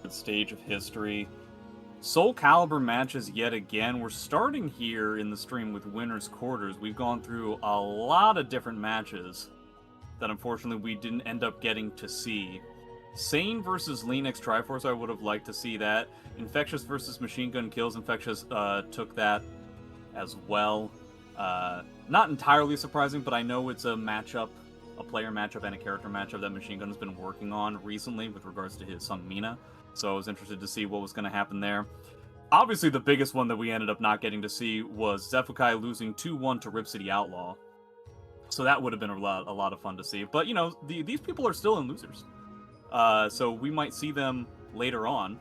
rapid stage of history. Soul Calibur matches yet again. We're starting here in the stream with Winner's Quarters. We've gone through a lot of different matches that unfortunately we didn't end up getting to see. SANE versus Linux Triforce, I would have liked to see that. Infectious versus Machine Gun Kills. Infectious took that as well. Not entirely surprising, but I know it's a matchup, a player matchup and a character matchup that Machine Gun has been working on recently with regards to his son Mina. So I was interested to see what was going to happen there. Obviously, the biggest one that we ended up not getting to see was Xephukai losing 2-1 to RipCityOutlaw. So that would have been a lot of fun to see. But, you know, these people are still in losers. So we might see them later on.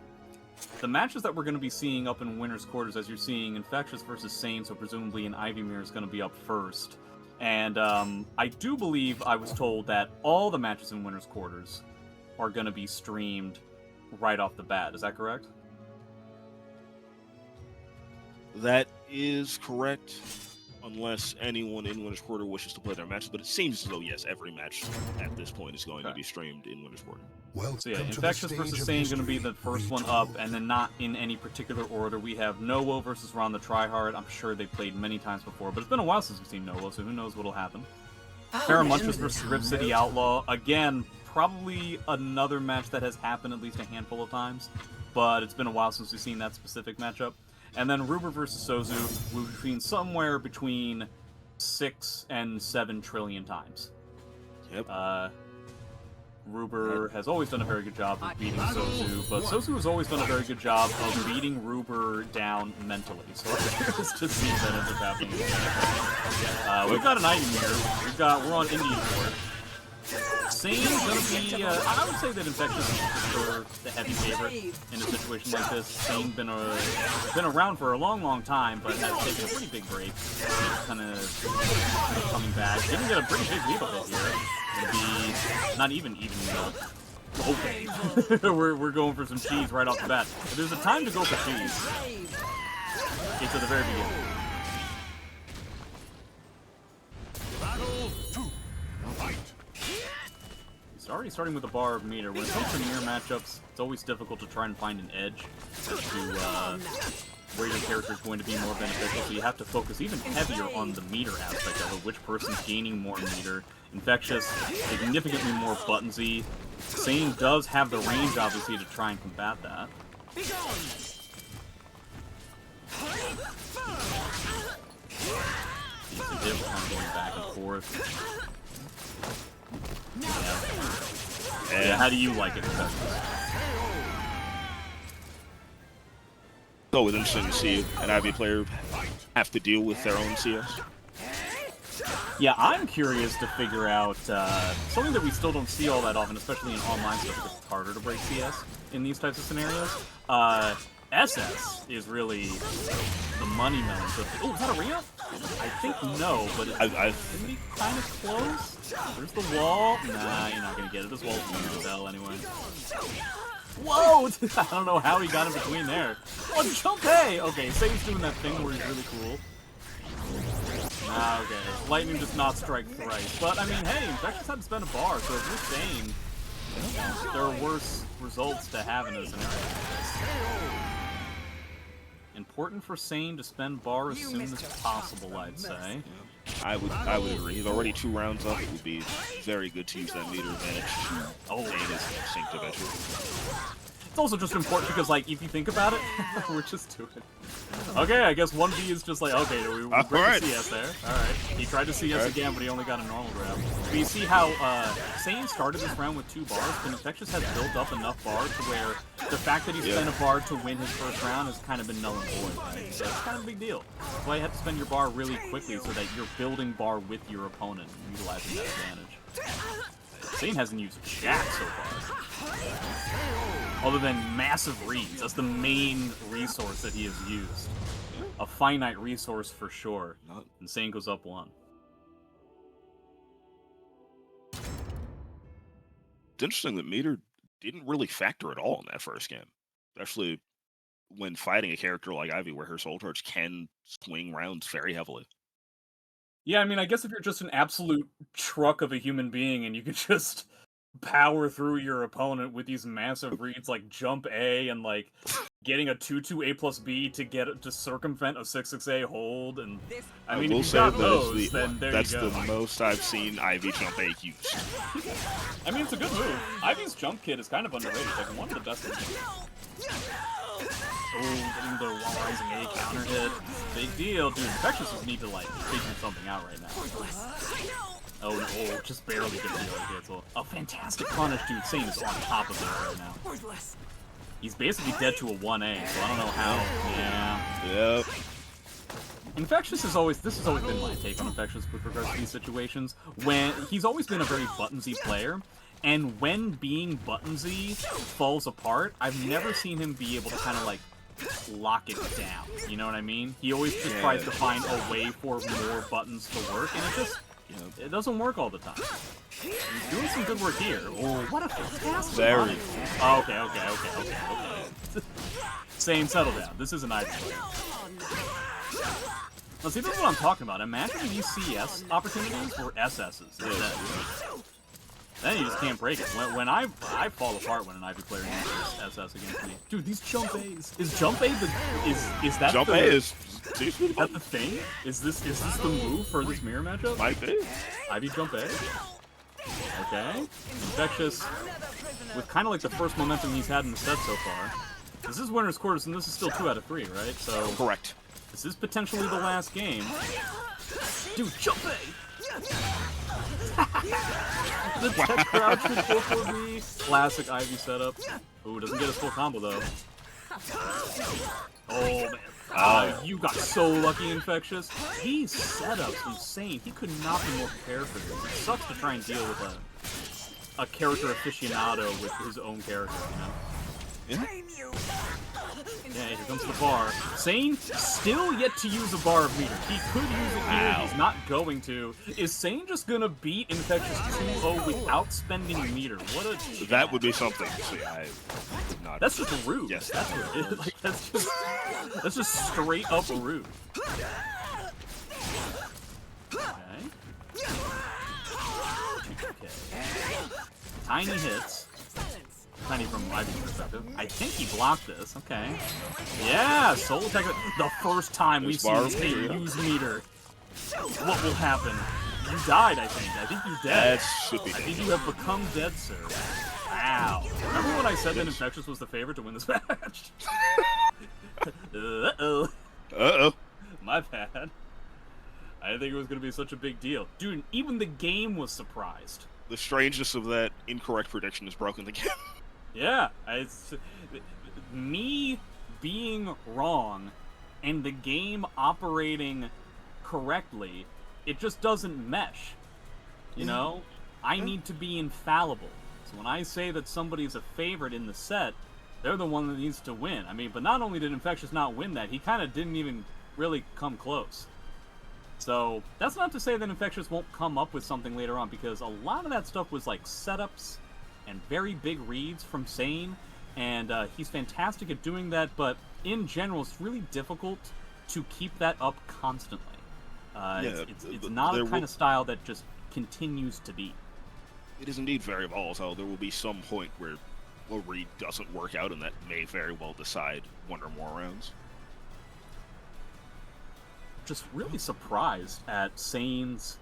The matches that we're going to be seeing up in Winner's Quarters, as you're seeing, Infectious versus SANE, so presumably an Ivy Mirror is going to be up first. And I do believe I was told that all the matches in Winner's Quarters are going to be streamed right off the bat. Is that correct? That is correct, unless anyone in Winner's Quarter wishes to play their matches. But it seems as though, yes, every match at this point is going to be streamed in Winner's Quarter. Well, so yeah, Infectious versus SANE is going to be the first one up, and then not in any particular order. We have Nowo versus RonTheTryhard. I'm sure they played many times before, but it's been a while since we've seen Nowo, so who knows what'll happen. Feremuntrus versus RipCityOutlaw. Again, probably another match that has happened at least a handful of times, but it's been a while since we've seen that specific matchup. And then Ruber versus Souzou, we've seen somewhere between 6 and 7 trillion times. Yep. Ruber has always done a very good job of beating Souzou, but Souzou has always done a very good job of beating Ruber down mentally. So I'm curious to see if that ends up happening. We've got an item here. We're on Indian board. SANE's gonna be, I would say that Infectious is for sure the heavy favorite in a situation like this. SANE's been around for a long time, but has taken a pretty big break. He's kind of coming back. He didn't get a pretty big lead up here. Gonna be not even okay. we're going for some cheese right off the bat. If there's a time to go for cheese, it's at the very beginning. He's already starting with a bar of meter. When it comes to mirror matchups, it's always difficult to try and find an edge as to where your character is going to be more beneficial, so you have to focus even heavier on the meter aspect of it, which person's gaining more meter. Infectious, significantly more buttonsy. SANE does have the range, obviously, to try and combat that. These two dips kind of going back and forth. Yeah, how do you like it, Infectious? It's always interesting to see an Ivy player have to deal with their own CS. Yeah, I'm curious to figure out something that we still don't see all that often, especially in online stuff, because it's harder to break CS in these types of scenarios. SS is really the money melon. So, oh, is that a Rio? I think no, but it's isn't he kind of close? There's the wall. Nah, you're not gonna get it. This wall's weird as hell anyway. Whoa! I don't know how he got in between there. Oh, jump! Hey! Okay, SANE's doing that thing where he's really cool. Okay, lightning does not strike thrice. But, I mean, hey, Infectious had to spend a bar, so if you're SANE, there are worse results to have in a scenario like this. Important for SANE to spend bar as soon as possible, I'd say. I would agree. He's already 2 rounds up. It would be very good to use that meter advantage. Oh, it is synced eventually. It's also just important because, like, if you think about it, we're just doing it. Okay, I guess 1B is just like, okay, we break the CS there. Alright. He tried to CS again, but he only got a normal grab. But you see how SANE started this round with 2 bars, but Infectious has built up enough bars to where the fact that he spent a bar to win his first round has kind of been null and void, right? So it's kind of a big deal. That's why you have to spend your bar really quickly so that you're building bar with your opponent and utilizing that advantage. SANE hasn't used jack so far. Other than massive reads. That's the main resource that he has used. A finite resource for sure. And SANE goes up 1. It's interesting that meter didn't really factor at all in that first game. Especially when fighting a character like Ivy, where her soul charge can swing rounds very heavily. Yeah, I mean, I guess if you're just an absolute truck of a human being and you can just power through your opponent with these massive reads like jump A and like getting a 2/2 A plus B to circumvent a 6/6 A hold, and I mean, if you got those, then there you go. That's the most I've seen Ivy jump A used. I mean, it's a good move. Ivy's jump kit is kind of underrated. Like one of the best in the game. Oh, getting the while rising A counter hit. Big deal, dude. Infectious just need to like figure something out right now. Oh no, just barely getting the other hit. So a fantastic punish, dude. SANE is on top of it right now. He's basically dead to a 1A, so I don't know how. Yeah. Yep. Infectious is always, this has always been my take on Infectious with regards to these situations. When he's always been a very buttonsy player, and when being buttonsy falls apart, I've never seen him be able to kind of like lock it down. You know what I mean? He always just tries to find a way for more buttons to work, and it just, it doesn't work all the time. He's doing some good work here. Oh, what a fantastic Very. Oh, okay. SANE, settle down. This is an Ivy player. Now see, this is what I'm talking about. Imagine these CS opportunities were SS's. Then you just can't break it. When I fall apart when an Ivy player uses SS against me. Dude, these jump A's. Is jump A the is that jump the, A is that the thing? Is this the move for this mirror matchup? Might be. Ivy jump A. Okay. Infectious with kind of like the first momentum he's had in the set so far. This is winner's quarters, and this is still 2 out of 3, right? So correct. This is potentially the last game. Dude, jump A! The tech crouch with 4-4-B. Classic Ivy setup. Ooh, doesn't get his full combo though. Oh man. You got so lucky, Infectious. These setups from SANE, he could not be more prepared for this. It sucks to try and deal with a character aficionado with his own character, you know? Yeah. Yeah, here comes the bar. SANE still yet to use a bar of meter. He could use it here, he's not going to. Is SANE just gonna beat Infectious 2-0 without spending meter? What a That would be something. See, I would not. That's just rude. Yes, that's what it is. Like, that's just straight up rude. Okay. Tiny hits. Tiny from Ivy's perspective. I think he blocked this. Okay. Yeah, Soul Tech. The first time we've seen SANE use meter. What will happen? You died, I think. I think you're dead. I think you have become dead, sir. Wow. Remember when I said that Infectious was the favorite to win this match? Uh-oh. Uh-oh. My bad. I didn't think it was going to be such a big deal. Dude, even the game was surprised. The strangeness of that incorrect prediction has broken the game. Yeah, me being wrong and the game operating correctly, it just doesn't mesh. You know? I need to be infallible. So when I say that somebody's a favorite in the set, they're the one that needs to win. I mean, but not only did Infectious not win that, he kind of didn't even really come close. So that's not to say that Infectious won't come up with something later on, because a lot of that stuff was like setups and very big reads from SANE, and he's fantastic at doing that, but in general, it's really difficult to keep that up constantly. It's not a kind of style that just continues to be. It is indeed very volatile. There will be some point where a read doesn't work out, and that may very well decide one or more rounds. Just really surprised at SANE's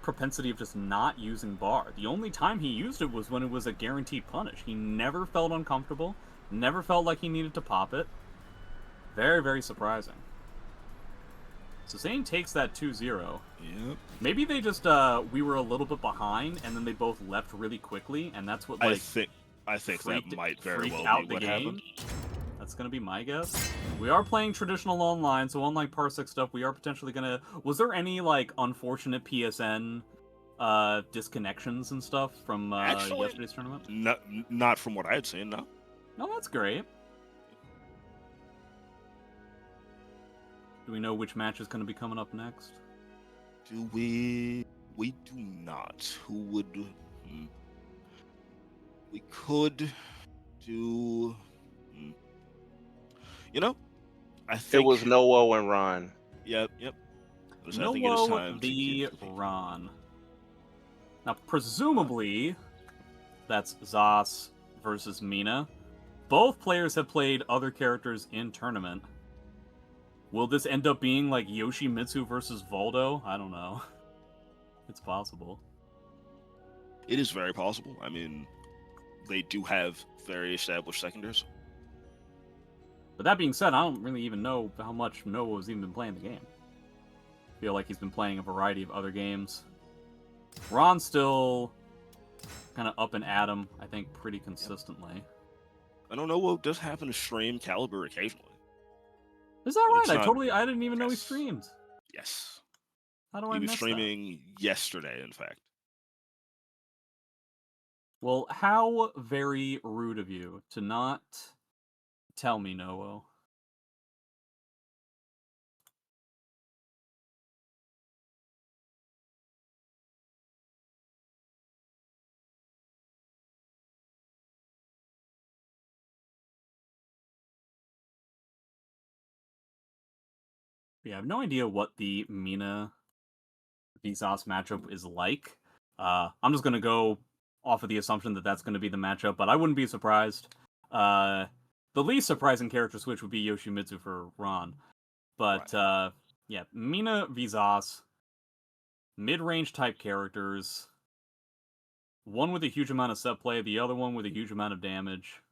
propensity of just not using bar. The only time he used it was when it was a guaranteed punish. He never felt uncomfortable, never felt like he needed to pop it. Very, very surprising. So SANE takes that 2-0. Yep. Maybe they just, we were a little bit behind, and then they both left really quickly, and that's what, like, I think that might very well be what game. happened. That's gonna be my guess. We are playing traditional online, so unlike Parsec stuff, we are potentially gonna... Was there any, like, unfortunate PSN disconnections and stuff from yesterday's tournament? Not from what I had seen, no. No, that's great. Do we know which match is gonna be coming up next? Do we? We do not. Who would... We could do... You know, I think... It was Noah and Ron. Yep. Noah the Ron. Now, presumably, That's Zos versus Mina. Both players have played other characters in tournament. Will this end up being like Yoshimitsu versus Voldo? I don't know. It's possible. It is very possible. I mean, they do have very established secondaries. But that being said, I don't really even know how much Noah's even been playing the game. I feel like he's been playing a variety of other games. Ron's still kind of up and at him, I think, pretty consistently. I don't know what does happen to stream Calibur occasionally. Is that right? It's not- I didn't even know he Yes. streamed. Yes. How do I He was miss streaming yesterday, in fact. that? Well, how very rude of you to not tell me, Noah. Yeah, I have no idea what the Mina Vsauce matchup is like. I'm just going to go off of the assumption that that's going to be the matchup, but I wouldn't be surprised. The least surprising character switch would be Yoshimitsu for Ron. But, yeah, Mina Vsauce, mid-range type characters, one with a huge amount of set play, the other one with a huge amount of damage.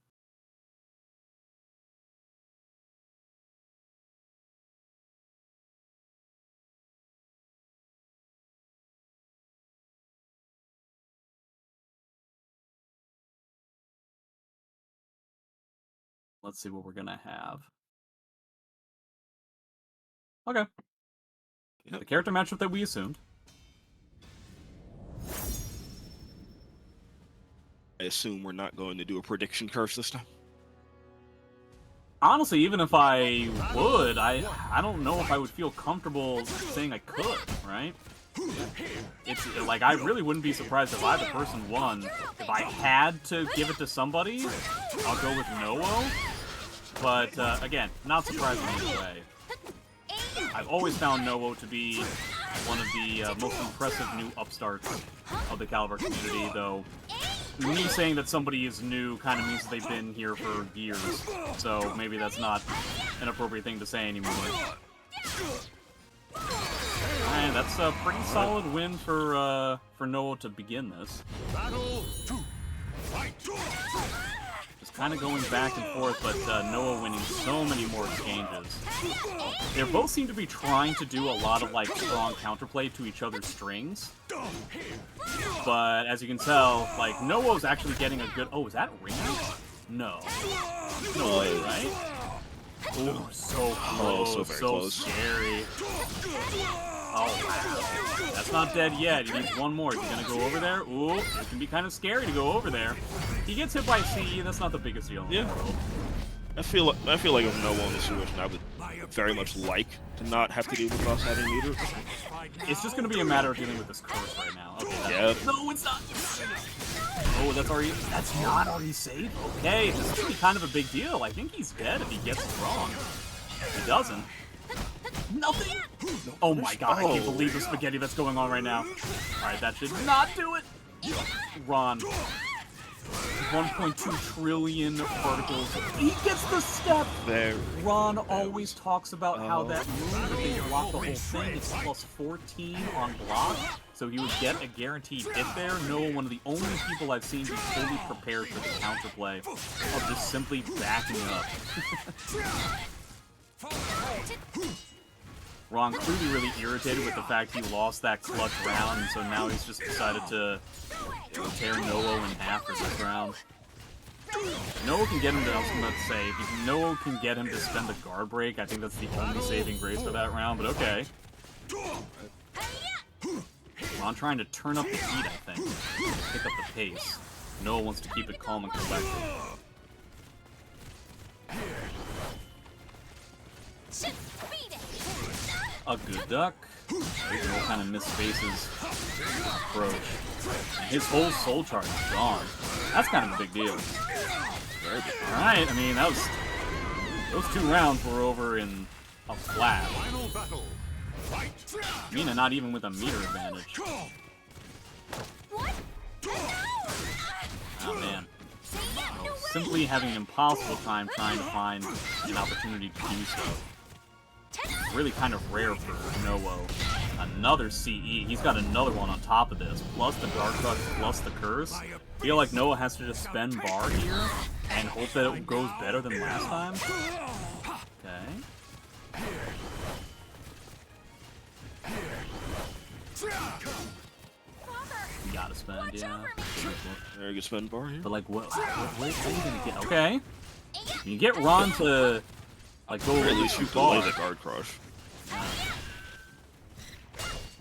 Let's see what we're going to have. Okay. Yep. The character matchup that we assumed. I assume we're not going to do a prediction curse this time. Honestly, even if I would, I don't know if I would feel comfortable saying I could, right? It's like, I really wouldn't be surprised if either person won. If I had to give it to somebody, I'll go with Noah. But, again, not surprising either way. I've always found Noah to be one of the most impressive new upstarts of the Calibur community, though me saying that somebody is new kind of means that they've been here for years, so maybe that's not an appropriate thing to say anymore. And that's a pretty solid win for Noah to begin this. Just kind of going back and forth, but Noah winning so many more exchanges. They both seem to be trying to do a lot of like strong counterplay to each other's strings. But as you can tell, like Noah's actually getting a good. Oh, is that ring? No. No way, right? Oh, so close. So very so close. Scary. Oh, wow. That's not dead yet. He needs one more. Is he going to go over there? Ooh, it can be kind of scary to go over there. He gets hit by CE. That's not the biggest deal in the world. I feel like if Noah in this situation, I would very much like to not have to deal with us having meter. It's just going to be a matter of dealing with this curse right now. Okay, Yeah. No, it's not. Oh, that's not already safe? Okay, this is going to be kind of a big deal. I think he's dead if he gets it wrong. If he doesn't. Nothing? Oh my god, I can't believe the spaghetti that's going on right now. Alright, that should not do it. Ron. 1.2 trillion verticals. He gets the step! Ron always talks about how that move, if they block the whole thing, it's plus 14 on block. So he would get a guaranteed hit there. Noah, one of the only people I've seen be fully prepared for the counterplay of just simply backing up. Ron clearly really irritated with the fact he lost that clutch round, and so now he's just decided to tear Noah in half for this round. Noah can get him to, I was about to say, if Noah can get him to spend the guard break, I think that's the only saving grace for that round, but okay. Ron trying to turn up the heat, I think. Pick up the pace. Noah wants to keep it calm and collected. A good duck. These are all kind of missed spaces. Approach. His whole soul charge is gone. That's kind of a big deal. Very big. Alright, I mean, those 2 rounds were over in a flash. Mina not even with a meter advantage. simply having an impossible time trying to find an opportunity to do so. Really kind of rare for Nowo. Another CE. He's got another one on top of this, plus the Dark Crush, plus the Curse. I feel like Noah has to just spend bar here and hope that it goes better than last time. Okay. You gotta spend, yeah. Very good spend bar here. But like, what are you gonna get? Okay. You get Ron to like go at least you delay the guard crush. Yeah.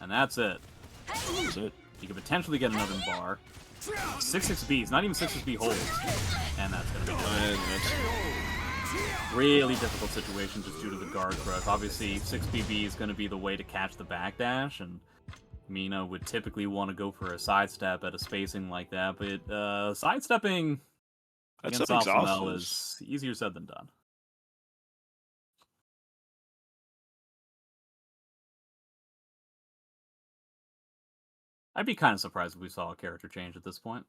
And that's it. That's it. You could potentially get another bar. 6-6B, it's not even 6-6B holds. And that's gonna be good. Really difficult situation just due to the guard crush. Obviously, 6BB is gonna be the way to catch the backdash, and Mina would typically want to go for a sidestep at a spacing like that, but sidestepping against Optimal is easier said than done. I'd be kind of surprised if we saw a character change at this point.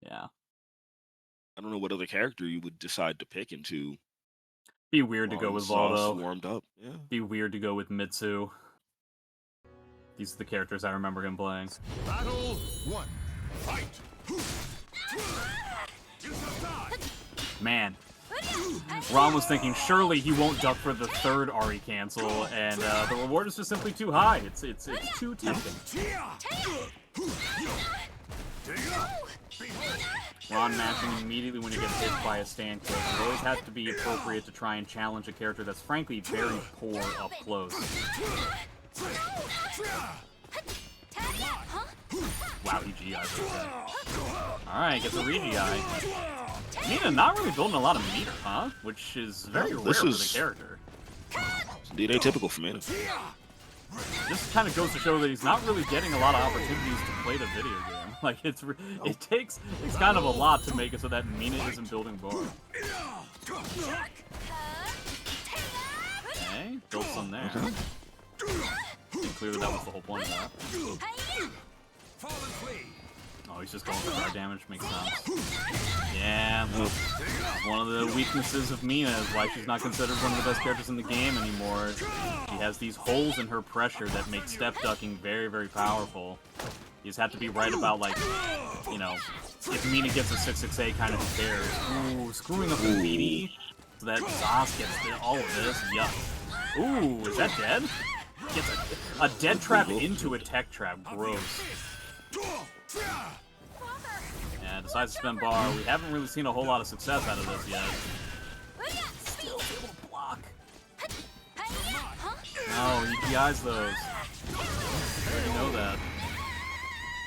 Yeah. I don't know what other character you would decide to pick into. Be weird to go with Voldo. Warmed up, yeah. Be weird to go with Mitsu. These are the characters I remember him playing. Battle 1. Fight. Man. Ron was thinking surely he won't duck for the third RE cancel, and the reward is just simply too high. It's too tempting. Ron matching immediately when he gets hit by a stand kick. It always has to be appropriate to try and challenge a character that's frankly very poor up close. Wow, he GI'd. Alright, gets a re-GI. Mina not really building a lot of meter, huh? Which is very rare for the character. It's indeed atypical for Mina. This kind of goes to show that he's not really getting a lot of opportunities to play the video game. Like, it's kind of a lot to make it so that Mina isn't building bar. Okay, built some there. Clearly that was the whole point of that. Oh, he's just going for guard damage, makes sense. Yeah, one of the weaknesses of Mina is why she's not considered one of the best characters in the game anymore. She has these holes in her pressure that make step ducking very, very powerful. You just have to be right about, like, you know, if Mina gets a 6-6A, kind of who cares. Ooh, screwing up the BD so that Zos gets all of this. Yuck. Ooh, is that dead? Gets a dead trap into a tech trap. Gross. Yeah, decides to spend bar. We haven't really seen a whole lot of success out of this yet. Still able to block. No, he PIs those. I already know that.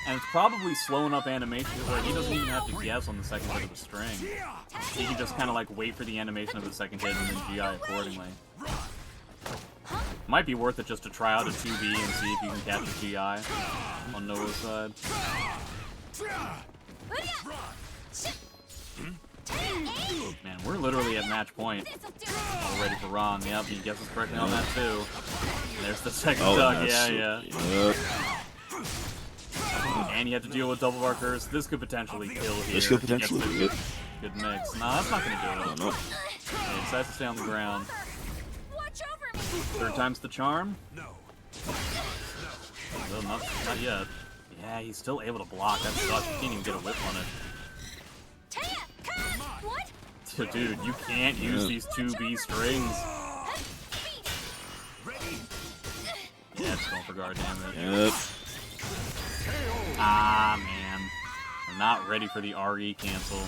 And it's probably slowing up animation where he doesn't even have to guess on the second hit of the string. He can just kind of like wait for the animation of the second hit and then GI accordingly. Might be worth it just to try out a 2B and see if you can catch a GI on Noah's side. Man, we're literally at match point. All ready for Ron. Yep, he guesses correctly on that too. And there's the second duck. Yeah. And you have to deal with double markers. This could potentially kill here. This could potentially be good mix. No, that's not gonna do it. He decides to stay on the ground. Third time's the charm? No. Well, not yet. Yeah, he's still able to block. That sucks. You can't even get a whip on it. Dude, you can't use these 2B strings. Yeah, it's going for guard damage. Ah, man. I'm not ready for the RE cancel.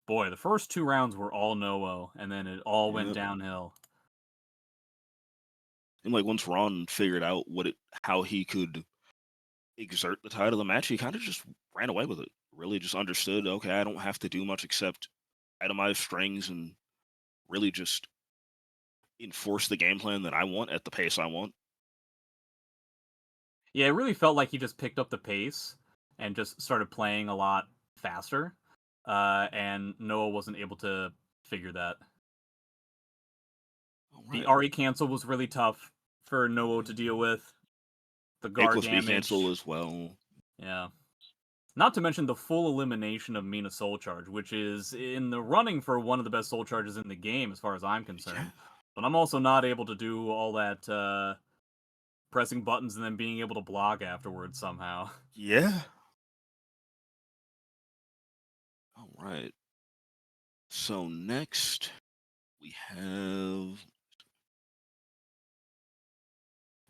Boy, the first 2 rounds were all no-o, and then it all went downhill. And like once Ron figured out how he could exert the tide of the match, he kind of just ran away with it. Really just understood, okay, I don't have to do much except itemize strings and really just enforce the game plan that I want at the pace I want. Yeah, it really felt like he just picked up the pace and just started playing a lot faster. And Noah wasn't able to figure that. Right. The RE cancel was really tough for Noah to deal with. The A guard plus B damage. cancel as well. Yeah. Not to mention the full elimination of Mina Soul Charge, which is in the running for one of the best Soul Charges in the game, as far as I'm concerned. Yeah. But I'm also not able to do all that pressing buttons and then being able to block afterwards somehow. Yeah. All right. So next we have.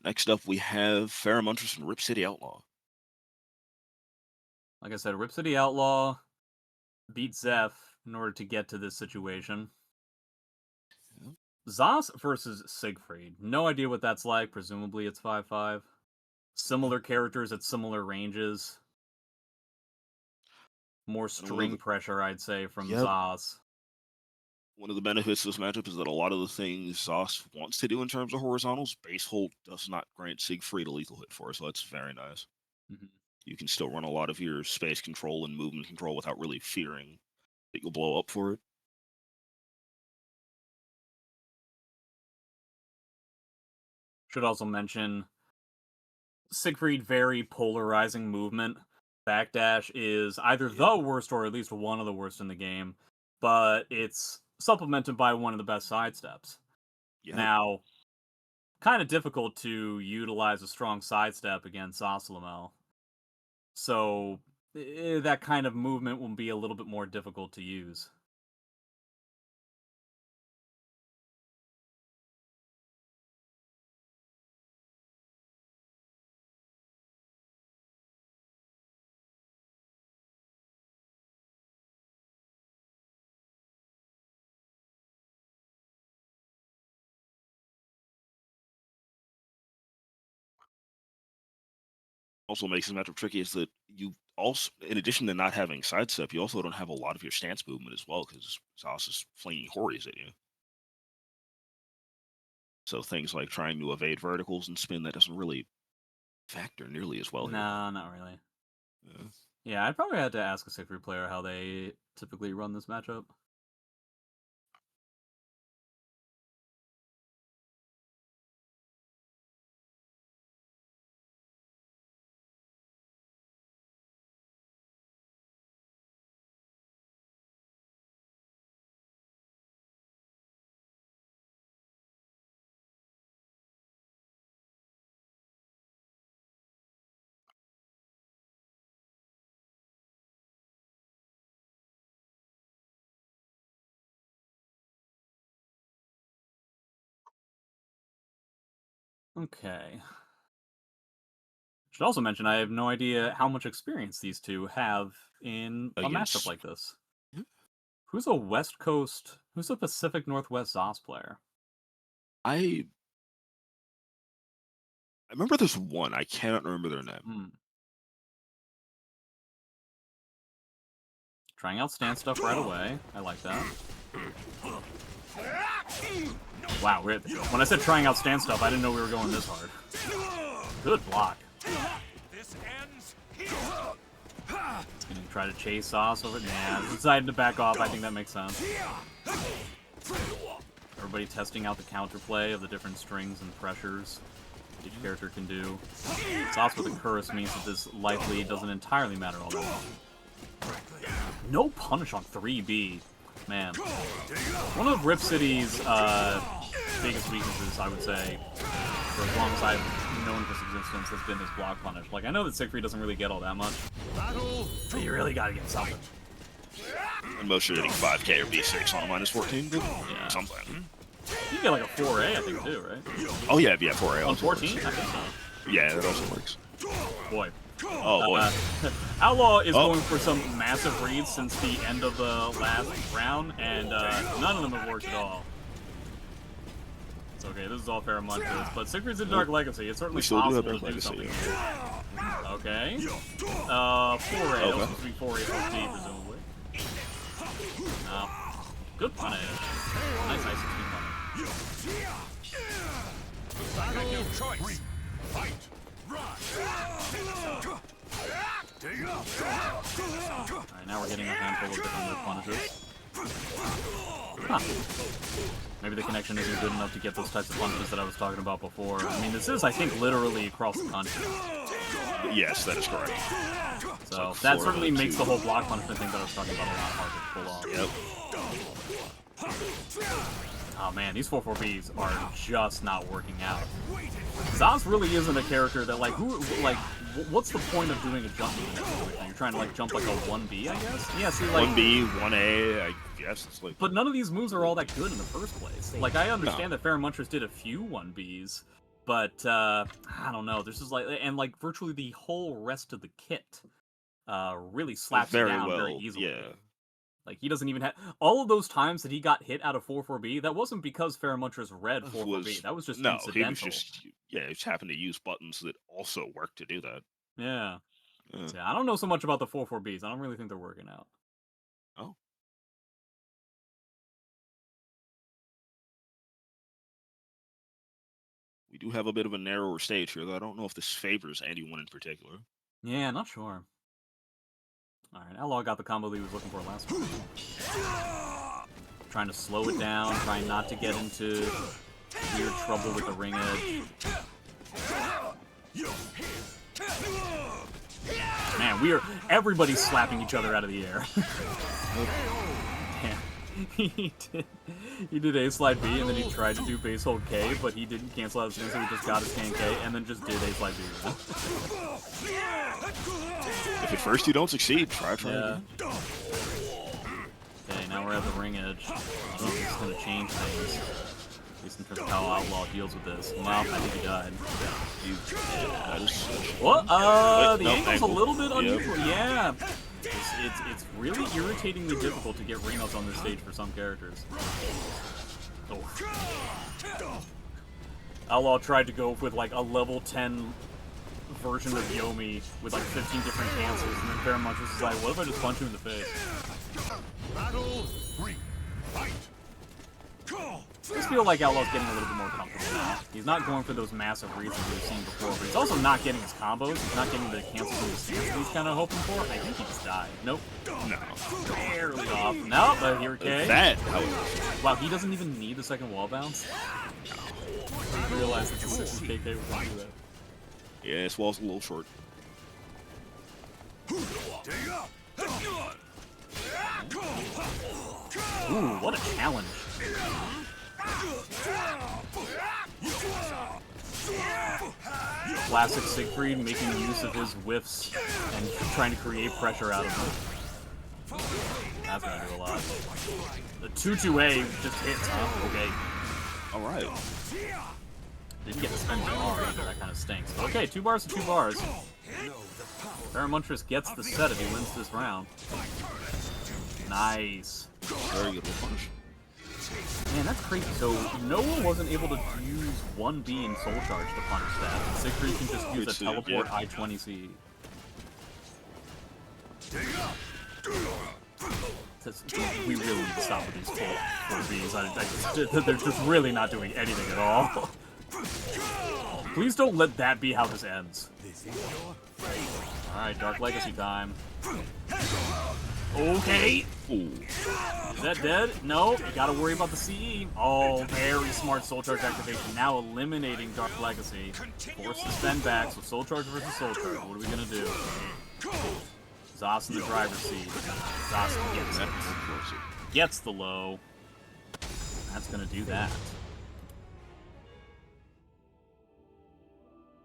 Next up, we have Feremuntrus and RipCityOutlaw. Like I said, RipCityOutlaw beat Zeph in order to get to this situation. Yep. Zos versus Siegfried. No idea what that's like. Presumably it's 5-5. Similar characters at similar ranges. More string pressure, I'd say, from Zos. One of the benefits of this matchup is that a lot of the things Zos wants to do in terms of horizontals, base hold does not grant Siegfried a lethal hit for, so that's very nice. Mm-hmm. You can still run a lot of your space control and movement control without really fearing that you'll blow up for it. Should also mention Siegfried, very polarizing movement. Backdash is either the worst or at least one of the worst in the game, but it's supplemented by one of the best sidesteps. Yeah. Now, kind of difficult to utilize a strong sidestep against SouzouLion. So that kind of movement will be a little bit more difficult to use. Also makes this matchup tricky is that you also, in addition to not having sidestep, you also don't have a lot of your stance movement as well because Zos is flinging hories at you. So things like trying to evade verticals and spin, that doesn't really factor nearly as well here. No, not really. Yeah, I'd probably have to ask a Siegfried player how they typically run this matchup. Okay. Should also mention I have no idea how much experience these two have in a matchup like this. Who's a Pacific Northwest Zos player? I remember there's one. I cannot remember their name. Trying out stance stuff right away. I like that. Wow, when I said trying out stance stuff, I didn't know we were going this hard. Good block. He's gonna try to chase Zos over. Nah, decided to back off. I think that makes sense. Everybody testing out the counterplay of the different strings and pressures each character can do. Zos with a curse means that this likely doesn't entirely matter all that much. No punish on 3B. Man. One of Rip City's biggest weaknesses, I would say, for as long as I've known of his existence, has been his block punish. Like, I know that Siegfried doesn't really get all that much, but you really gotta get something. And most are getting 5k or B6 on a -14, but something. You get like a 4A, I think, too, right? Oh, yeah, 4A. On 14? I think so. Yeah, that also works. Boy. Oh, boy. Outlaw is going for some massive reads since the end of the last round, and none of them have worked at all. It's okay, this is all Feremuntrus, but Siegfried's in Dark Legacy. It's certainly possible to do something here. Okay. 4A, that's supposed to be 4A plus D, presumably. No. Good punish. Nice 16 punish. Battle choice. Fight. Alright, now we're getting a handful of different punishes. Huh. Maybe the connection isn't good enough to get those types of punches that I was talking about before. I mean, this is, I think, literally across the country. Yes, that is correct. So like that Florida certainly makes too. the whole block punishment thing that I was talking about a lot harder to pull off. Yep. Oh man, these 4-4-Bs are just not working out. Zaz really isn't a character that, like, what's the point of doing a jump in this situation? You're trying to, like, jump like a 1B, I guess? Yeah, see, like... 1B, 1A, I guess. It's like... But none of these moves are all that good in the first place. Like, I understand that Feremuntrus did a few 1Bs, but, I don't know, this is like... And, like, virtually the whole rest of the kit really slaps you down very easily. Yeah. Like, he doesn't even have... All of those times that he got hit out of 4-4-B, that wasn't because Feremuntrus read 4-4-B. That was just incidental. He was just... Yeah, he just happened to use buttons that also work to do that. Yeah. Yeah, I don't know so much about the 4-4-Bs. I don't really think they're working out. Oh. We do have a bit of a narrower stage here, though I don't know if this favors anyone in particular. Yeah, not sure. Alright, Outlaw got the combo that he was looking for last time. Trying to slow it down, trying not to get into weird trouble with the ring edge. Man, everybody's slapping each other out of the air. Damn. He did A slide B and then he tried to do base hold K, but he didn't cancel out his thing, so he just got his scan K and then just did A slide B. If at first you don't succeed, try Yeah. again. Okay, now we're at the ring edge. I don't know if this is going to change things. At least in terms of how Outlaw deals with this. Well, I think he died. That is such... Well, the no, angle's a little bit Yep. unusual. Yeah. It's really irritatingly difficult to get ring ups on this stage for some characters. Oh. Outlaw tried to go with like a level 10 version of Yomi with like 15 different cancels, and then Feremuntrus is like, what if I just punch him in the face? Battle 3. Fight. I just feel like Outlaw's getting a little bit more comfortable now. He's not going for those massive reads that we've seen before, but he's also not getting his combos. He's not getting the cancels from the stance that he's kind of hoping for. I think he just died. Nope. No. Barely off. Nope, but here K. That, however... Wow, he doesn't even need the second wall bounce? I realized that the 60 KK was going to do that. Yeah, this wall's a little short. Ooh, what a challenge. Classic Siegfried making use of his whiffs and trying to create pressure out of him. That's gonna do a lot. The 2-2A just hits, huh? Okay. Alright. Didn't get to spend the R either, that kind of stinks. But okay, 2 bars to 2 bars. Feremuntrus gets the set if he wins this round. Nice. Very good punish. Man, that's crazy. So Noah wasn't able to use 1B in Soul Charge to punish that. Siegfried can just use a teleport I-20C. We really need to stop with these 4Bs. They're just really not doing anything at all. Please don't let that be how this ends. Alright, Dark Legacy time. Okay. Ooh. Is that dead? No, you gotta worry about the CE. Oh, very smart Soul Charge activation. Now eliminating Dark Legacy. Force the spend back, so Soul Charge versus Soul Charge. What are we gonna do? Zos in the driver's seat. Zos gets it. Gets the low. That's gonna do that.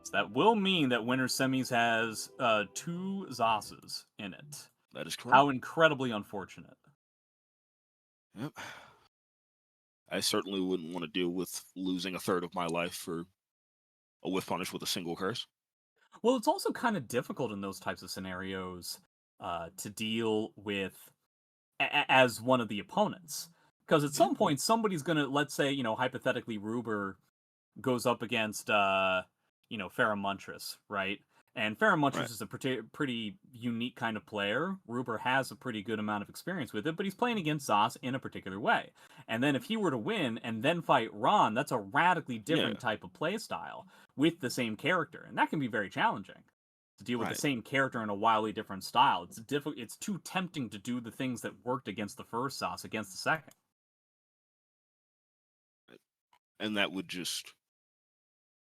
So that will mean that Winter Semis has 2 Zosses in it. That is correct. How incredibly unfortunate. Yep. I certainly wouldn't want to deal with losing a third of my life for a whiff punish with a single curse. Well, it's also kind of difficult in those types of scenarios to deal with as one of the opponents. Because at some point, somebody's going to, let's say, hypothetically, Ruber goes up against, Feremuntrus, right? And Feremuntrus is a pretty unique kind of player. Ruber has a pretty good amount of experience with it, but he's playing against Zos in a particular way. And then if he were to win and then fight Ron, that's a radically different type of play style with the same character. And that can be very challenging. to deal with the Right. same character in a wildly different style. It's difficult. It's too tempting to do the things that worked against the first sauce against the second. And that would just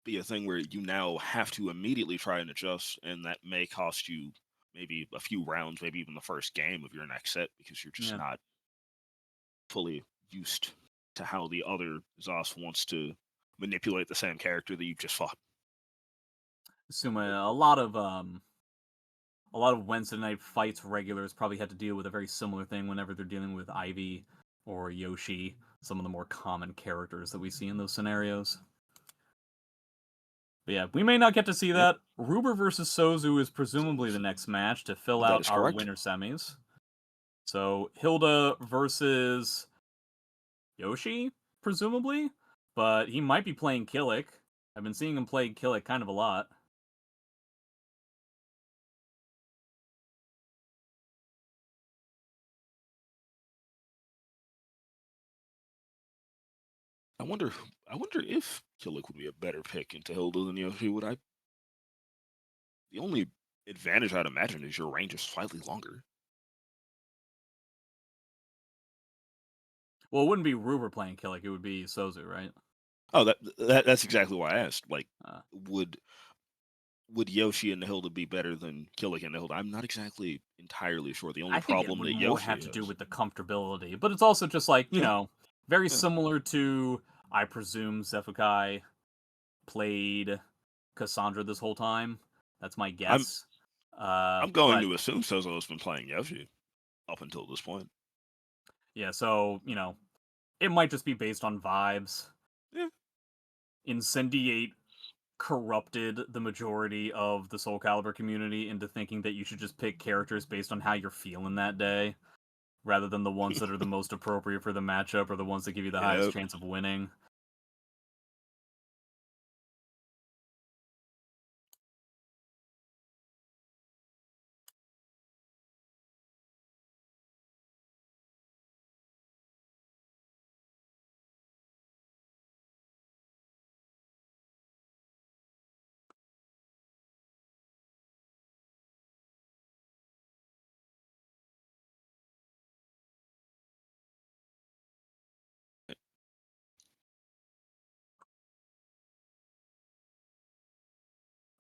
be a thing where you now have to immediately try and adjust, and that may cost you maybe a few rounds, maybe even the first game of your next set, because you're just Yeah. not fully used to how the other Zos wants to manipulate the same character that you just fought. Assume a lot of Wednesday night fights regulars probably had to deal with a very similar thing whenever they're dealing with Ivy or Yoshi, some of the more common characters that we see in those scenarios. But yeah, we may not get to see that. Ruber versus Souzou is presumably the next match to fill That out is our correct. winter semis. So Hilda versus Yoshi, presumably, but he might be playing Killick. I've been seeing him play Killick kind of a lot. I wonder if Killick would be a better pick into Hilda than Yoshi. Would I? The only advantage I'd imagine is your range is slightly longer. Well, it wouldn't be Ruber playing Killick, it would be Souzou, right? Oh, that's exactly why I asked. Like, Uh. would Yoshi and Hilda be better than Killick and Hilda? I'm not exactly entirely sure. The only I think problem it would that more Yoshi have to do has- with the comfortability, but it's also just like, you Yeah. know, very Yeah. similar to, I presume, Xephukai played Cassandra this whole time. That's my guess. I'm going but, to assume Sozo has been playing Yoshi up until this point. Yeah, so, you know, it might just be based on vibes. Yeah. Incendiate corrupted the majority of the Soul Calibur community into thinking that you should just pick characters based on how you're feeling that day, rather than the ones that are the most appropriate for the matchup or the ones that give you the highest chance of winning.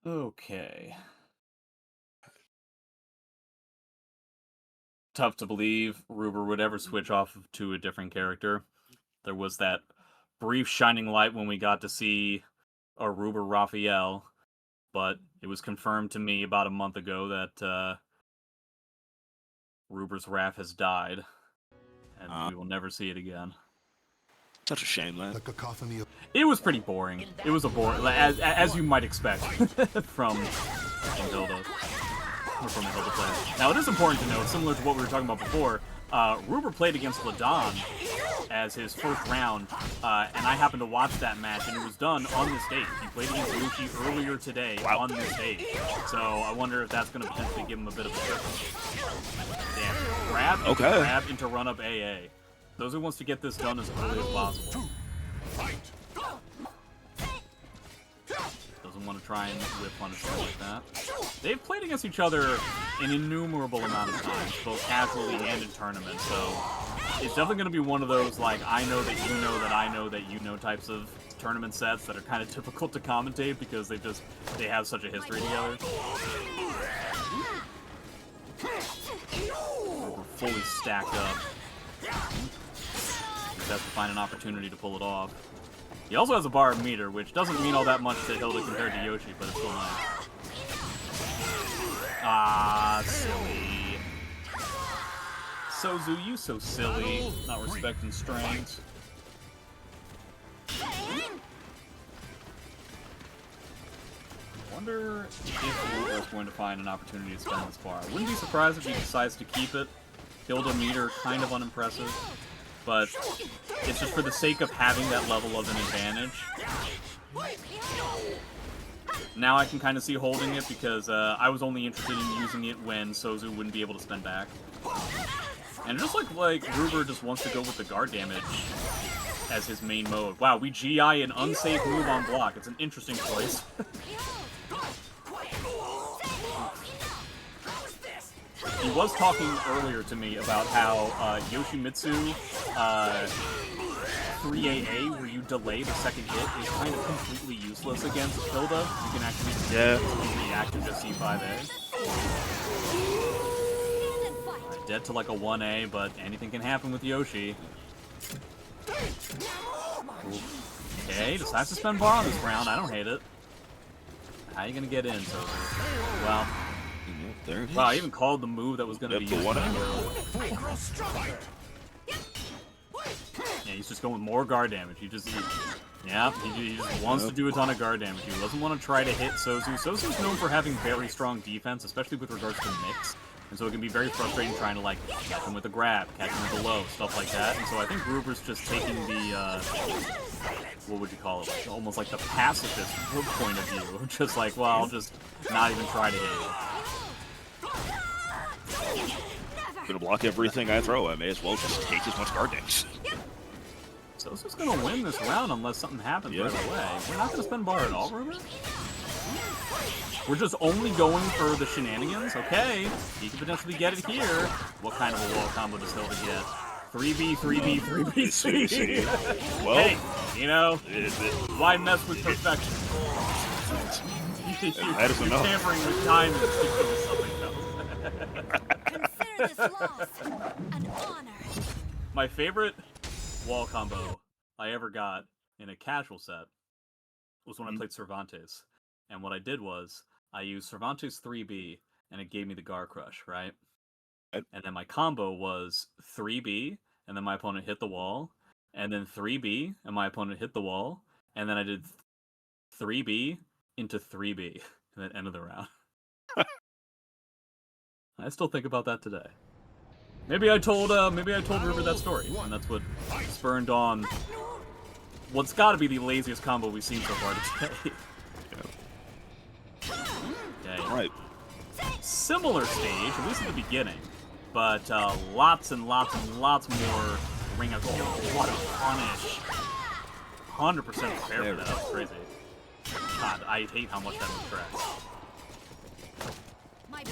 Okay. Tough to believe Ruber would ever switch off to a different character. There was that brief shining light when we got to see a Ruber Raphael, but it was confirmed to me about a month ago that Ruber's Wrath has died, and we will never see it again. Such a shame, The that. cacophony of It was pretty boring. It was a boring, as you might expect from Hilda. Or from a Hilda player. Now, it is important to note, similar to what we were talking about before, Ruber played against Ladon as his first round, and I happened to watch that match, and it was done on this stage. He played against Luchi earlier today on this stage. So I wonder if that's going to potentially give him a bit of a trickle. Damn. Grab into run-up AA. Those who wants to get this done as early as possible. Doesn't want to try and whip punish like that. They've played against each other an innumerable amount of times, both casually and in tournaments, so it's definitely going to be one of those, like, I know that you know that I know that you know types of tournament sets that are kind of difficult to commentate because they have such a history together. We're fully stacked up. Just has to find an opportunity to pull it off. He also has a bar of meter, which doesn't mean all that much to Hilda compared to Yoshi, but it's still nice. Ah, silly. Souzou, you so silly. Not respecting strengths. Wonder if Ruber's going to find an opportunity to spend this bar. I wouldn't be surprised if he decides to keep it. Hilda meter, kind of unimpressive. But it's just for the sake of having that level of an advantage. Now I can kind of see holding it because I was only interested in using it when Souzou wouldn't be able to spend back. And just like Ruber just wants to go with the guard damage as his main mode. Wow, we GI an unsafe move on block. It's an interesting choice. he was talking earlier to me about how Yoshimitsu 3AA, where you delay the second hit, is kind of completely useless against Hilda. You can actually react to just C5A. Dead to like a 1A, but anything can happen with Yoshi. Okay, decides to spend bar on this round. I don't hate it. How are you gonna get in, so well. There it is. Wow, I even called the move that was gonna be used. Yeah, he's just going with more guard damage. He just wants to do a ton of guard damage. He doesn't want to try to hit Souzou. Souzou's known for having very strong defense, especially with regards to mix. And so it can be very frustrating trying to, like, catch him with a grab, catch him with a low, stuff like that. And so I think Ruber's just taking the, what would you call it? Like, almost like the pacifist point of view. Just like, well, I'll just not even try to hit you. Gonna block everything I throw. I may as well just take as much guard damage. Souzou's gonna win this round unless something happens right away. We're not gonna spend bar at all, Ruber? We're just only going for the shenanigans? Okay, he could potentially get it here. What kind of a wall combo does Hilda get? 3B, 3B, 3BC. Well, hey, you know, why mess with perfection? You're tampering with diamonds to kill something else. Consider this loss an honor. My favorite wall combo I ever got in a casual set was when I played Cervantes. And what I did was, I used Cervantes 3B, and it gave me the Gar Crush, right? And then my combo was 3B, and then my opponent hit the wall, and then 3B, and my opponent hit the wall, and then I did 3B into 3B, and then end of the round. I still think about that today. Maybe I told Ruber that story, and that's what spurned on what's got to be the laziest combo we've seen so far today. Okay. Right. Similar stage, at least at the beginning, but lots and lots and lots more ring outs. Oh, what a punish! 100% prepare for that. That was crazy. God, I hate how much that move tracks.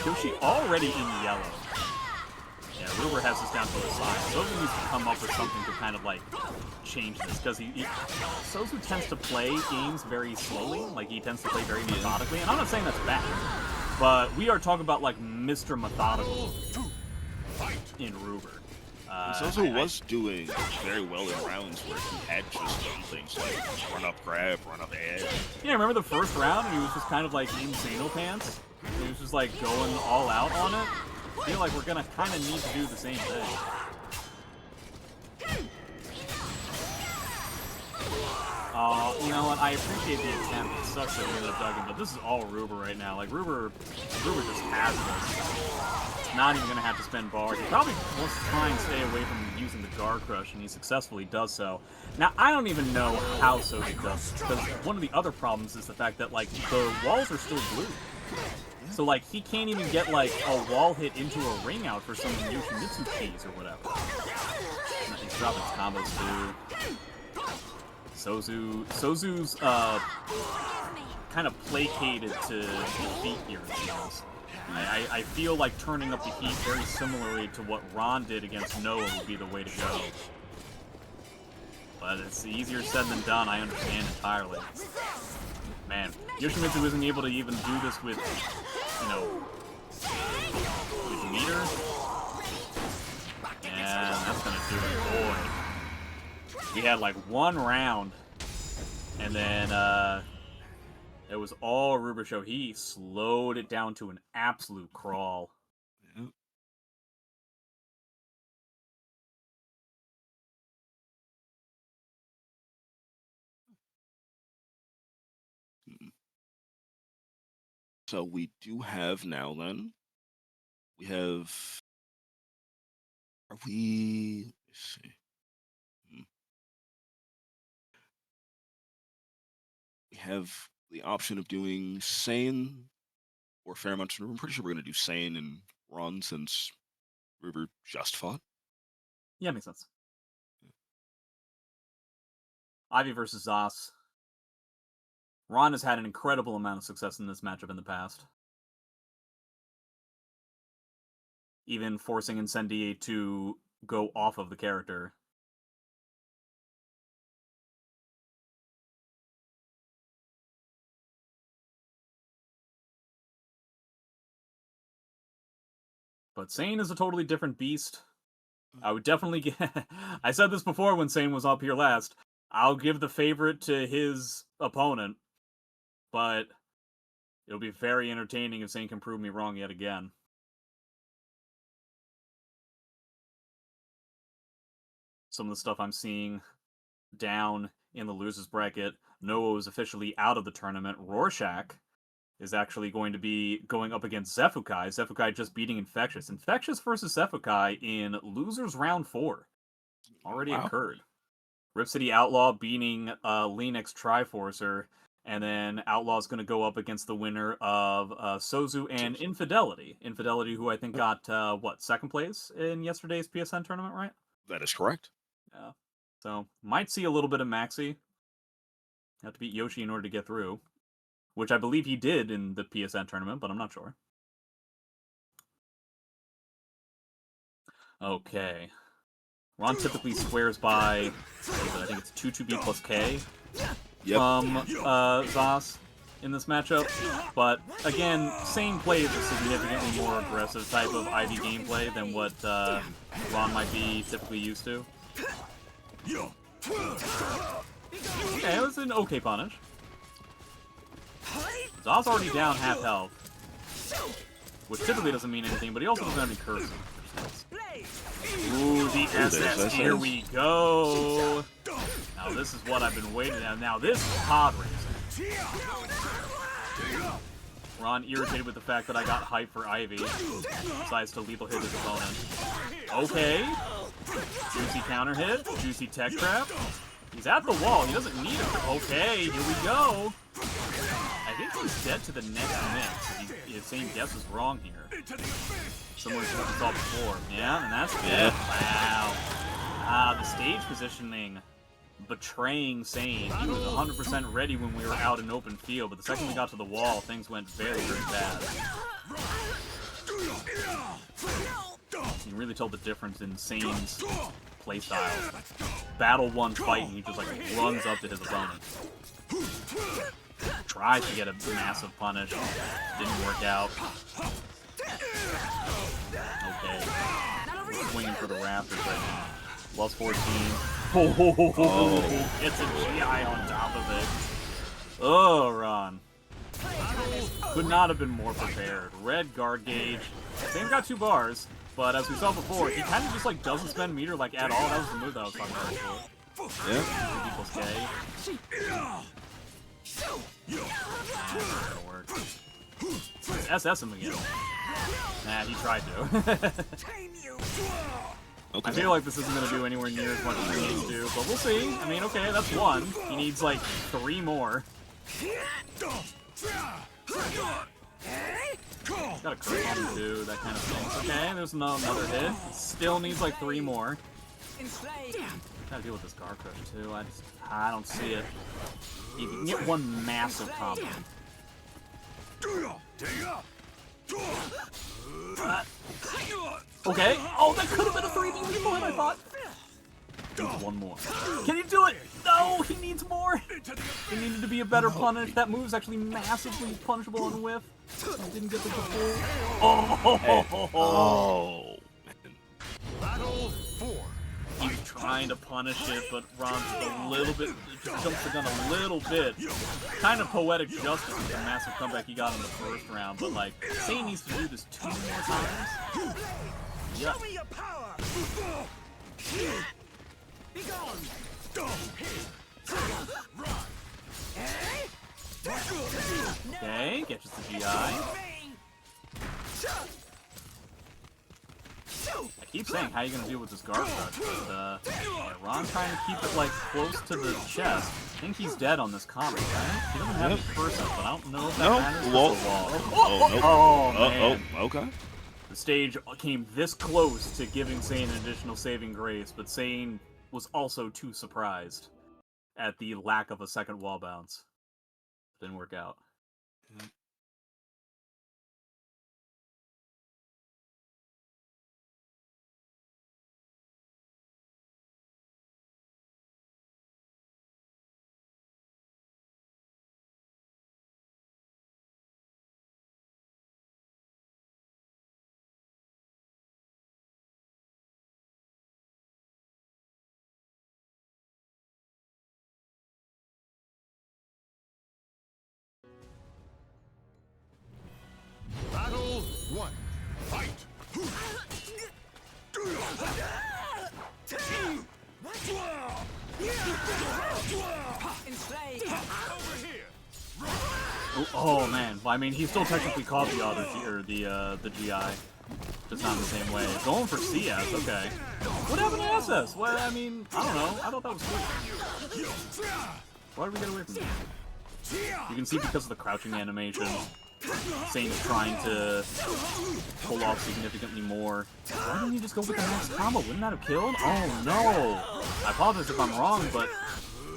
Yoshi already in yellow. Yeah, Ruber has this down to the side. Souzou needs to come up with something to kind of, like, change this, because Souzou tends to play games very slowly, like, he tends to play very methodically, and I'm not saying that's bad, but we are talking about, like, Mr. Methodical in Ruber. Souzou was doing very well in rounds where he had just done things like run up grab, run up edge. Yeah, remember the first round, and he was just kind of, like, insane pants? He was just, like, going all out on it? I feel like we're gonna kind of need to do the same thing. You know what? I appreciate the attempt. It sucks that we ended up dugging, but this is all Ruber right now. Like, Ruber just has this. Not even gonna have to spend bar. He probably wants to try and stay away from using the Gar Crush, and he successfully does so. Now, I don't even know how Souzou does this, because one of the other problems is the fact that, like, the walls are still blue. So, like, he can't even get, like, a wall hit into a ring out for some Yoshimitsu keys or whatever. He's dropping his combos, too. Souzou's, kind of placated to defeat here, it seems. I feel like turning up the heat very similarly to what Ron did against Noah would be the way to go. But it's easier said than done, I understand entirely. Man, Yoshimitsu isn't able to even do this with, you know, with meter. And that's gonna do it, boy. We had like one round, and then it was all Ruber show. He slowed it down to an absolute crawl. Yep. So we do have now then. We have. Are we? Let's see. We have the option of doing SANE or Feremuntrus. I'm pretty sure we're going to do SANE and Ron since Ruber just fought. Yeah, makes sense. Ivy versus Zos. Ron has had an incredible amount of success in this matchup in the past. even forcing Incendiate to go off of the character. But SANE is a totally different beast. I would definitely get... I said this before when SANE was up here last. I'll give the favorite to his opponent, but it'll be very entertaining if SANE can prove me wrong yet again. Some of the stuff I'm seeing down in the losers bracket, Noah is officially out of the tournament. Roarshak is actually going to be going up against Xephukai. Xephukai just beating Infectious. Infectious versus Xephukai in losers round 4. Already occurred. RipCityOutlaw beating Linux Triforcer. And then Outlaw's going to go up against the winner of Souzou and Infidelity. Infidelity, who I think got, second place in yesterday's PSN tournament, right? That is correct. Yeah. So, might see a little bit of Maxi. Have to beat Yoshi in order to get through. Which I believe he did in the PSN tournament, but I'm not sure. Okay. Ron typically swears by, I think it's 2-2B plus K from Zos in this matchup. But again, SANE plays a significantly more aggressive type of IV gameplay than what Ron might be typically used to. Okay, it was an okay punish. Zos already down half health, which typically doesn't mean anything, but he also doesn't have any curses. Ooh, the SS, here we go! Now this is what I've been waiting at. Now this is pod racing. Ron irritated with the fact that I got hype for Ivy. Decides to lethal hit his opponent. Okay. Juicy counter hit. Juicy tech trap. He's at the wall. He doesn't need it. Okay, here we go. I think he's dead to the next mix. His same guess is wrong here. Similar to what we saw before. Yeah, and that's good. Wow. The stage positioning betraying SANE. He was 100% ready when we were out in open field, but the second we got to the wall, things went very, very bad. You can really tell the difference in SANE's playstyle. Battle 1 fight, and he just like runs up to his opponent. Tries to get a massive punish. Didn't work out. Okay. We're swinging for the Raptors right now. Plus 14. Oh, it's a GI on top of it. Oh, Ron. Could not have been more prepared. Red guard gauge. SANE got 2 bars, but as we saw before, he kind of just like doesn't spend meter like at all. That was the move that I was talking about before. Yeah. Equals K. That's gonna work. Let's SS him again. Nah, he tried to. Okay. I feel like this isn't going to do anywhere near as much as he needs to, but we'll see. I mean, okay, that's 1. He needs, like, 3 more. Got a crit on him, too, that kind of thing. Okay, there's another hit. Still needs, like, 3 more. Gotta deal with this Guard Crush, too. I don't see it. You can get 1 massive combo. Okay. Oh, that could have been a 3D lethal hit, I thought. Needs 1 more. Can he do it? No, he needs more. It needed to be a better punish. That move's actually massively punishable on whiff. I didn't get the full. Oh. Battle 4. He's trying to punish it, but Ron's a little bit, jumps the gun a little bit. Kind of poetic justice with the massive comeback he got in the first round, but like, SANE needs to do this 2 more times. Yeah. Okay, catches the GI. I keep saying, how are you going to deal with this guard crush? But, yeah, Ron trying to keep it, like, close to the chest. I think he's dead on this combo, right? He doesn't have any curses, but I don't know if that matters for the wall. Oh, man. Okay. The stage came this close to giving SANE an additional saving grace, but SANE was also too surprised at the lack of a second wall bounce. Didn't work out. Oh man, well, I mean, he still technically caught the auto or the GI, just not in the same way. Going for CS, okay. What happened to SS? Well, I mean, I don't know. I thought that was cool. Why did we get away from that? You can see because of the crouching animation, SANE is trying to pull off significantly more. Why didn't you just go with the max combo? Wouldn't that have killed? Oh no! I apologize if I'm wrong, but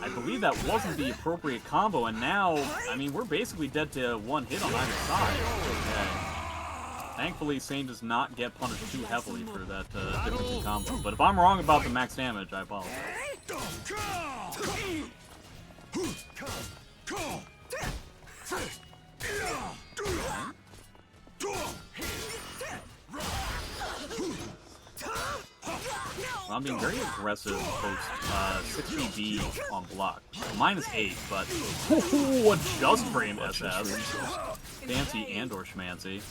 I believe that wasn't the appropriate combo, and now, I mean, we're basically dead to one hit on either side. Okay. Thankfully, SANE does not get punished too heavily for that difference in combo. But if I'm wrong about the max damage, I apologize. I'm being very aggressive post 60B on block. -8, but ooh, a just frame SS. Fancy and/or schmancy.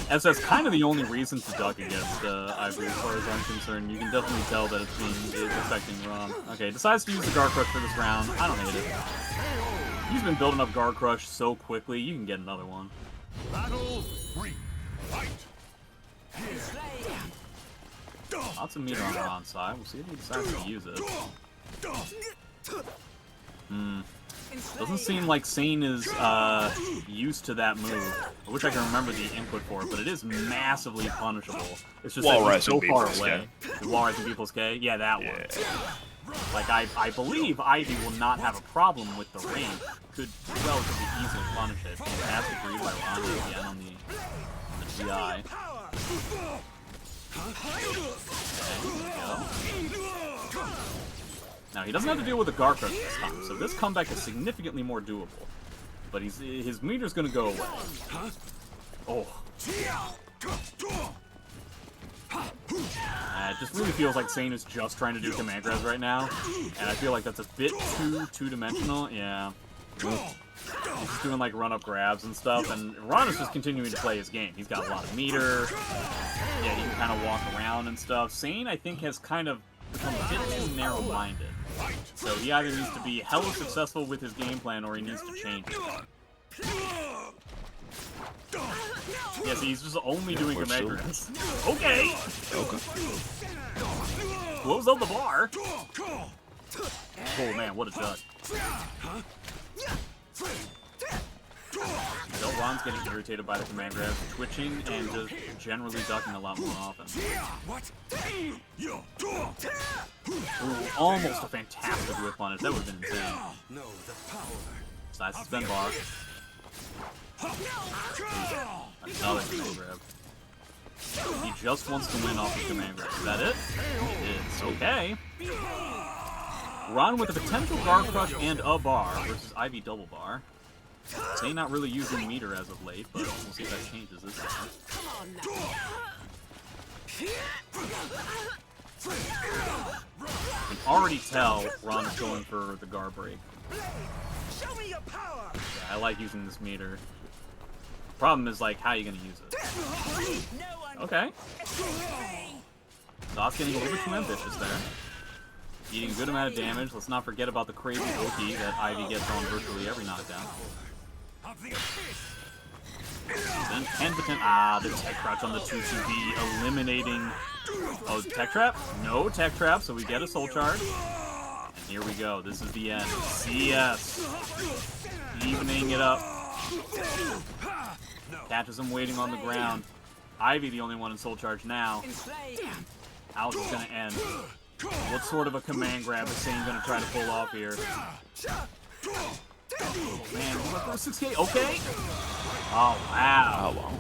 SS kind of the only reason to duck against Ivy as far as I'm concerned. You can definitely tell that it's affecting Ron. Okay, decides to use the Guard Crush for this round. I don't hate it. He's been building up Guard Crush so quickly, you can get another one. Battle 3. Fight. Lots of meter on Ron's side. We'll see if he decides to use it. Doesn't seem like SANE is used to that move. I wish I can remember the input for it, but it is massively punishable. It's just that he's so far away. The Wall Rising B plus K? Yeah, that one. Like, I believe Ivy will not have a problem with the range. Could relatively easily punish it. Fantastic read by Ron again on the GI. Okay, here we go. Now, he doesn't have to deal with the Guard Crush this time, so this comeback is significantly more doable. But his meter's gonna go away. Oh. It just really feels like SANE is just trying to do command grabs right now, and I feel like that's a bit too two-dimensional. Yeah. He's just doing like run-up grabs and stuff, and Ron is just continuing to play his game. He's got a lot of meter. Yeah, he can kind of walk around and stuff. SANE, I think, has kind of become a bit too narrow-minded. So he either needs to be hella successful with his game plan, or he needs to change it. Yes, he's just only doing command grabs. Okay! Blows up the bar! Oh man, what a duck. So Ron's getting irritated by the command grabs, twitching, and just generally ducking a lot more often. Ooh, almost a fantastic whip punish. That would have been insane. Decides to spin bar. Another command grab. He just wants to win off the command grab. Is that it? It is. Okay. Ron with a potential Guard Crush and a bar versus Ivy double bar. SANE not really using meter as of late, but we'll see if that changes this time. You can already tell Ron is going for the guard break. Yeah, I like using this meter. Problem is, like, how are you gonna use it? Okay. Dot's getting a little bit too ambitious there. Eating a good amount of damage. Let's not forget about the crazy Oki that Ivy gets on virtually every knockdown. Then 10%. The tech crouch on the 2-2B, eliminating. Oh, tech trap? No tech trap, so we get a soul charge. And here we go. This is the end. CS. Evening it up. Catches him waiting on the ground. Ivy the only one in soul charge now. How is this gonna end? What sort of a command grab is SANE gonna try to pull off here? Oh man, he went for a 6K. Okay. Oh wow. Oh wow.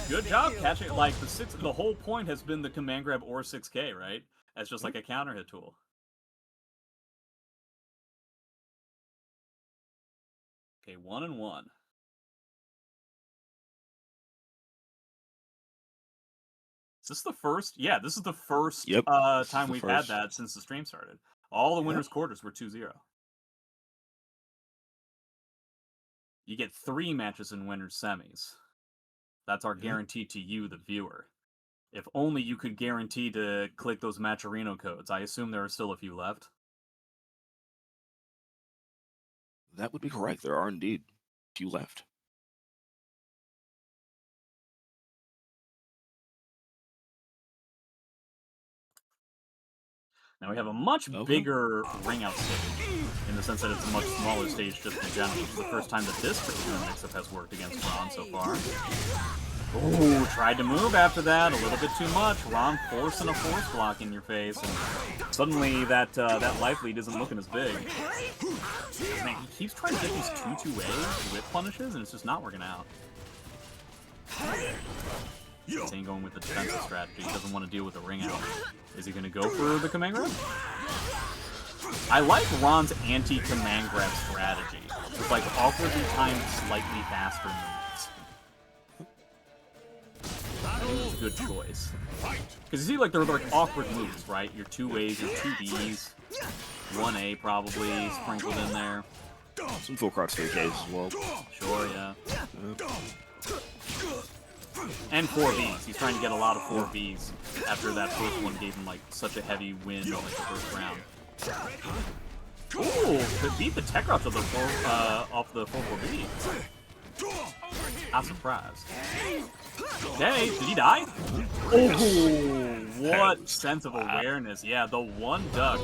Good job catching. Like the whole point has been the command grab or 6K, right? As just like a counter hit tool. Okay, 1-1. Is this the first? Yeah, this is the first time we've had that since the stream started. All the winners' quarters were 2-0. You get 3 matches in winners' semis. That's our guarantee to you, the viewer. If only you could guarantee to click those Matcherino codes. I assume there are still a few left. That would be correct. There are indeed a few left. Now we have a much bigger ring out stage, in the sense that it's a much smaller stage just in general. It's the first time that this particular mix-up has worked against Ron so far. Oh, tried to move after that, a little bit too much. Ron forcing a force block in your face, and suddenly that life lead isn't looking as big. Man, he keeps trying to get these 2-2A whip punishes, and it's just not working out. SANE going with the defensive strategy. He doesn't want to deal with the ring out. Is he going to go for the command grab? I like Ron's anti-command grab strategy. With like awkwardly timed, slightly faster moves. I think it's a good choice. Because you see, like, they're like awkward moves, right? Your 2A's, your 2B's, 1A probably sprinkled in there. Some full crouch 3Ks as well. Sure, yeah. And 4Bs. He's trying to get a lot of 4Bs after that first one gave him like such a heavy win on like the first round. Ooh, could beat the tech rush of the off the 4-4B. Not surprised. Okay, did he die? Oh, what sense of awareness. Yeah, the one duck.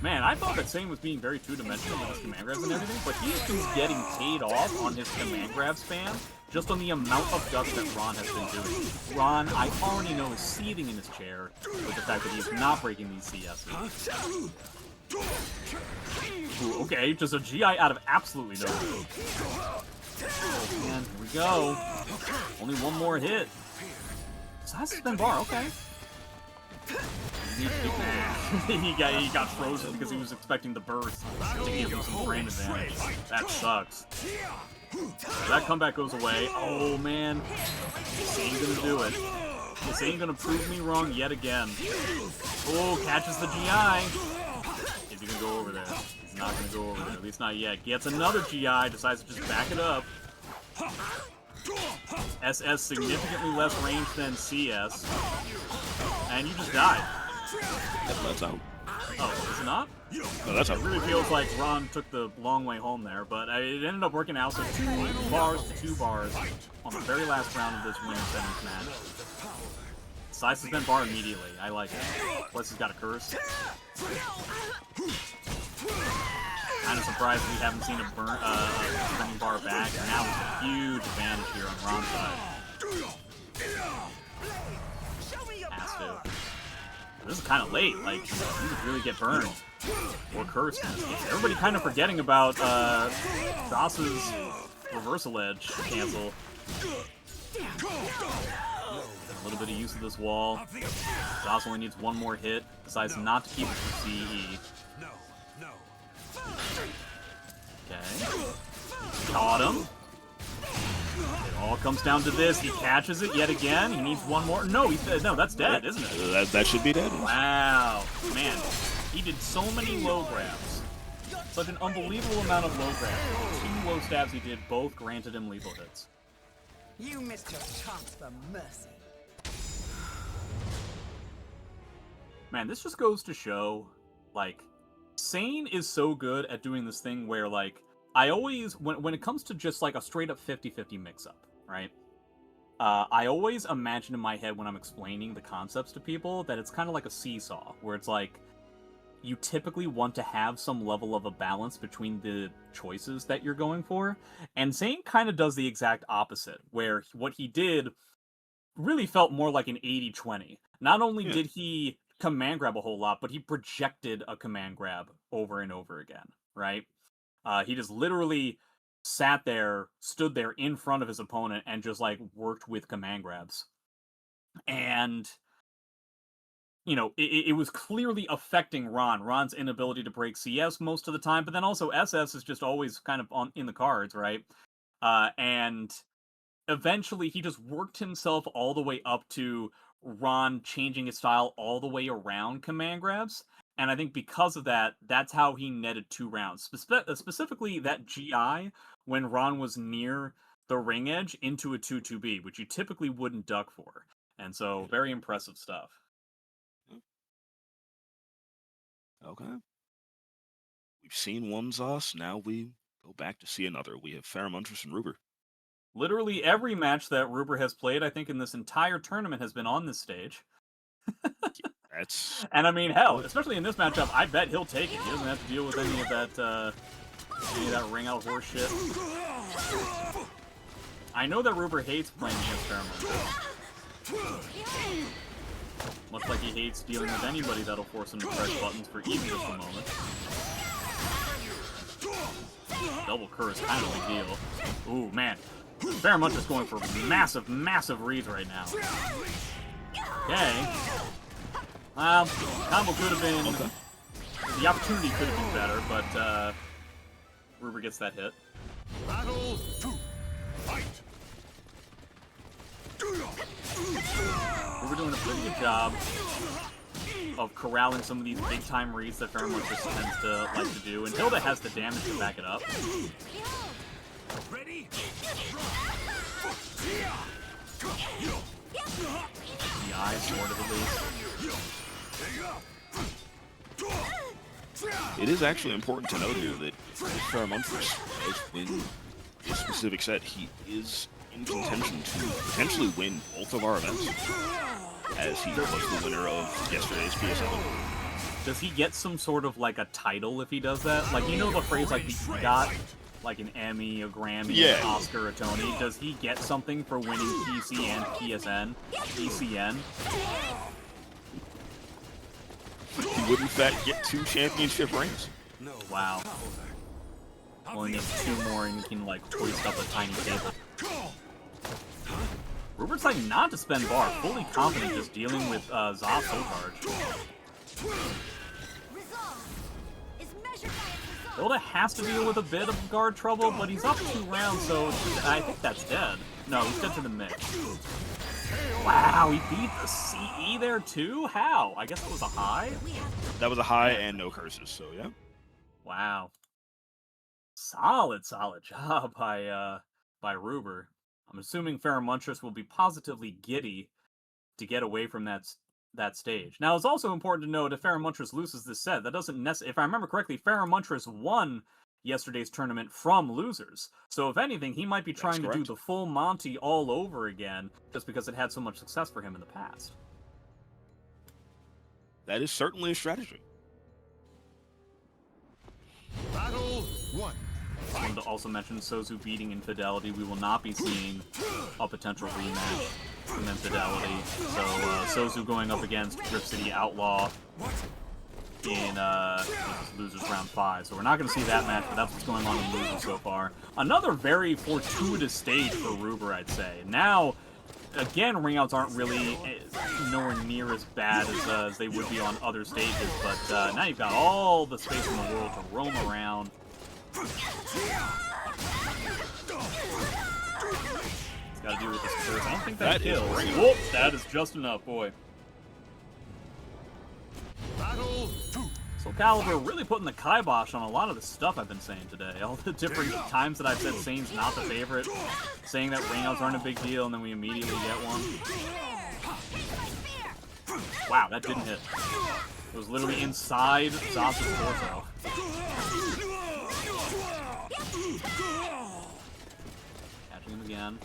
Man, I thought that SANE was being very two-dimensional with his command grabs and everything, but he is getting paid off on his command grab spam just on the amount of ducks that Ron has been doing. Ron, I already know, is seething in his chair with the fact that he's not breaking these CSs. Ooh, okay, just a GI out of absolutely nowhere. Oh man, here we go. Only one more hit. Size spin bar, okay. he got frozen because he was expecting the burst to give him some frame advantage. That sucks. That comeback goes away. Oh man, this ain't gonna do it. This ain't gonna prove me wrong yet again. Oh, catches the GI. Is he gonna go over there? He's not gonna go over there, at least not yet. Gets another GI, decides to just back it up. SS significantly less range than CS. And you just died. That's out. Oh, is it not? No, that's out. It really feels like Ron took the long way home there, but it ended up working out. So 2 bars to 2 bars on the very last round of this winner seventh match. Side suspend bar immediately. I like it. Plus he's got a curse. Kind of surprised we haven't seen a burning bar back. And now it's a huge advantage here on Ron's side. Has to. This is kind of late. Like, you could really get burned. Or cursed in this case. Everybody kind of forgetting about Joss's reversal edge cancel. A little bit of use of this wall. Joss only needs one more hit. Decides not to keep it for CE. Okay. Caught him. It all comes down to this. He catches it yet again. He needs one more. No, no, that's dead, isn't it? That should be dead. Wow. Man, he did so many low grabs. Such an unbelievable amount of low grabs. 2 low stabs he did, both granted him lethal hits. You missed your chance for mercy. Man, this just goes to show, like, SANE is so good at doing this thing where, like, I always, when it comes to just, like, a straight-up 50-50 mix-up, right? I always imagine in my head when I'm explaining the concepts to people that it's kind of like a seesaw, where it's like, you typically want to have some level of a balance between the choices that you're going for, and SANE kind of does the exact opposite, where what he did really felt more like an 80-20. Not only did he command grab a whole lot, but he projected a command grab over and over again, right? He just literally sat there, stood there in front of his opponent, and just, like, worked with command grabs. And, you know, it was clearly affecting Ron's inability to break CS most of the time, but then also SS is just always kind of in the cards, right? And eventually he just worked himself all the way up to Ron changing his style all the way around command grabs. And I think because of that, that's how he netted 2 rounds. Specifically, that GI, when Ron was near the ring edge into a 2-2B, which you typically wouldn't duck for. And so, very impressive stuff. Okay. We've seen one Zos, now we go back to see another. We have Feremuntrus and Ruber. Literally every match that Ruber has played, I think, in this entire tournament has been on this stage. That's... And I mean, hell, especially in this matchup, I bet he'll take it. He doesn't have to deal with any of that ring out horse shit. I know that Ruber hates playing against Feremuntrus. Much like he hates dealing with anybody that'll force him to press buttons for even just a moment. Double curse, kind of a big deal. Ooh, man. Feremuntrus going for massive, massive reads right now. Okay. Well, combo could have been... The opportunity could have been better, but Ruber gets that hit. Battle 2. Fight. Ruber doing a pretty good job of corralling some of these big-time reads that Feremuntrus tends to like to do, and Hilda has the damage to back it up. Ready? The eyes, sort of, at least. It is actually important to note here that if Feremuntrus does win this specific set, he is in contention to potentially win both of our events, as he was the winner of yesterday's PSN. Does he get some sort of, like, a title if he does that? Like, you know the phrase, like, he got, like, an Emmy, a Grammy, an Oscar, a Tony? Does he get something for winning PC and PSN? PCN? He would, in fact, get 2 championship rings. Wow. Only needs 2 more and he can, like, hoist up a tiny table. Rubert's like not to spend bar, fully confident just dealing with Zos so charge. Hilda has to deal with a bit of guard trouble, but he's up 2 rounds, so I think that's dead. No, he's dead to the MICK. Wow, he beat the CE there too? How? I guess it was a high? That was a high and no curses, so yeah. Wow. Solid job by Ruber. I'm assuming Feremuntrus will be positively giddy to get away from that stage. Now, it's also important to note if Feremuntrus loses this set, that doesn't necessarily... If I remember correctly, Feremuntrus won yesterday's tournament from losers. So if anything, he might be trying to do the full Monty all over again, just because it had so much success for him in the past. That is certainly a strategy. Battle 1. I wanted to also mention Souzou beating Infidelity. We will not be seeing a potential rematch from Infidelity. So Souzou going up against RipCityOutlaw in Losers Round 5. So we're not going to see that match, but that's what's going on in Losers so far. Another very fortuitous stage for Ruber, I'd say. Now, again, ringouts aren't really nowhere near as bad as they would be on other stages, but now you've got all the space in the world to roam around. It's got to do with this curse. I don't think that kills. Whoop! That is just enough, boy. Battle 2. So calibur really putting the kibosh on a lot of the stuff I've been saying today. All the different times that I've said Sane's not the favorite, saying that ringouts aren't a big deal, and then we immediately get one. Wow, that didn't hit. It was literally inside Zos' torso. Catching him again.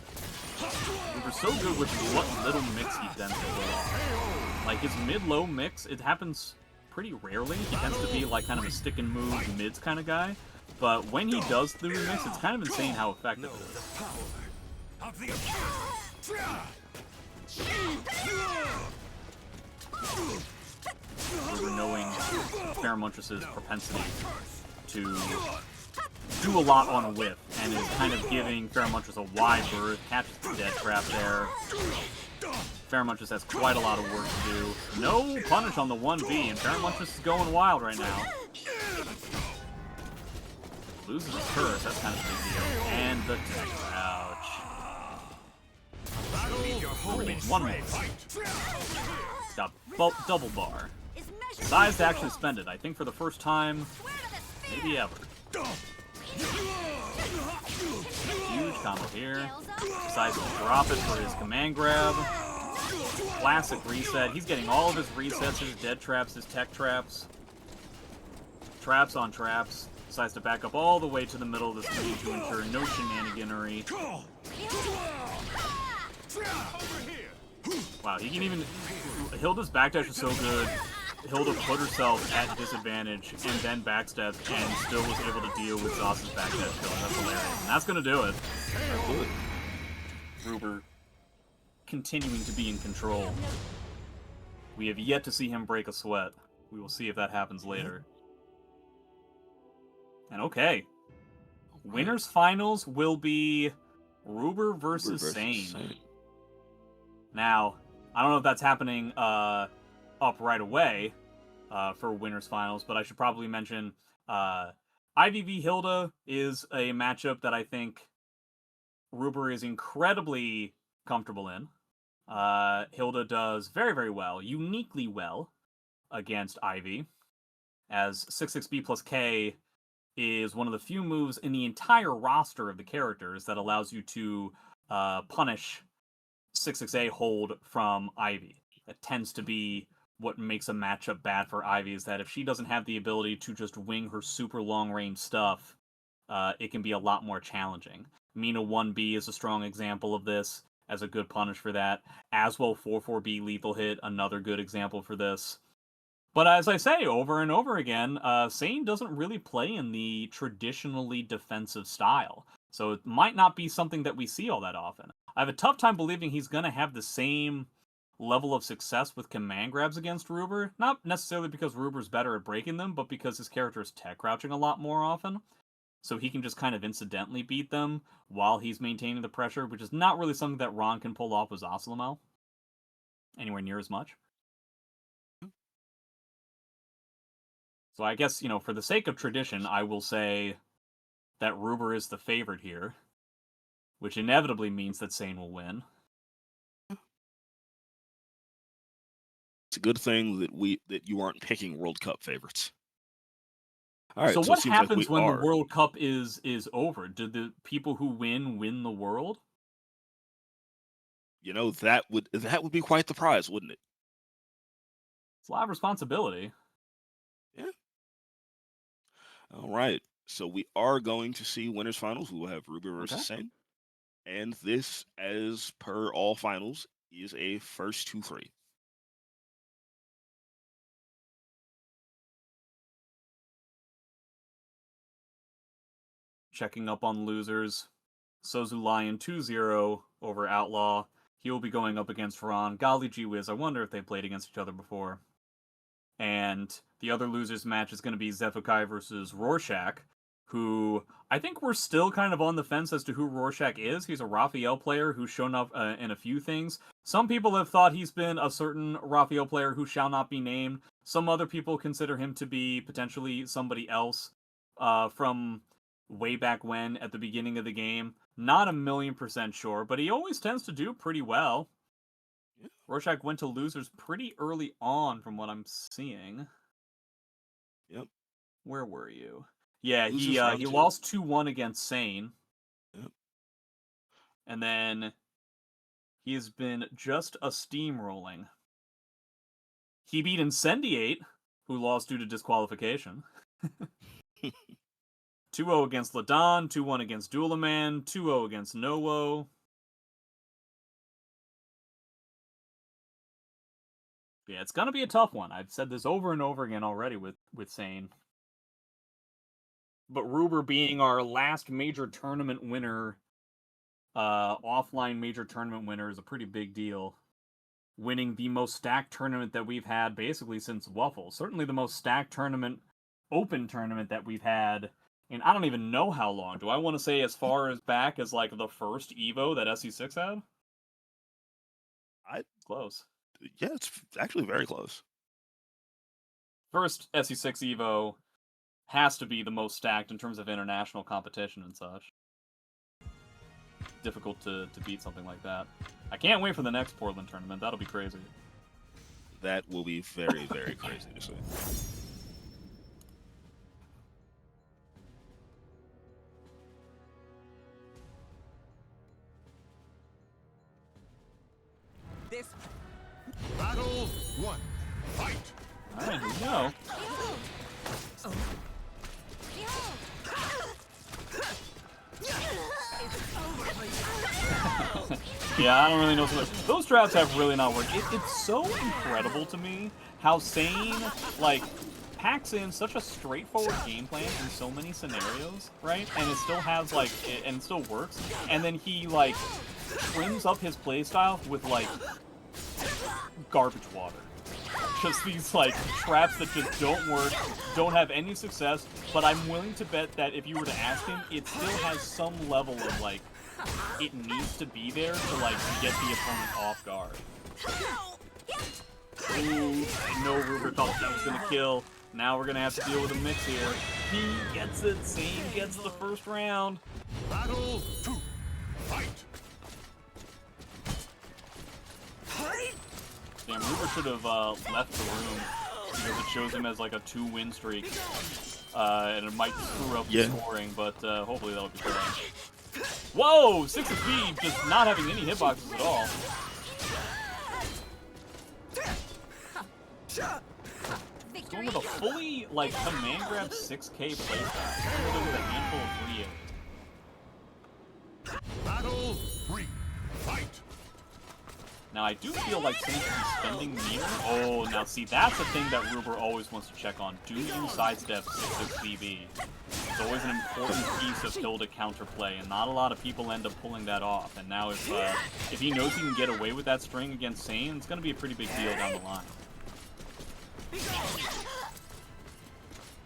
We're so good with what little mix he tends to pull off. Like his mid-low mix, it happens pretty rarely. He tends to be like kind of a stick and move mids kind of guy. But when he does the remix, it's kind of insane how effective it is. We're knowing Feremuntrus' propensity to do a lot on a whiff, and is kind of giving Feremuntrus a wide berth, catches the dead trap there. Feremuntrus has quite a lot of work to do. No punish on the 1v, and Feremuntrus is going wild right now. Loses his curse, that's kind of a big deal. And the tech, ouch. One more. He's got double bar. Decides to actually spend it, I think for the first time, maybe ever. Huge combo here. Decides to drop it for his command grab. Classic reset. He's getting all of his resets, his dead traps, his tech traps. Traps on traps. Decides to back up all the way to the middle of the screen to ensure no shenaniganery. Wow, he can even... Hilda's backdash is so good. Hilda put herself at disadvantage and then backstepped and still was able to deal with Zoss's backdash kill. That's hilarious. And that's going to do it. Ruber continuing to be in control. We have yet to see him break a sweat. We will see if that happens later. And okay. Winners finals will be Ruber versus SANE. Now, I don't know if that's happening up right away for winners finals, but I should probably mention Ivy v Hilda is a matchup that I think Ruber is incredibly comfortable in. Hilda does very, very well, uniquely well, against Ivy, as 6-6B plus K is one of the few moves in the entire roster of the characters that allows you to punish 6-6A hold from Ivy. That tends to be what makes a matchup bad for Ivy, is that if she doesn't have the ability to just wing her super long-range stuff, it can be a lot more challenging. Mina 1B is a strong example of this, as a good punish for that. As well, 4-4B lethal hit, another good example for this. But as I say over and over again, SANE doesn't really play in the traditionally defensive style. So it might not be something that we see all that often. I have a tough time believing he's going to have the same level of success with command grabs against Ruber. Not necessarily because Ruber's better at breaking them, but because his character is tech crouching a lot more often. So he can just kind of incidentally beat them while he's maintaining the pressure, which is not really something that Ron can pull off with SouzouLion anywhere near as much. So I guess, for the sake of tradition, I will say that Ruber is the favorite here, which inevitably means that SANE will win. It's a good thing that you aren't picking World Cup favorites. All right, so what it seems happens like when the World Cup is over? Do the people who win the world? That would be quite the prize, wouldn't it? It's a lot of responsibility. Yeah. All right. So we are going to see winners finals. We will have Ruber versus SANE. And this, as per all finals, is a first 2-3. Checking up on losers. SouzouLion 2-0 over Outlaw. He will be going up against Ron. Golly gee whiz, I wonder if they played against each other before. And the other losers match is going to be Xephukai versus Roarshak, who I think we're still kind of on the fence as to who Roarshak is. He's a Raphael player who's shown up in a few things. Some people have thought he's been a certain Raphael player who shall not be named. Some other people consider him to be potentially somebody else from way back when at the beginning of the game. Not 1,000,000% sure, but he always tends to do pretty well. Yeah. Roarshak went to losers pretty early on from what I'm seeing. Yep. Where were you? Yeah, he lost 2-1 against SANE. Yep. And then he has been just a steamrolling. He beat Incendiate, who lost due to disqualification. 2-0 against Ladon, 2-1 against Duelaman, 2-0 against Nowo. Yeah, it's going to be a tough one. I've said this over and over again already with SANE. But Ruber being our last major tournament winner, offline major tournament winner, is a pretty big deal. Winning the most stacked tournament that we've had basically since Waffle. Certainly the most stacked open tournament that we've had in I don't even know how long. Do I want to say as far as back as like the first Evo that SE6 had? Close. Yeah, it's actually very close. First SE6 Evo has to be the most stacked in terms of international competition and such. Difficult to beat something like that. I can't wait for the next Portland tournament. That'll be crazy. That will be very, very crazy to see. this. Battle 1. Fight. Alright, here we go. Yeah, I don't really know so much. Those traps have really not worked. It's so incredible to me how SANE, like, packs in such a straightforward game plan in so many scenarios, right? And it still has, like, and it still works. And then he, like, trims up his playstyle with, like, garbage water. Just these, like, traps that just don't work, don't have any success, but I'm willing to bet that if you were to ask him, it still has some level of, like, it needs to be there to, like, get the opponent off guard. Ooh, I know Ruber thought that was gonna kill. Now we're gonna have to deal with a mix here. He gets it, SANE gets the first round. Battle 2. Fight. Damn, Ruber should have left the room because it shows him as like a 2-win streak, and it might screw up the scoring, but hopefully that'll be fine. Whoa! 6 of speed, just not having any hitboxes at all. He's going with a fully, like, command grab 6K playstyle. With a handful of 3 Battle 3. Fight. Now, I do feel like SANE should be spending meter. Oh, now see, that's the thing that Ruber always wants to check on. Do you sidestep 6 of CB? It's always an important piece of Hilda counterplay, and not a lot of people end up pulling that off. And now if he knows he can get away with that string against SANE, it's going to be a pretty big deal down the line.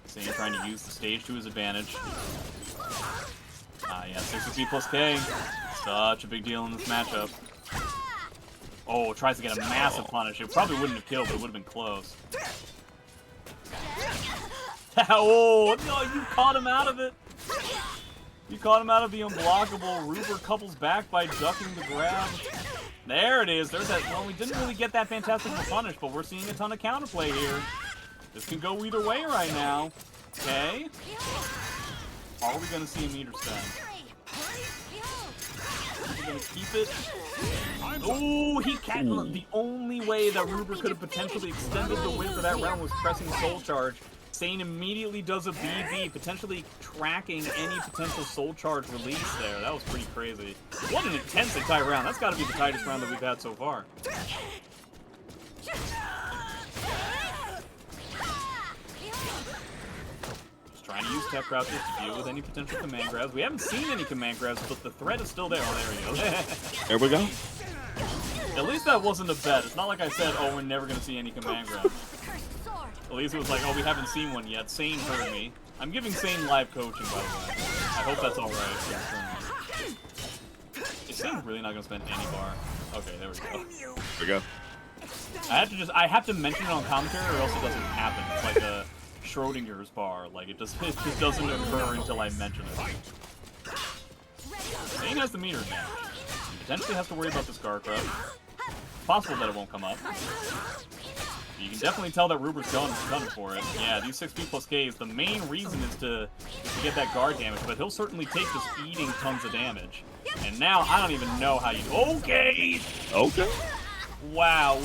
SANE trying to use the stage to his advantage. Yeah, 6 of C plus K. Such a big deal in this matchup. Oh, tries to get a massive punish. It probably wouldn't have killed, but it would have been close. Oh, no, you caught him out of it. You caught him out of the unblockable. Ruber couples back by ducking the grab. There it is. There's that. Well, we didn't really get that fantastic of a punish, but we're seeing a ton of counterplay here. This can go either way right now. Okay. Are we going to see a meter spend? We're going to keep it. Oh, he can't. Look, the only way that Ruber could have potentially extended the win for that round was pressing Soul Charge. SANE immediately does a BB, potentially tracking any potential Soul Charge release there. That was pretty crazy. What an intensely tight round. That's got to be the tightest round that we've had so far. Just trying to use tech crouches to deal with any potential command grabs. We haven't seen any command grabs, but the threat is still there. Oh, there he goes. There we go. At least that wasn't a bet. It's not like I said, oh, we're never going to see any command grabs. At least it was like, oh, we haven't seen one yet. SANE heard me. I'm giving SANE live coaching, by the way. I hope that's alright. Is SANE really not going to spend any bar? Okay, there we go. There we go. I have to mention it on commentary or else it doesn't happen. It's like a Schrodinger's bar. Like, it just doesn't occur until I mention it. SANE has the meter now. He potentially has to worry about this guard grab. Possible that it won't come up. You can definitely tell that Ruber's gunning for it. Yeah, these 6P plus Ks, the main reason is to get that guard damage, but he'll certainly take just eating tons of damage. And now, I don't even know how you... Okay! Okay. Wow.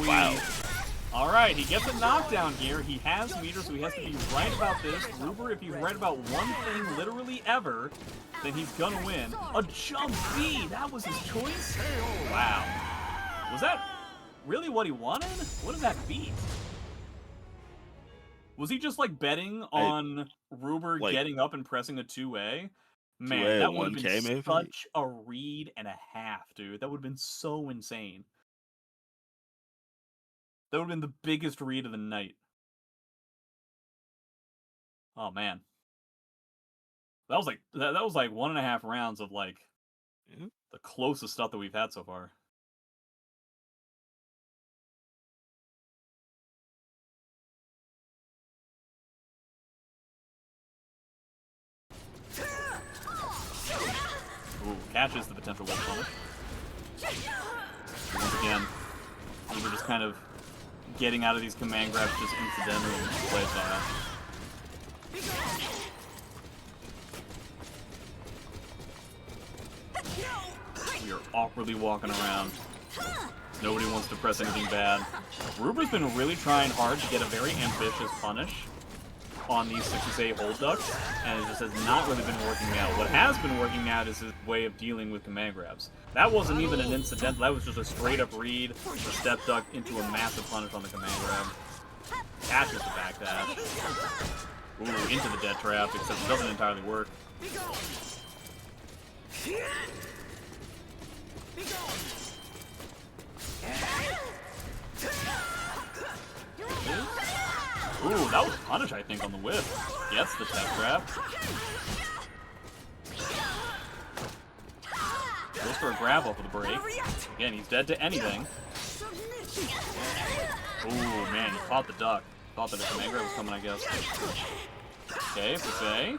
Alright, he gets a knockdown here. He has meter, so he has to be right about this. Ruber, if he's right about one thing literally ever, then he's gonna win. A jump B! That was his choice? Wow. Was that really what he wanted? What does that beat? Was he just like betting on Ruber getting up and pressing a 2A? Man, 2A, that would have 1K been maybe? such a read and a half, dude. That would have been so insane. That would have been the biggest read of the night. Oh man. That was like 1.5 rounds of like the closest stuff that we've had so far. Ooh, catches the potential web punish. Once again, we were just kind of getting out of these command grabs just incidentally in this play style. We are awkwardly walking around. Nobody wants to press anything bad. Ruber's been really trying hard to get a very ambitious punish on these 6A hold ducks, and it just has not really been working out. What has been working out is his way of dealing with command grabs. That wasn't even an incidental, that was just a straight up read, a step duck into a massive punish on the command grab. Catches the back dash. Ooh, into the death trap, except it doesn't entirely work. Ooh, that was a punish, I think, on the whip. Gets the death trap. Goes for a grab off of the break. Again, he's dead to anything. Ooh, man, he caught the duck. Thought that a command grab was coming, I guess. Okay, SANE.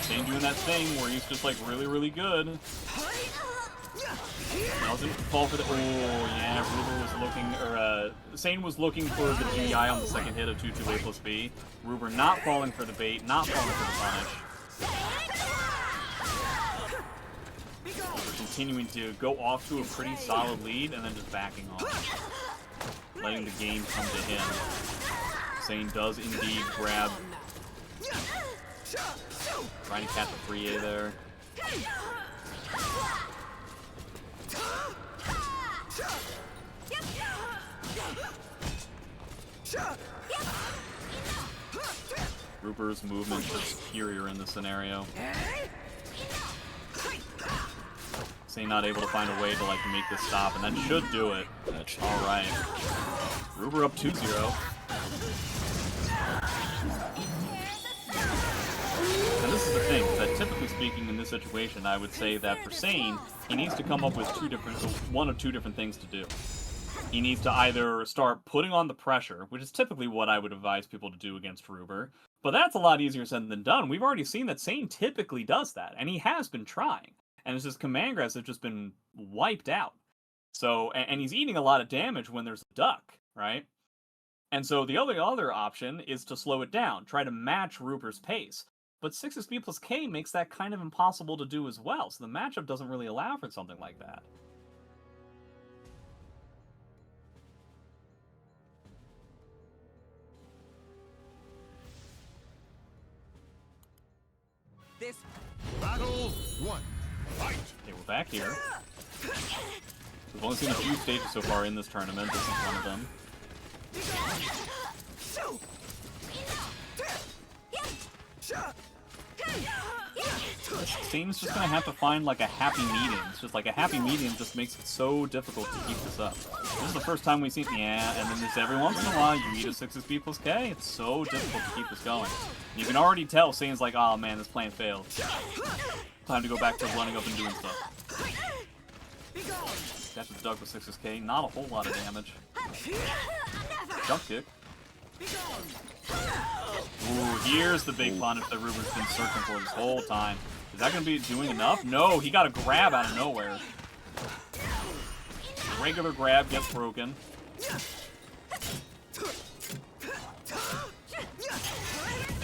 SANE doing that thing where he's just, like, really, really good. Doesn't fall for the... Oh, yeah, Ruber was looking... Or, SANE was looking for the GI on the second hit of 2-2A plus B. Ruber not falling for the bait, not falling for the punish. Ruber continuing to go off to a pretty solid lead and then just backing off. Letting the game come to him. SANE does indeed grab. Trying to catch a 3A there. Ruber's movement is superior in this scenario. SANE not able to find a way to like make this stop, and that should do it. Alright. Ruber up 2-0. And this is the thing, that typically speaking in this situation, I would say that for SANE, he needs to come up with one of two different things to do. He needs to either start putting on the pressure, which is typically what I would advise people to do against Ruber, but that's a lot easier said than done. We've already seen that SANE typically does that, and he has been trying. And it's just command grabs have just been wiped out. So, and he's eating a lot of damage when there's a duck, right? And so the other option is to slow it down, try to match Ruber's pace. But 6B plus K makes that kind of impossible to do as well, so the matchup doesn't really allow for something like that. This Battle 1. Fight! Okay, we're back here. We've only seen a few stages so far in this tournament. This is one of them. SANE's just gonna have to find like a happy medium. It's just like a happy medium just makes it so difficult to keep this up. This is the first time we've seen, yeah, and then just every once in a while you eat a 6B plus K. It's so difficult to keep this going. You can already tell SANE's like, oh man, this plan failed. Time to go back to running up and doing stuff. Catches the duck with 6K, not a whole lot of damage. Jump kick. Ooh, here's the big punish that Ruber's been searching for this whole time. Is that going to be doing enough? No, he got a grab out of nowhere. The regular grab gets broken.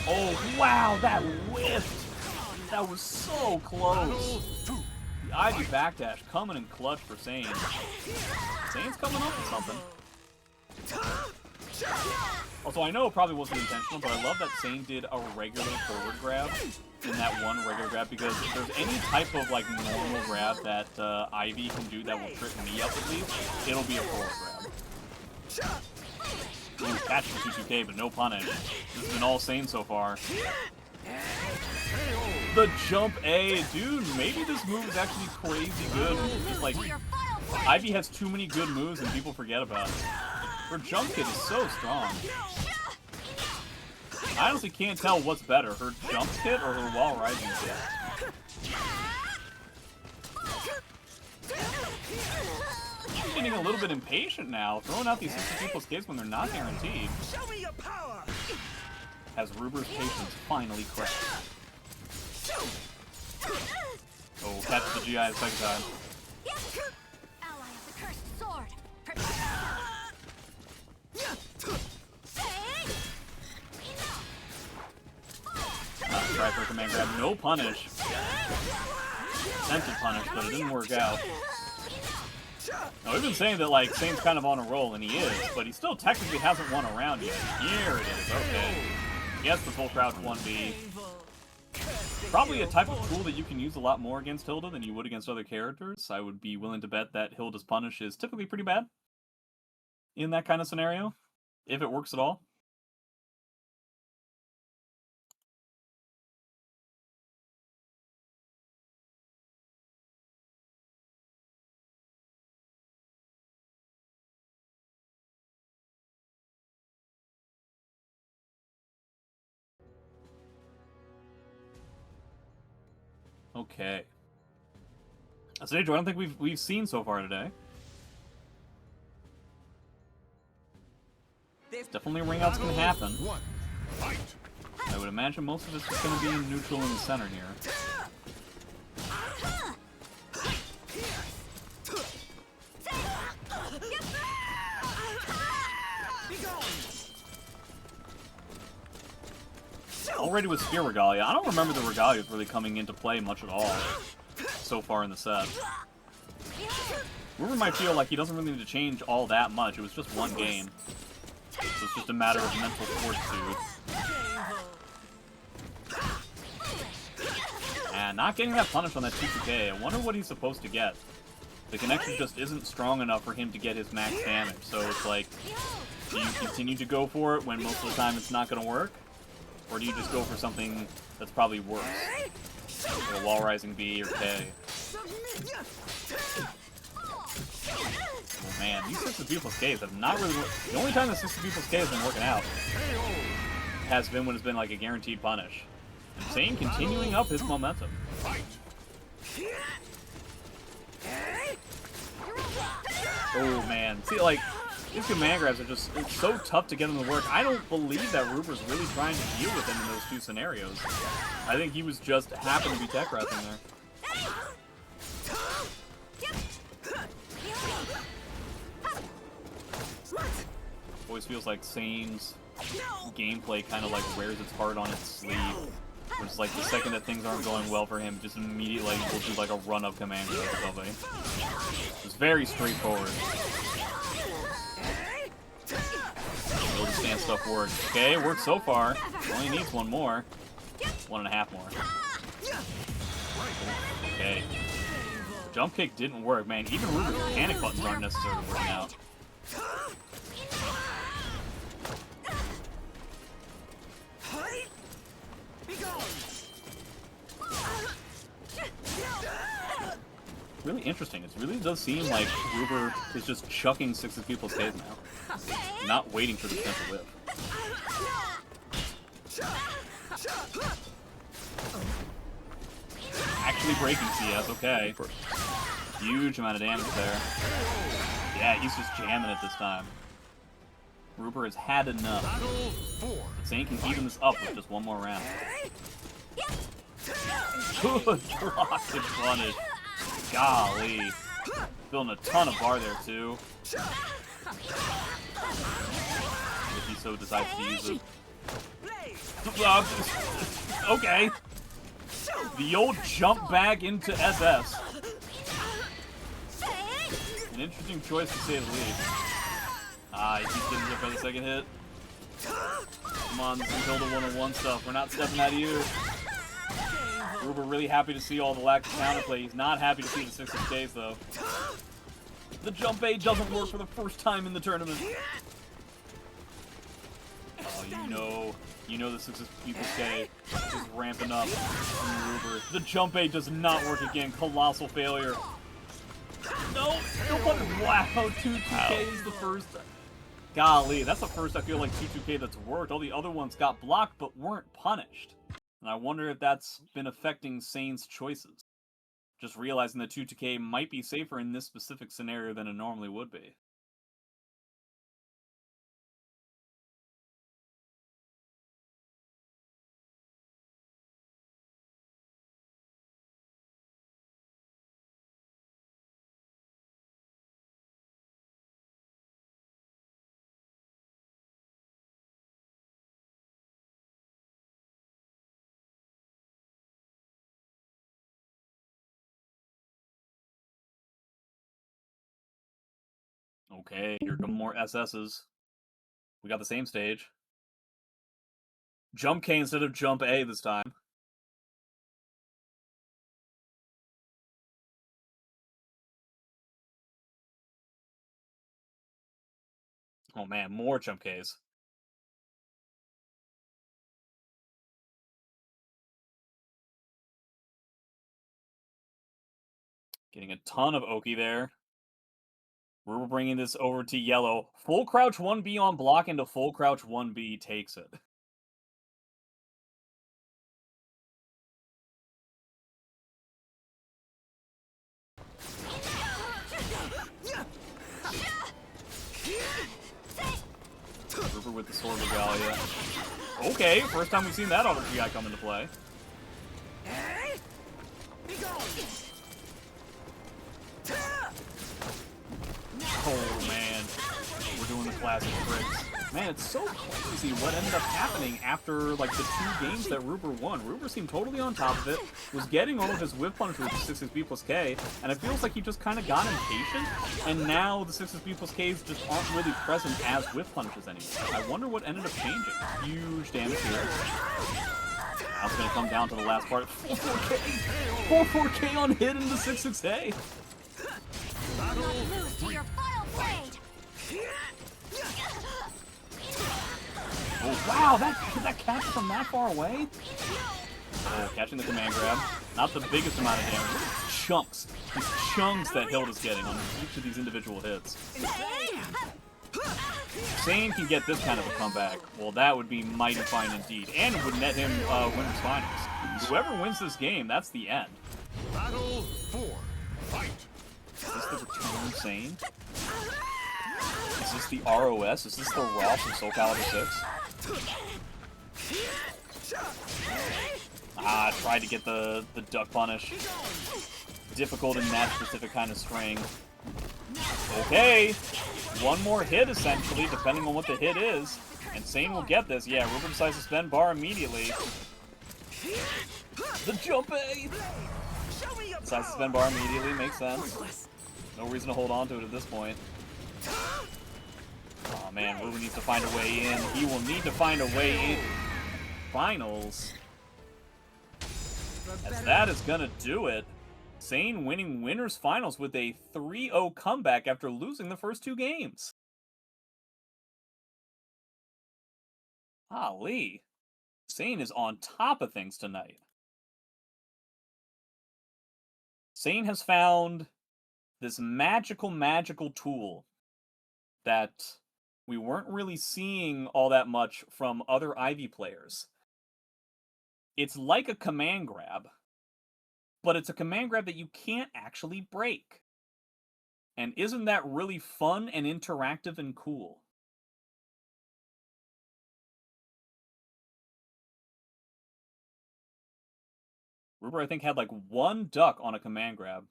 Oh, wow, that whiffed! That was so close. The Ivy backdash coming in clutch for SANE. SANE's coming up with something. Also, I know it probably wasn't intentional, but I love that SANE did a regular forward grab in that one regular grab, because if there's any type of like normal grab that Ivy can do that will trip me up at least, it'll be a forward grab. Ooh, catch for 2-2K, but no punish. This has been all SANE so far. The jump A, dude, maybe this move is actually crazy good. It's like, Ivy has too many good moves and people forget about it. Her jump kit is so strong. I honestly can't tell what's better, her jump kit or her wall rising kit. She's getting a little bit impatient now, throwing out these 60 plus kids when they're not guaranteed. Has Ruber's patience finally cracked. Oh, catches the GI the second time. Ally of the cursed sword. Try for a command grab, no punish. Attempted punish, but it didn't work out. Now, we've been saying that, like, Sane's kind of on a roll, and he is, but he still technically hasn't won a round yet. Here it is, okay. Yes, the full crouch 1B. Probably a type of tool that you can use a lot more against Hilda than you would against other characters. I would be willing to bet that Hilda's punish is typically pretty bad in that kind of scenario, if it works at all. Okay. That's an intro I don't think we've seen so far today. Definitely ring-outs can happen. One. Fight. I would imagine most of it's just going to be in neutral in the center here. Already with Spear Regalia. I don't remember the Regalias really coming into play much at all so far in the set. Ruber might feel like he doesn't really need to change all that much. It was just one game. So it's just a matter of mental fortitude. And not getting that punish on that 2-2K. I wonder what he's supposed to get. The connection just isn't strong enough for him to get his max damage. So it's like, do you continue to go for it when most of the time it's not going to work? Or do you just go for something that's probably worse? Like a wall rising B or K. Oh man, these 60B plus Ks have not really worked. The only time the 60B plus K has been working out has been when it's been like a guaranteed punish. And Sane continuing up his momentum. Oh man, see, like, these command grabs are just, it's so tough to get them to work. I don't believe that Ruber's really trying to deal with him in those two scenarios. I think he was just happened to be tech wrapping there. Always feels like Sane's gameplay kind of like wears its heart on its sleeve. Where it's like the second that things aren't going well for him, just immediately will do like a run-up command grab or something. It's very straightforward. Will the stand stuff work? Okay, it worked so far. Only needs one more. 1.5 more. Okay. The jump kick didn't work, man. Even Ruber's panic buttons aren't necessarily working out. Really interesting. It really does seem like Ruber is just chucking 6 people's Ks now. Not waiting for the potential whip. Actually breaking CS, okay. Huge amount of damage there. Yeah, he's just jamming it this time. Ruber has had enough. But Sane can even this up with just one more round. Good block and punish. Golly. Building a ton of bar there, too. If he so decides to use it. Okay. The old jump back into SS. An interesting choice to say the least. Ah, he keeps getting hit by the second hit. Come on, this is Hilda 101 stuff. We're not stepping out of you. Ruber really happy to see all the lack of counterplay. He's not happy to see the 6Ks though. The jump A doesn't work for the first time in the tournament. Oh, you know the 6K is ramping up from Ruber. The jump A does not work again. Colossal failure. No, wow, 2-2K is the first. Golly, that's the first I feel like 2-2K that's worked. All the other ones got blocked but weren't punished. And I wonder if that's been affecting Sane's choices. Just realizing that 2-2K might be safer in this specific scenario than it normally would be. Okay, here come more SS's. We got the same stage. Jump K instead of Jump A this time. Oh man, more Jump Ks. Getting a ton of Oki there. We're bringing this over to yellow. Full crouch 1B on block into full crouch 1B takes it. Ruber with the Sword Regalia. Okay, first time we've seen that auto GI come into play. Oh man, we're doing the classic tricks. Man, it's so crazy what ended up happening after like the 2 games that Ruber won. Ruber seemed totally on top of it, was getting all of his whip punch with 6B plus K, and it feels like he just kind of got impatient, and now the 6B plus Ks just aren't really present as whip punches anymore. I wonder what ended up changing. Huge damage here. Now it's going to come down to the last part. 4-4K! 4-4K on hit into 6-6A! Not lose to your final blade. Oh wow, that catch from that far away? Oh, catching the command grab. Not the biggest amount of damage. Look at these chunks. These chunks that Hild is getting on each of these individual hits. SANE can get this kind of a comeback. Well, that would be mighty fine indeed. And it would net him winner's finals. Whoever wins this game, that's the end. Battle 4. Fight. Is this the return SANE? Is this the ROS? Is this the Raw from Soul Calibur 6? Ah, tried to get the duck punish. Difficult in that specific kind of string. Okay! One more hit, essentially, depending on what the hit is. And SANE will get this. Yeah, Ruber decides to spend bar immediately. The jump A! Decides to spend bar immediately, makes sense. No reason to hold on to it at this point. Oh man, Ruber needs to find a way in. He will need to find a way in. Finals. As that is gonna do it. SANE winning winners finals with a 3-0 comeback after losing the first 2 games. Golly. SANE is on top of things tonight. SANE has found this magical tool that we weren't really seeing all that much from other Ivy players. It's like a command grab, but it's a command grab that you can't actually break. And isn't that really fun and interactive and cool? Ruber, I think, had like 1 duck on a command grab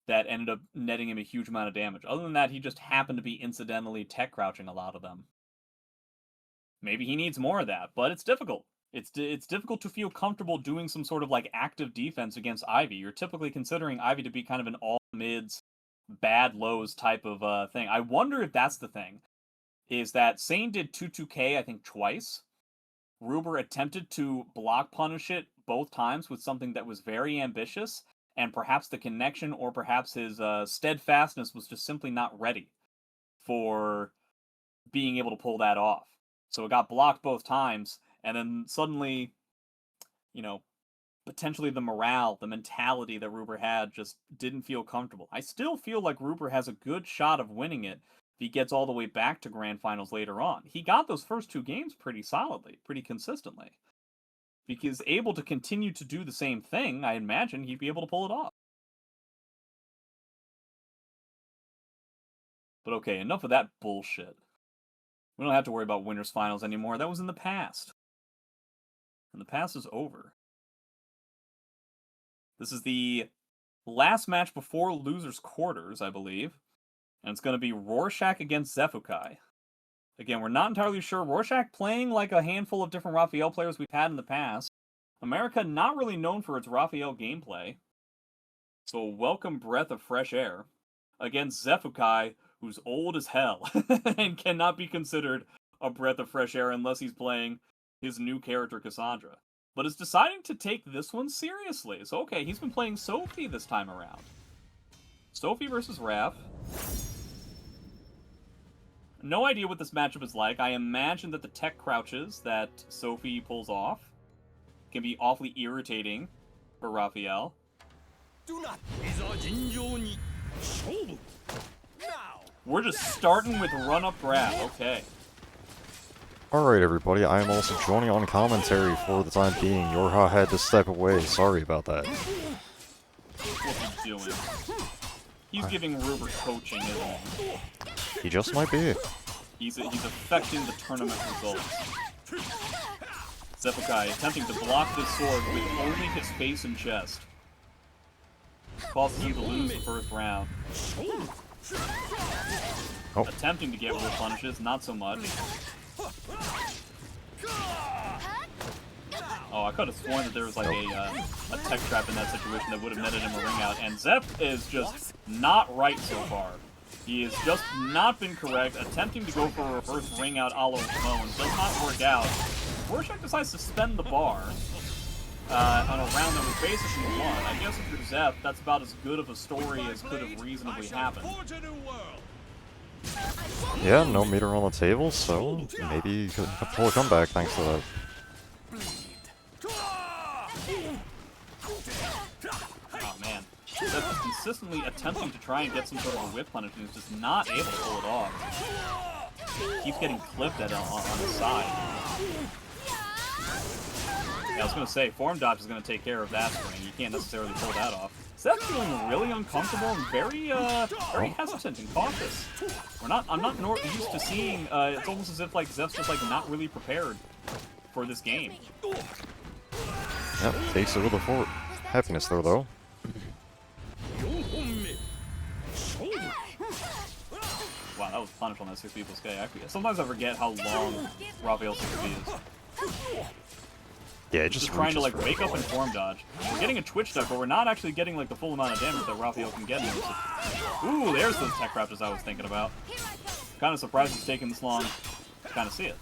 that ended up netting him a huge amount of damage. Other than that, he just happened to be incidentally tech crouching a lot of them. Maybe he needs more of that, but it's difficult. It's difficult to feel comfortable doing some sort of like active defense against Ivy. You're typically considering Ivy to be kind of an all mids, bad lows type of thing. I wonder if that's the thing. Is that SANE did 2-2K, I think, twice. Ruber attempted to block punish it both times with something that was very ambitious, and perhaps the connection or perhaps his steadfastness was just simply not ready for being able to pull that off. So it got blocked both times, and then suddenly, you know, potentially the morale, the mentality that Ruber had just didn't feel comfortable. I still feel like Ruber has a good shot of winning it if he gets all the way back to Grand Finals later on. He got those first 2 games pretty solidly, pretty consistently. If he's able to continue to do the same thing, I imagine he'd be able to pull it off. But okay, enough of that bullshit. We don't have to worry about winners finals anymore. That was in the past. And the past is over. This is the last match before losers quarters, I believe. And it's going to be Roarshak against Xephukai. Again, we're not entirely sure. Roarshak playing like a handful of different Raphael players we've had in the past. America not really known for its Raphael gameplay. So a welcome breath of fresh air. against Xephukai, who's old as hell and cannot be considered a breath of fresh air unless he's playing his new character, Cassandra. But is deciding to take this one seriously. So, okay, he's been playing Sophie this time around. Sophie versus Raph. No idea what this matchup is like. I imagine that the tech crouches that Sophie pulls off can be awfully irritating for Raphael. Do not. Now. We're just starting with run-up grab. Okay. Alright everybody, I am also joining on commentary for the time being. Yorha had to step away, sorry about that. What's he doing? He's giving Ruber coaching, isn't he? He just might be. He's affecting the tournament results. Xephukai attempting to block this sword with only his face and chest. Causes him to lose the first round. Oh. Attempting to get whip punishes, not so much. Oh, I could have sworn that there was like a tech trap in that situation that would have netted him a ring out, and Zeph is just not right so far. He has just not been correct, attempting to go for a reverse ring out a la Ramon, does not work out. Roarshak decides to spend the bar on a round that was basically won. I guess if you're Zeph, that's about as good of a story as could have reasonably happened. Yeah, no meter on the table, so maybe you could pull a comeback thanks to that. Oh man, Zeph is consistently attempting to try and get some sort of a whip punish and is just not able to pull it off. Keeps getting clipped at on the side. Yeah, I was gonna say, form dodge is gonna take care of that spring. You can't necessarily pull that off. Zeph's feeling really uncomfortable and very hesitant and cautious. I'm not used to seeing. It's almost as if like Zeph's just like not really prepared for this game. Yep, takes it with a fort. Happiness though. Wow, that was punish on that 6 people's K. Sometimes I forget how long Raphael's 6B is. Yeah, just trying to like wake up and form dodge. We're getting a twitch duck, but we're not actually getting like the full amount of damage that Raphael can get. Ooh, there's those tech raptors I was thinking about. Kind of surprised it's taking this long to kind of see it.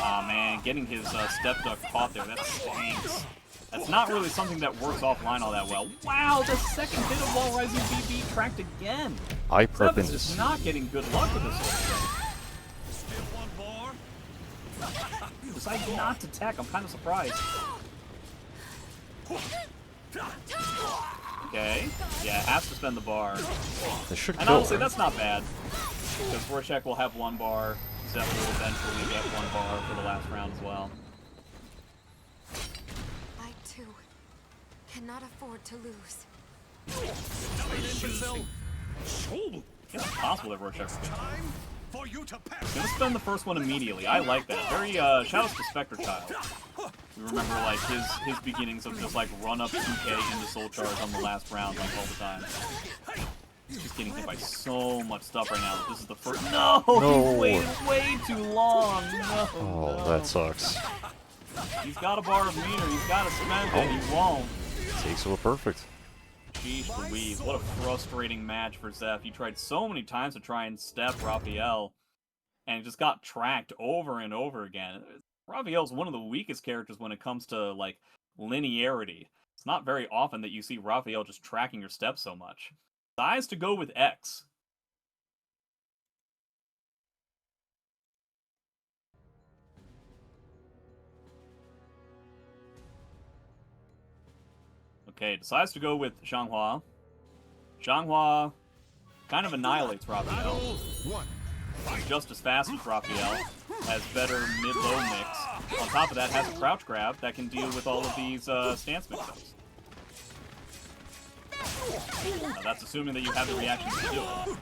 Aw man, getting his step duck caught there, that stinks. That's not really something that works offline all that well. Wow, the second hit of Wall Rising BB tracked again. I prep is just not getting good luck with this sort of thing. Decides not to tech, I'm kind of surprised. Okay, yeah, has to spend the bar. They should and kill honestly, her. that's not bad. Because Roarshak will have 1 bar, Zeph will eventually get 1 bar for the last round as well. I too cannot afford to lose. It's possible that Roarshak will get Time for you to pass. He's gonna spend the first one immediately. I like that. Very, shoutouts to Spectre Child. We remember, like, his beginnings of just, like, run up 2K into Soul Charge on the last round, like, all the time. He's just getting hit by so much stuff right now. This is the first— No! No. He waited way too long! No! Oh, no. that sucks. He's got a bar of meter. He's got to spend it. He won't. Takes it with perfect. Sheesh Louise, what a frustrating match for Zeph. He tried so many times to try and step Raphael, and just got tracked over and over again. Raphael's one of the weakest characters when it comes to, like, linearity. It's not very often that you see Raphael just tracking your steps so much. Decides to go with X. Okay, decides to go with Xianghua. Xianghua kind of annihilates Raphael. He's just as fast as Raphael, has better mid-low mix. On top of that, has a crouch grab that can deal with all of these stance mix-ups. Now, that's assuming that you have the reaction to do it.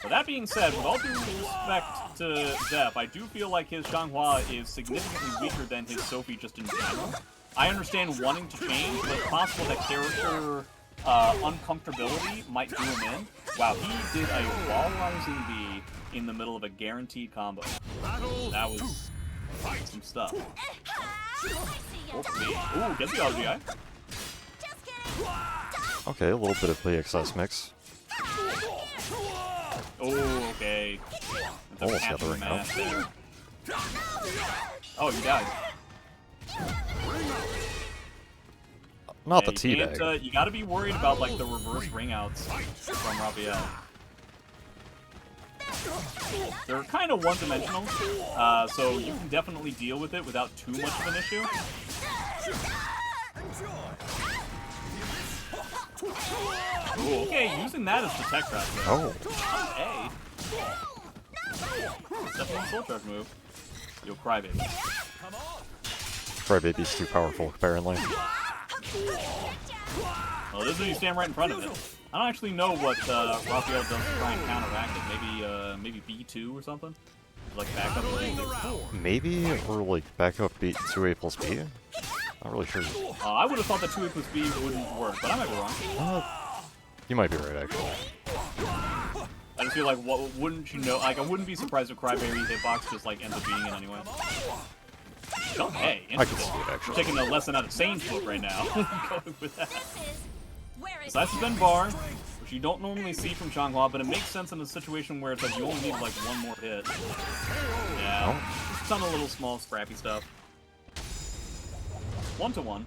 But that being said, with all due respect to Zeph, I do feel like his Xianghua is significantly weaker than his Sophie just in general. I understand wanting to change, but it's possible that character uncomfortability might do him in. Wow, he did a wall rising B in the middle of a guaranteed combo. That was some stuff. Ooh, get the RGI. Okay, a little bit of PXS mix. Oh, okay. Almost got the ring out. Oh, you died. Not the You can't, teabag. you gotta be worried about, like, the reverse ring outs from Raphael. They're kind of one-dimensional, so you can definitely deal with it without too much of an issue. Ooh, okay, using that as the tech trap there. Oh. Hey. Definitely a soul charge move. Yo, crybaby. Crybaby's too powerful, apparently. Well, it is when you stand right in front of it. I don't actually know what Raphael does to try and counteract it. Maybe B2 or something? Like back up to B2. Maybe, or like back up B 2A plus B? Not really sure. I would have thought that 2A plus B wouldn't work, but I might be wrong. You might be right, actually. I just feel like, wouldn't you know? Like, I wouldn't be surprised if Cryberry hitbox just like ends up being it anyway. Oh, hey, I can see it, You're actually. taking a lesson out of Sane's book right now. Going with that. Where is Besides the spin bar, which you don't normally see from Changhua, but it makes sense in a situation where it's like you only need like one more hit. Yeah, just some little small scrappy stuff. 1-to-1.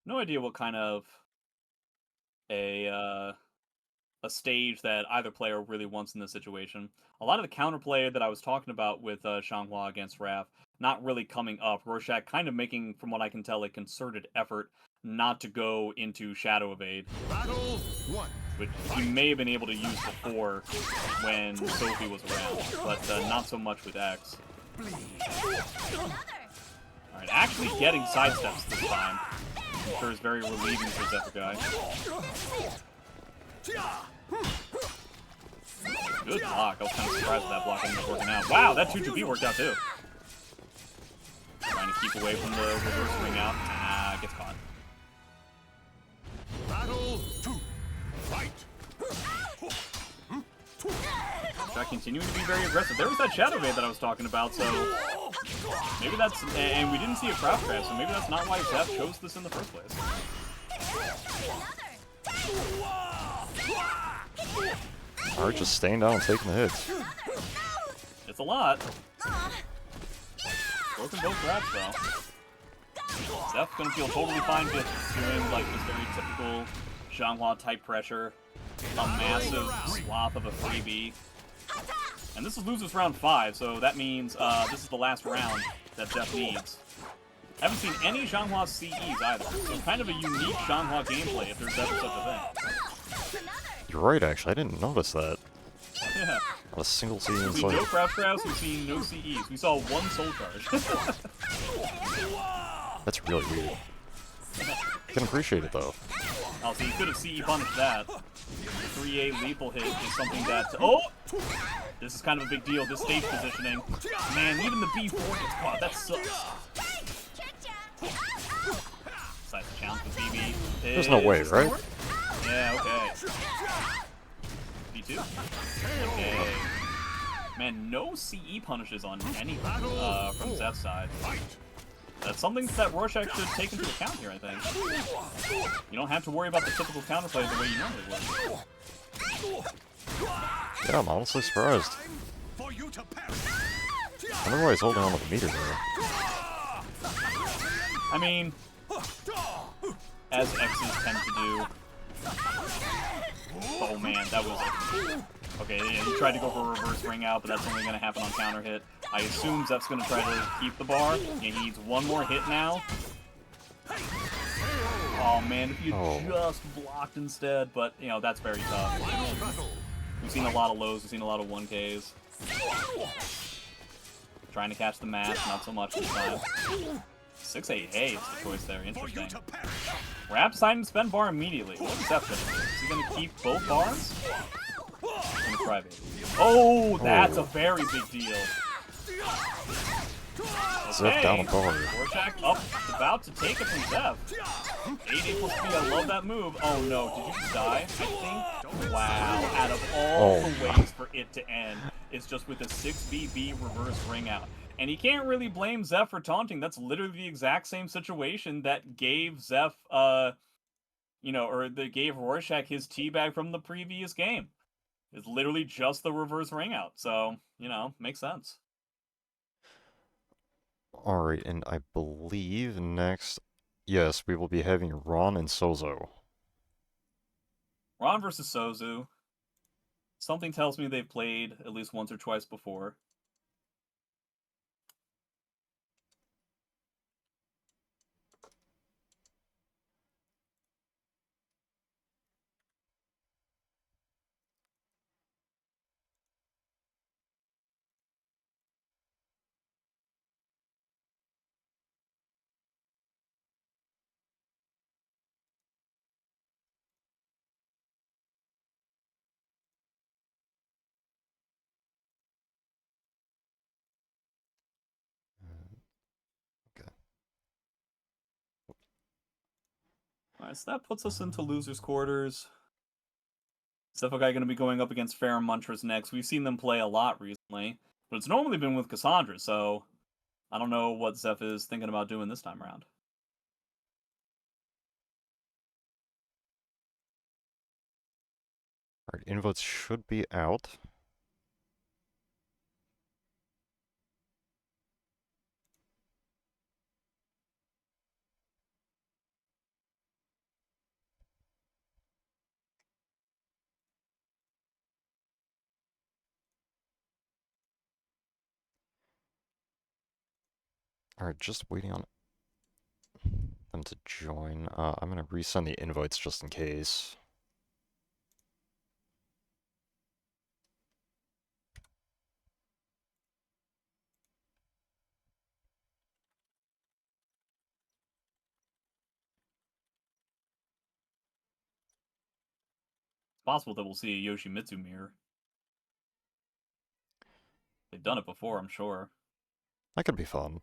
No idea what kind of a stage that either player really wants in this situation. A lot of the counterplay that I was talking about with Changhua against Raph, not really coming up. Roarshak kind of making, from what I can tell, a concerted effort not to go into Shadow Evade, Battle 1. which he may have been able to use before when Sophie was around, but not so much with X. Alright, actually getting sidesteps this time. I'm sure is very relieving for Xephukai. Good block. I was kind of surprised that block ended up working out. Wow, that 2-2-B worked out too. Trying to keep away from the reverse ring out. Ah, gets caught. Battle 2. Fight. Try continuing to be very aggressive. There was that Shadow Evade that I was talking about, so maybe that's, and we didn't see a crouch grab, so maybe that's not why Zeph chose this in the first place. Alright, just staying down and taking the hits. It's a lot. Broken both grabs though. Zeph's gonna feel totally fine just doing like this very typical Changhua type pressure. A massive swath of a freebie. And this is losers round 5, so that means this is the last round that Zeph needs. Haven't seen any Changhua CEs either, so kind of a unique Changhua gameplay if there's ever such a thing. You're right, actually. I didn't notice that. Yeah. Not a single CE We've in seen no sight. crouch grabs, we've seen no CEs. We saw one soul charge. That's really weird. Can appreciate it, though. Oh, so you could have CE punished that. The 3A lethal hit is something that... Oh! This is kind of a big deal, this stage positioning. Man, even the B4 gets caught. That sucks. Besides the challenge with BB. There's no way, right? Yeah, okay. B2? Okay. Man, no CE punishes on anything from Zeph's side. That's something that Roarshak should take into account here, I think. You don't have to worry about the typical counterplay the way you normally would. Yeah, I'm honestly surprised. For you to perish. I wonder why he's holding on with the meter there. I mean, as X's tend to do. Oh man, that was okay. Yeah, he tried to go for a reverse ring out, but that's only going to happen on counter hit. I assume Zeph's going to try to keep the bar. Yeah, he needs one more hit now. Oh man, if you just blocked instead, but you know that's very tough. We've seen a lot of lows, we've seen a lot of 1Ks. Trying to catch the mash, not so much this time. 6-8, hey, it's the choice there, interesting. Wrap deciding to spend bar immediately. What is Zeph gonna do? Is he gonna keep both bars? I'm gonna try, baby. Oh, that's a very big deal. Zeph down a bar. Roarshak up, about to take it from Zeph. 8 plus 3, I love that move. Oh no, did you just die? I think. Wow, out of all the ways for it to end, it's just with a 6BB reverse ring out. And you can't really blame Zeph for taunting. That's literally the exact same situation that gave Zeph, you know, or that gave Roarshak his teabag from the previous game. It's literally just the reverse ring out. So, you know, makes sense. Alright, and I believe next, yes, we will be having Ron and Souzou. Ron versus Souzou. Something tells me they've played at least once or twice before. Okay. Alright, so that puts us into losers' quarters. Xephukai going to be going up against Feremuntrus next. We've seen them play a lot recently, but it's normally been with Cassandra, so I don't know what Zeph is thinking about doing this time around. Alright, invites should be out. Alright, just waiting on them to join. I'm gonna resend the invites just in case. It's possible that we'll see a Yoshimitsu mirror. They've done it before, I'm sure. That could be fun.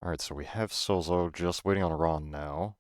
Alright, so we have Souzou just waiting on Ron now.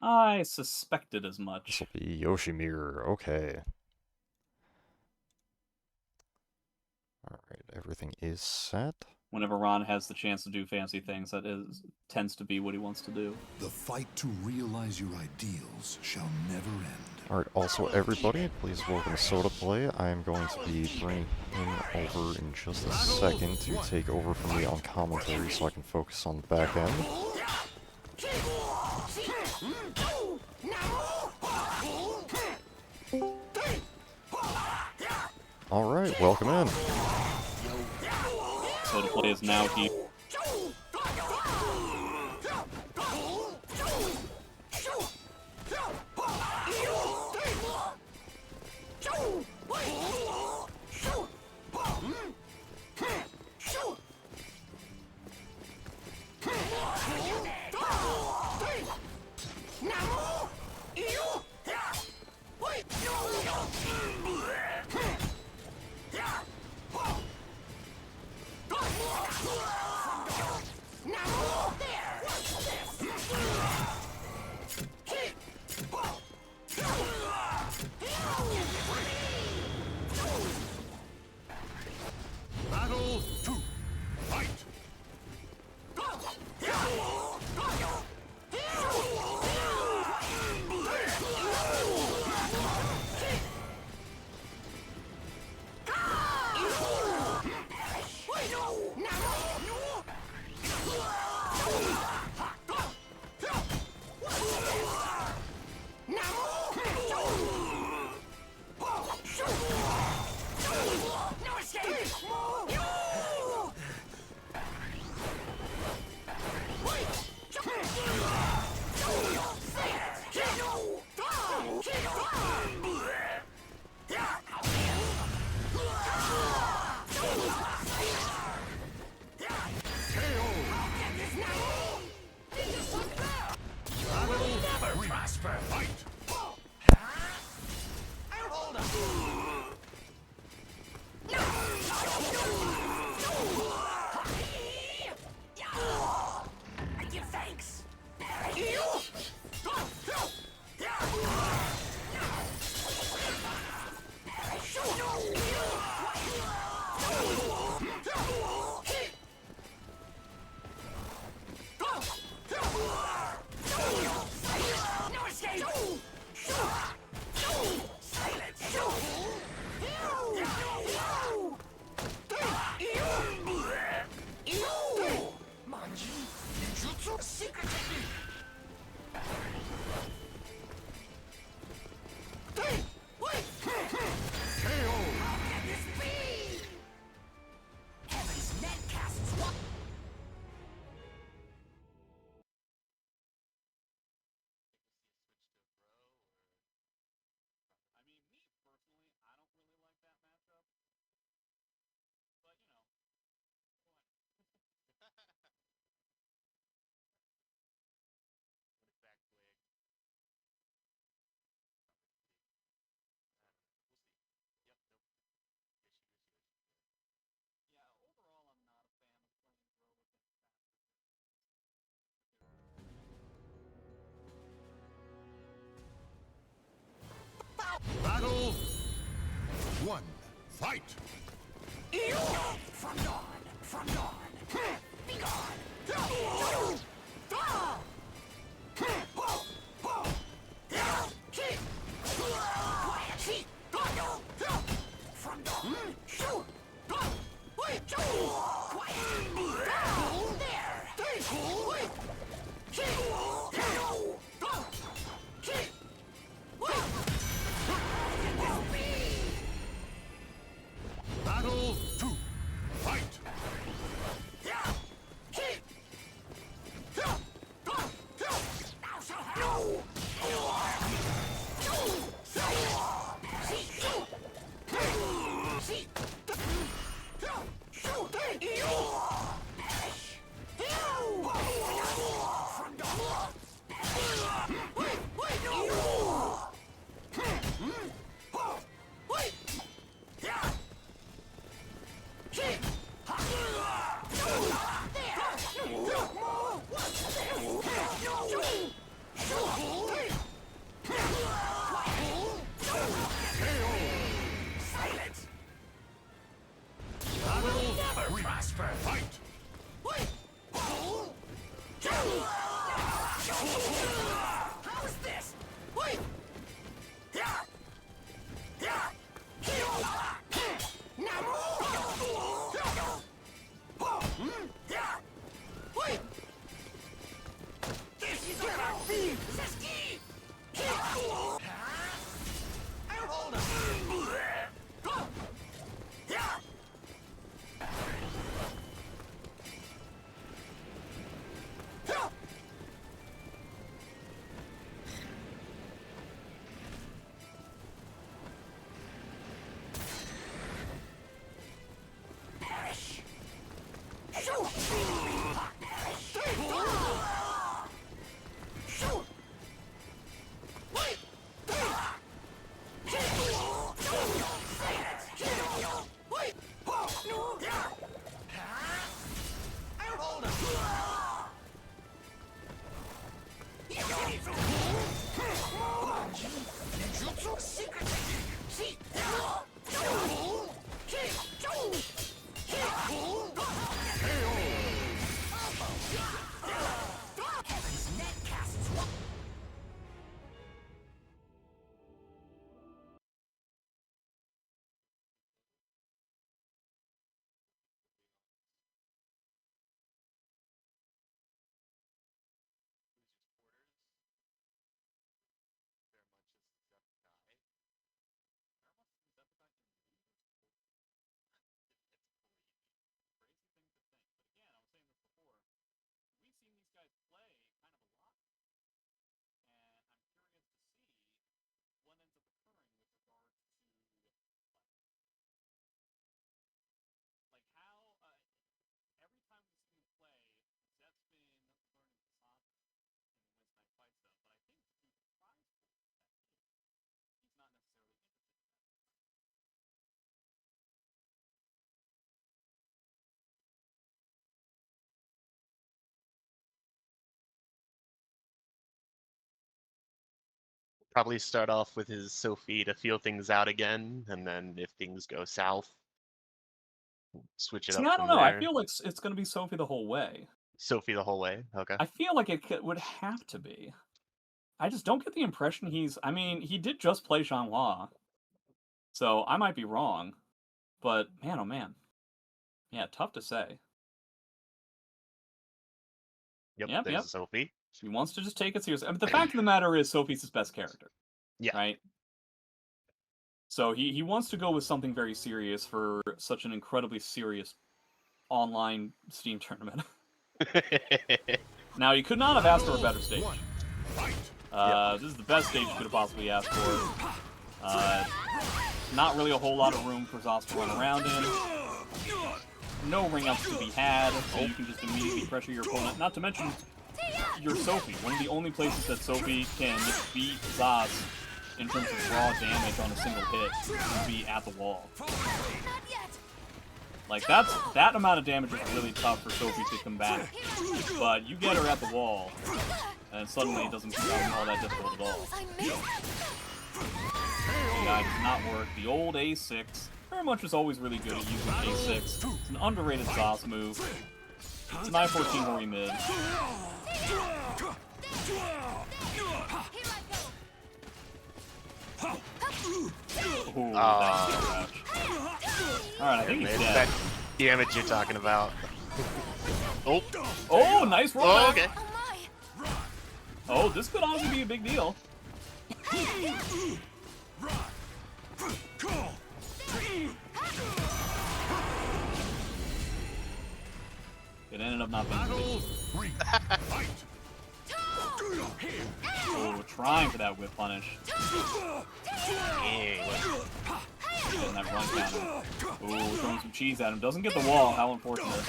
I suspected as This much. will be Yoshi mirror, okay. Alright, everything is set. Whenever Ron has the chance to do fancy things, that tends to be what he wants to do. The fight to realize your ideals shall never end. Alright, also everybody, please welcome Soda Play. I am going to be bringing him over in just a second to take over from me on commentary so I can focus on the back end. Alright, welcome in. So the play is now here. Fight! From dawn, from dawn. Be gone. From dawn. Shoot. Wait, Battle 2. Fight! Fight! How's this? Wait! Wait! This is gonna be the ski! Hold on! Probably start off with his Sophie to feel things out again, and then if things go south, switch it See, up I from don't know. I there. feel like it's going to be Sophie the whole way. Sophie the whole way. Okay. I feel like it would have to be. I just don't get the impression he's... I mean, he did just play Changhua, so I might be wrong. But, man, oh man. Yeah, tough to say. Yep. There's Sophie. He wants to just take it seriously. I mean, the fact of the matter is Sophie's his best character. Yeah. Right? So he wants to go with something very serious for such an incredibly serious online Steam tournament. Now, you could not have asked for a better stage. This is the best stage you could have possibly asked for. Not really a whole lot of room for Zos to run around in. No ring-ups to be had, so you can just immediately pressure your opponent. Not to mention, your Sophie. One of the only places that Sophie can just beat Zos in terms of raw damage on a single hit would be at the wall. Like, that amount of damage is really tough for Sophie to combat. But you get her at the wall, and suddenly it doesn't become all that difficult at all. Yeah, it does not work. The old A6. Feremuntrus is always really good at using A6. It's an underrated sauce move. It's an I-14 Hori mid. Ooh, that's a crouch. Alright, I think he's It's dead. that damage you're talking about. Oh, Oh, nice roll. oh, okay. Oh, this could honestly be a big deal. It ended up not being a big deal. Oh, trying for that whip punish. Dang. Getting that run counter. Ooh, throwing some cheese at him. Doesn't get the wall. How unfortunate.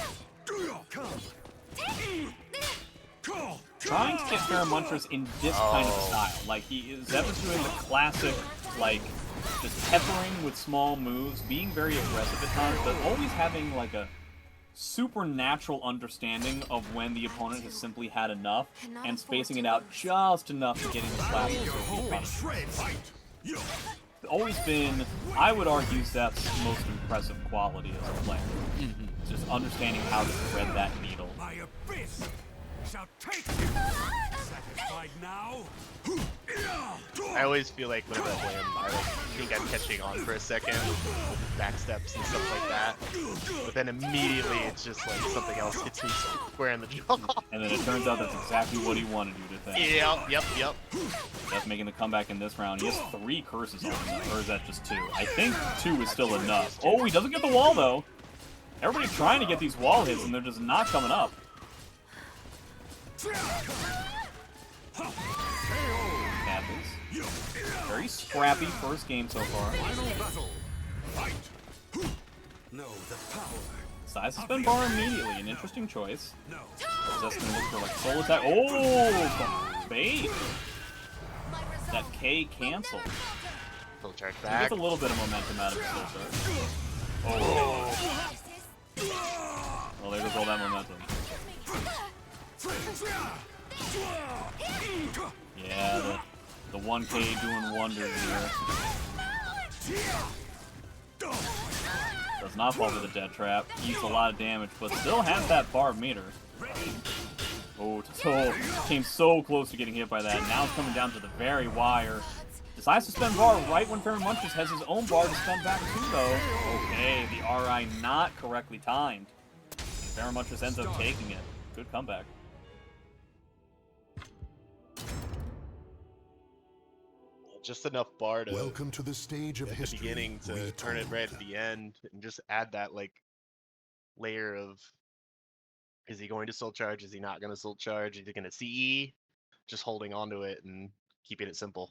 Trying to get Feremuntrus in this kind of style. Like, Xephukai doing the classic, like, just peppering with small moves, being very aggressive at times, but always having, like, a supernatural understanding of when the opponent has simply had enough, and spacing it out just enough to get into slaps and punish. Always been, I would argue, Zeph's most impressive quality as a player. Just understanding how to thread that needle. My abyss shall take you. Satisfied now? I always feel like whenever I play him, I think I'm catching on for a second with his back steps and stuff like that. But then immediately it's just like something else hits me square in the jaw. And then it turns out that's exactly what he wanted you to think. Yep. That's making the comeback in this round. He has 3 curses on him, or is that just 2? I think 2 is still enough. Oh, he doesn't get the wall, though. Everybody's trying to get these wall hits, and they're just not coming up. Happens. Very scrappy first game so far. Size suspend bar immediately, an interesting choice. Just gonna look for like soul attack. Oh, bait. That K cancel. Full charge He back. gets a little bit of momentum out of his full charge. Oh. Well, there goes all that momentum. Yeah, the 1K doing wonders here. Does not fall to the dead trap. Eats a lot of damage, but still has that bar meter. Oh, so came so close to getting hit by that. Now it's coming down to the very wire. Decides to spend bar right when Feremuntrus has his own bar to spend back too, though. Okay, the RI not correctly timed. Feremuntrus ends up taking it. Good comeback. Just enough bar to Welcome to the stage of at the history. beginning to turn it right at the end and just add that like layer of, is he going to soul charge? Is he not going to soul charge? Is he going to CE? Just holding on to it and keeping it simple.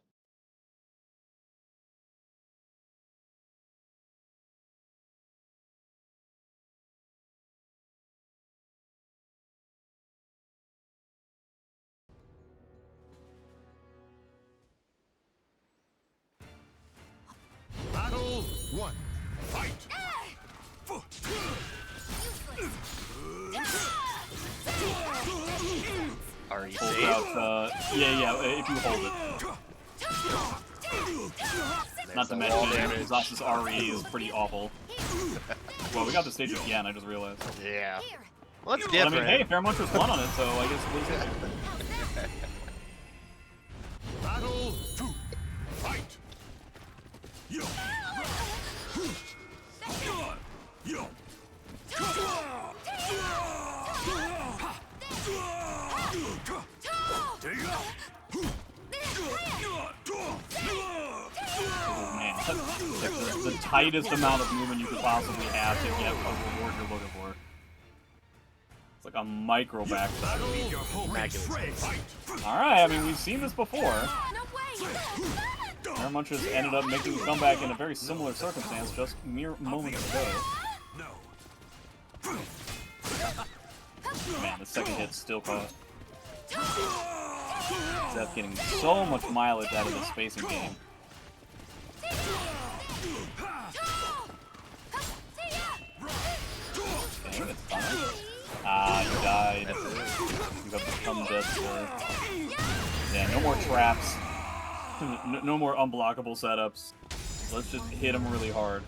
Battle 1. Fight. RE Hold save. out, yeah, if you hold it. Not to mention, Zoss's RE is pretty awful. Well, we got the stage again, I just realized. Yeah. Well, that's But I different. mean, hey, Feremuntrus won on it, so I guess what is it? Battle 2. Fight. Oh man, that's the tightest amount of movement you could possibly have to get a reward you're looking for. It's like a micro backside. Alright, I mean, we've seen this before. Feremuntrus ended up making a comeback in a very similar circumstance just mere moments ago. Man, the second hit's still caught. Zeph getting so much mileage out of the spacing game. Okay, that's fine. Ah, you died. You have become dead, sir. Yeah, no more traps. No more unblockable setups. Let's just hit him really hard.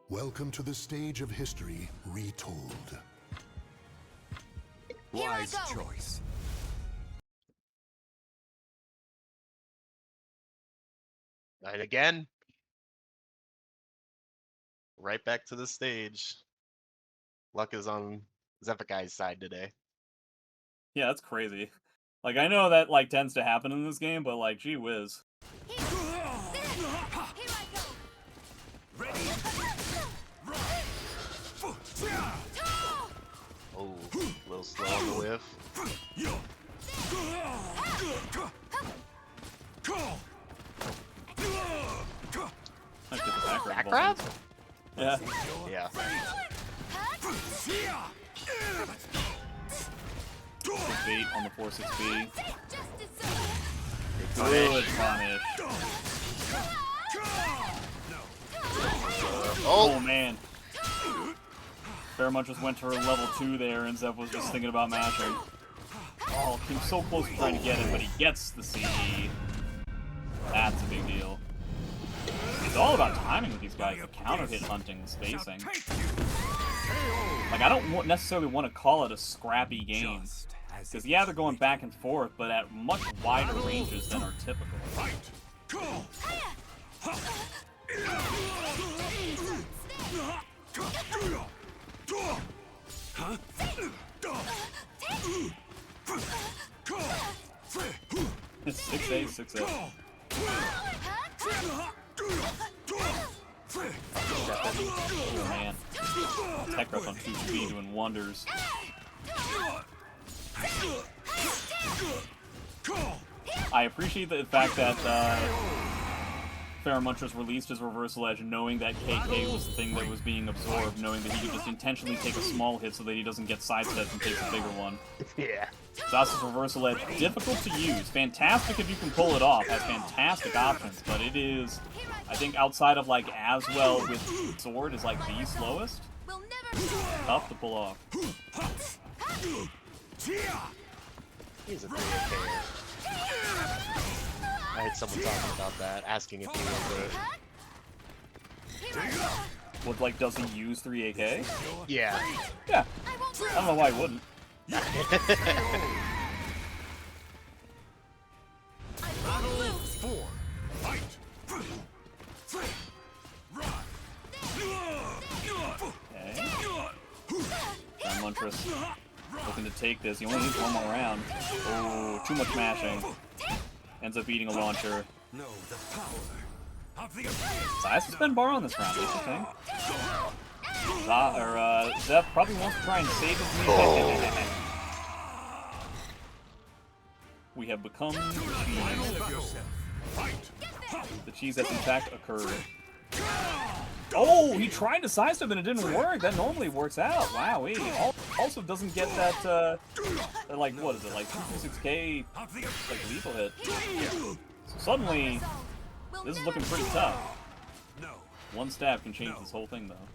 Welcome to the stage of history retold. Here I Wise go. choice. And again, right back to the stage. Luck is on Xephukai's side today. Yeah, that's crazy. Like, I know that, like, tends to happen in this game, but, like, gee whiz. Here I go. Ready? Oh, a little slow on the whiff. Let's get the back Back grab. grab? Yeah. Yeah. Good bait on the 4-6B. Justice. Good punish. Oh man. Feremuntrus went to her level 2 there, and Zeph was just thinking about mashing. Oh, came so close to trying to get it, but he gets the CE. That's a big deal. It's all about timing with these guys, the counter hit hunting, the spacing. Like, I don't necessarily want to call it a scrappy game. Because, yeah, they're going back and forth, but at much wider ranges than are typical. It's 6A, 6A. Oh man. Tech rep on 2B doing wonders. I appreciate the fact that Feremuntrus released his reversal edge knowing that KK was the thing that was being absorbed, knowing that he could just intentionally take a small hit so that he doesn't get sidestepped and takes a bigger one. Yeah. Zasa's reversal edge, difficult to use. Fantastic if you can pull it off, has fantastic options, but it is, I think outside of like as well with sword is like the slowest. We'll never Tough to pull off. He's a 3AK. I had someone talking about that, asking if he was What, like, does he use 3AK? a... Yeah. Yeah. I don't know why he wouldn't. Battle 4. Fight. Okay. Feremuntrus looking to take this. He only needs one more round. Oh, too much mashing. Ends up eating a launcher. Know the power of the Size has been bar on this round, what you think? Zeph probably wants to try and save his knee. We have become the cheese. The cheese has in fact occurred. Oh, he tried to sidestep and it didn't work. That normally works out. Wow, he also doesn't get that, like, what is it, like 236k, like, lethal hit. So suddenly, this is looking pretty tough. One stab can change this whole thing, though.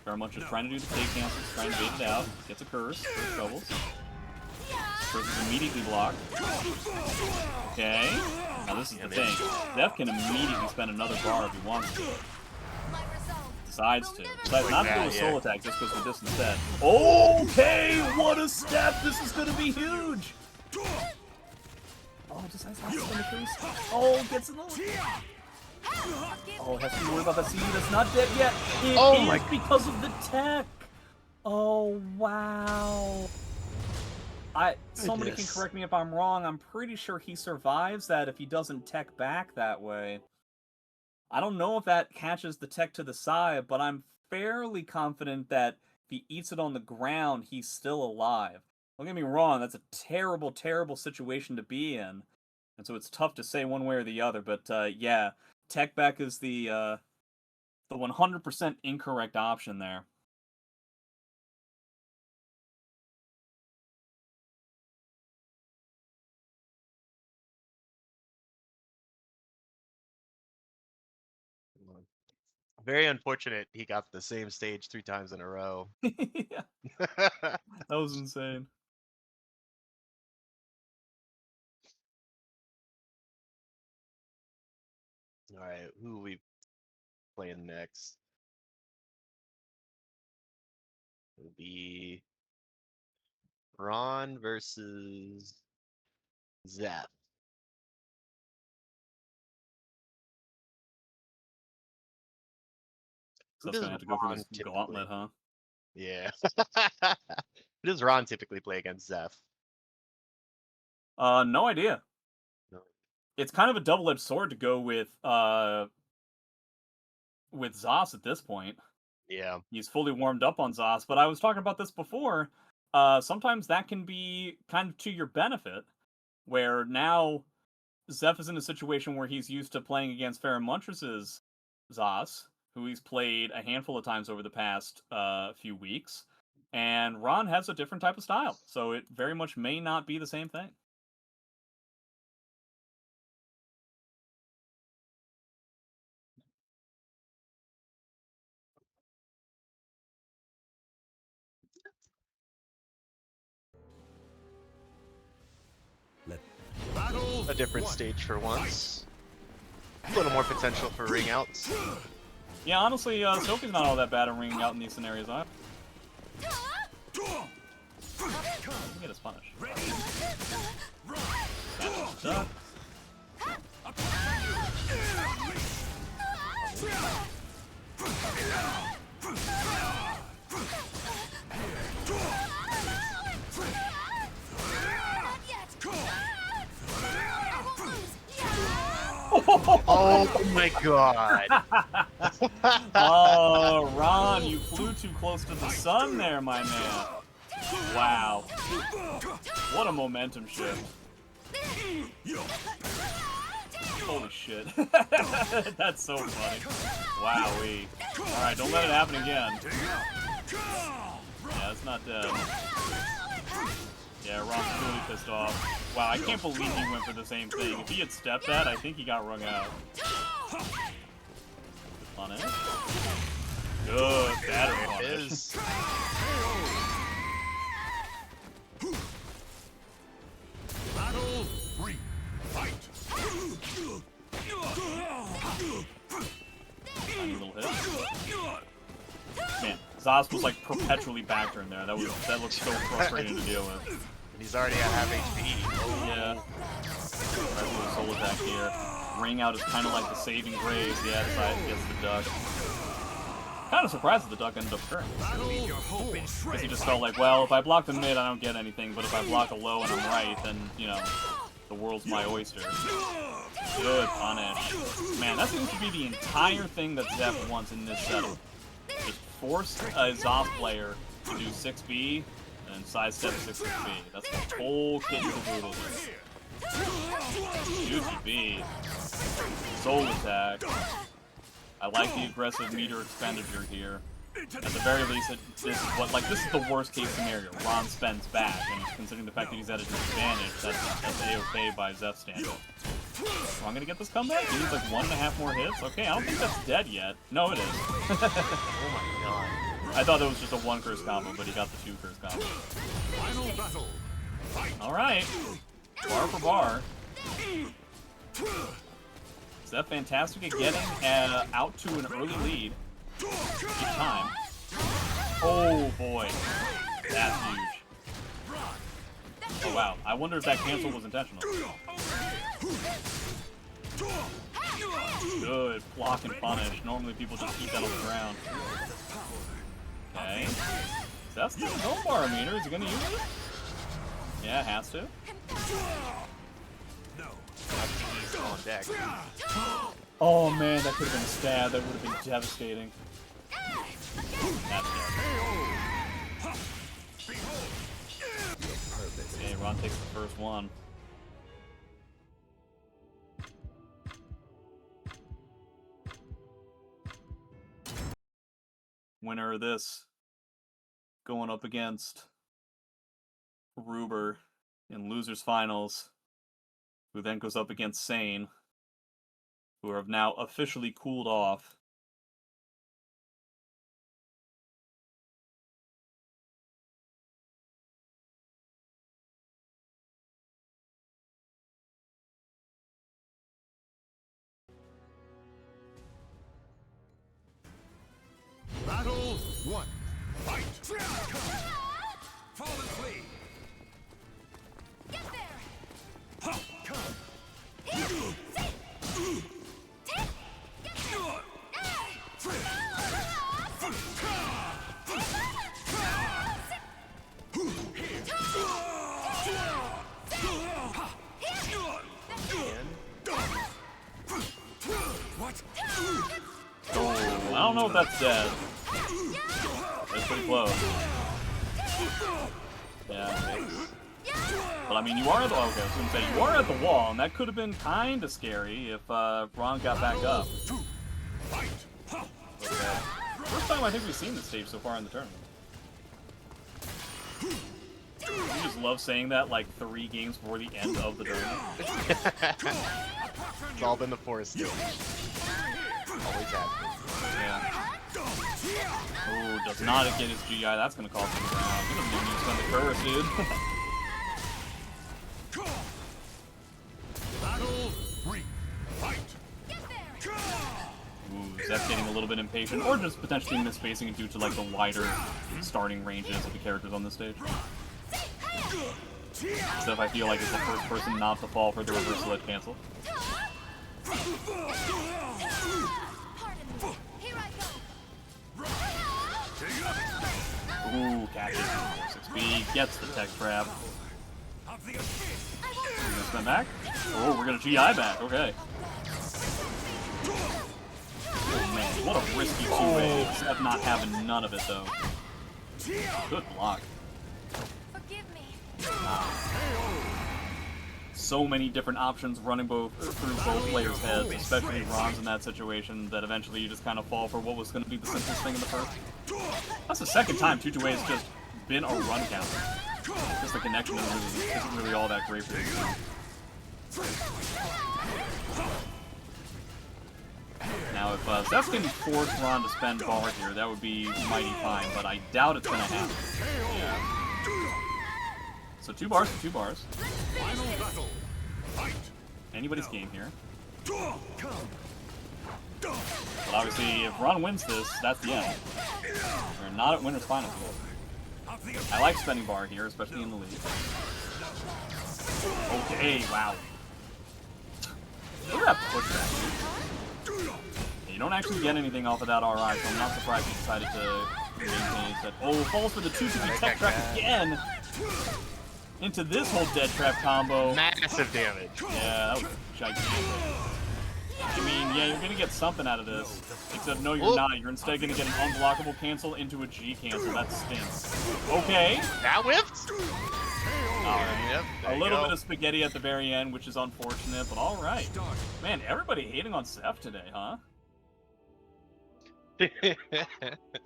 Feremuntrus trying to do the take cancels, trying to bait it out. Gets a curse, first troubles. Curse is immediately blocked. Okay. Now this is the thing. Zeph can immediately spend another bar if he wants to. Decides to. Decides not to do a soul attack, just goes for this instead. Okay, what a step! This is gonna be huge! Oh, decides not to spend a curse. Oh, gets another. Oh, has to worry about that CE that's not dead yet. It is because of the tech. Oh, wow. Somebody can correct me if I'm wrong. I'm pretty sure he survives that if he doesn't tech back that way. I don't know if that catches the tech to the side, but I'm fairly confident that if he eats it on the ground, he's still alive. Don't get me wrong, that's a terrible, terrible situation to be in. And so it's tough to say one way or the other, but yeah, tech back is the 100% incorrect option there. Very unfortunate he got the same stage 3 times in a row. Yeah, that was insane. Alright, who are we playing next? It'll be Ron versus Zeph. So Who that's does gonna have to go through Ron this typically- gauntlet, huh? Yeah. Who does Ron typically play against Zeph? No idea. No. It's kind of a double-edged sword to go with Zos at this point. Yeah. He's fully warmed up on Zos, but I was talking about this before. Sometimes that can be kind of to your benefit, where now Zeph is in a situation where he's used to playing against Feremuntrus's Zos, who he's played a handful of times over the past few weeks, and Ron has a different type of style, so it very much may not be the same thing. A different stage for once. A little more potential for ring outs. Yeah, honestly, Sophie's not all that bad at ringing out in these scenarios. I can get his punish. Duck. Oh my god. Oh, Ron, you flew too close to the sun there, my man. Wow. What a momentum shift. Holy shit. That's so funny. Wowee. Alright, don't let it happen again. Yeah, it's not dead. Yeah, Ron's really pissed off. Wow, I can't believe he went for the same thing. If he had stepped that, I think he got wrung out. Punish. Good, batter punish. Is. Battle 3. Fight. Tiny little hit. Man, Zos was like perpetually back turn there. That looked so frustrating to deal with. And he's already at half HP. Oh. Yeah. Right, little soul attack here. Ring out is kind of like the saving grace. Yeah, decides against the duck. Kind of surprised that the duck ended up turning. Because he just felt like, well, if I block the mid, I don't get anything. But if I block a low and I'm right, then, you know, the world's my oyster. Good punish. Man, that seems to be the entire thing that Zeph wants in this setup. Just force a Zos player to do 6B and then sidestep 6B. That's the whole kit and caboodle here. UTB. Soul attack. I like the aggressive meter expenditure here. At the very least, this is the worst case scenario. Ron spends back, and considering the fact that he's at a disadvantage, that's A-okay by Zeph's standard. Am I gonna get this comeback? He needs like 1.5 more hits? Okay, I don't think that's dead yet. No, it is. Oh my god. I thought that was just a 1 curse combo, but he got the 2 curse combo. Final battle. Fight. Alright. Bar for bar. Zeph fantastic at getting out to an early lead each time. Oh boy. That's huge. Oh wow. I wonder if that cancel was intentional. Good. Block and punish. Normally people just keep that on the ground. Okay. Zeph's got his own bar meter. Is he gonna use it? Yeah, has to. On deck. Oh man, that could have been a stab. That would have been devastating. That's dead. Okay, Ron takes the first one. Winner of this going up against Ruber in losers finals, who then goes up against SANE, who have now officially cooled off. Battle 1. Fight. Fall and flee. Get there. What? Oh, I don't know if that's dead. That's pretty close. Yeah. But I mean, you are at the okay, I was gonna say you are at the wall, and that could have been kind of scary if Ron got back up. Okay. First time I think we've seen this stage so far in the tournament. You just love saying that like 3 games before the end of the tournament. It's all been the forest stage. Always happens. Yeah. Oh, does not get his GI. That's gonna cost him around. He doesn't even need to spend the curse, dude. Battle 3. Fight. Ooh, Zeph getting a little bit impatient, or just potentially misspacing due to like the wider starting ranges of the characters on this stage. Zeph, I feel like, is the first person not to fall for the reversal edge cancel. Ooh, catches 6B, gets the tech trap. We're gonna spin back. Oh, we're gonna GI back. Okay. Oh man, what a risky 2-way. Zeph not having none of it though. Good block. Forgive me. So many different options running through both players' heads, especially Ron's in that situation, that eventually you just kind of fall for what was going to be the simplest thing in the first. That's the second time 2-2-A has just been a run counter. Just the connection isn't really all that great for you. Now, if Zeph can force Ron to spend bar here, that would be mighty fine, but I doubt it's going to happen. Yeah. So 2 bars for 2 bars. Final battle. Fight. Anybody's game here. But obviously, if Ron wins this, that's the end. We're not at winner's finals yet. I like spending bar here, especially in the lead. Okay, wow. Look at that pushback, dude. You don't actually get anything off of that RI, so I'm not surprised he decided to maintain his set. Oh, falls for the 2-2 tech trap again! Into this whole dead trap combo. Massive damage. Yeah, that was gigantic. I mean, yeah, you're gonna get something out of this. Except no, you're not. You're instead gonna get an unblockable cancel into a G cancel. That stinks. Okay. That whiffed? Alright. Yep, there A you little go. bit of spaghetti at the very end, which is unfortunate, but alright. Man, everybody hating on Zeph today, huh?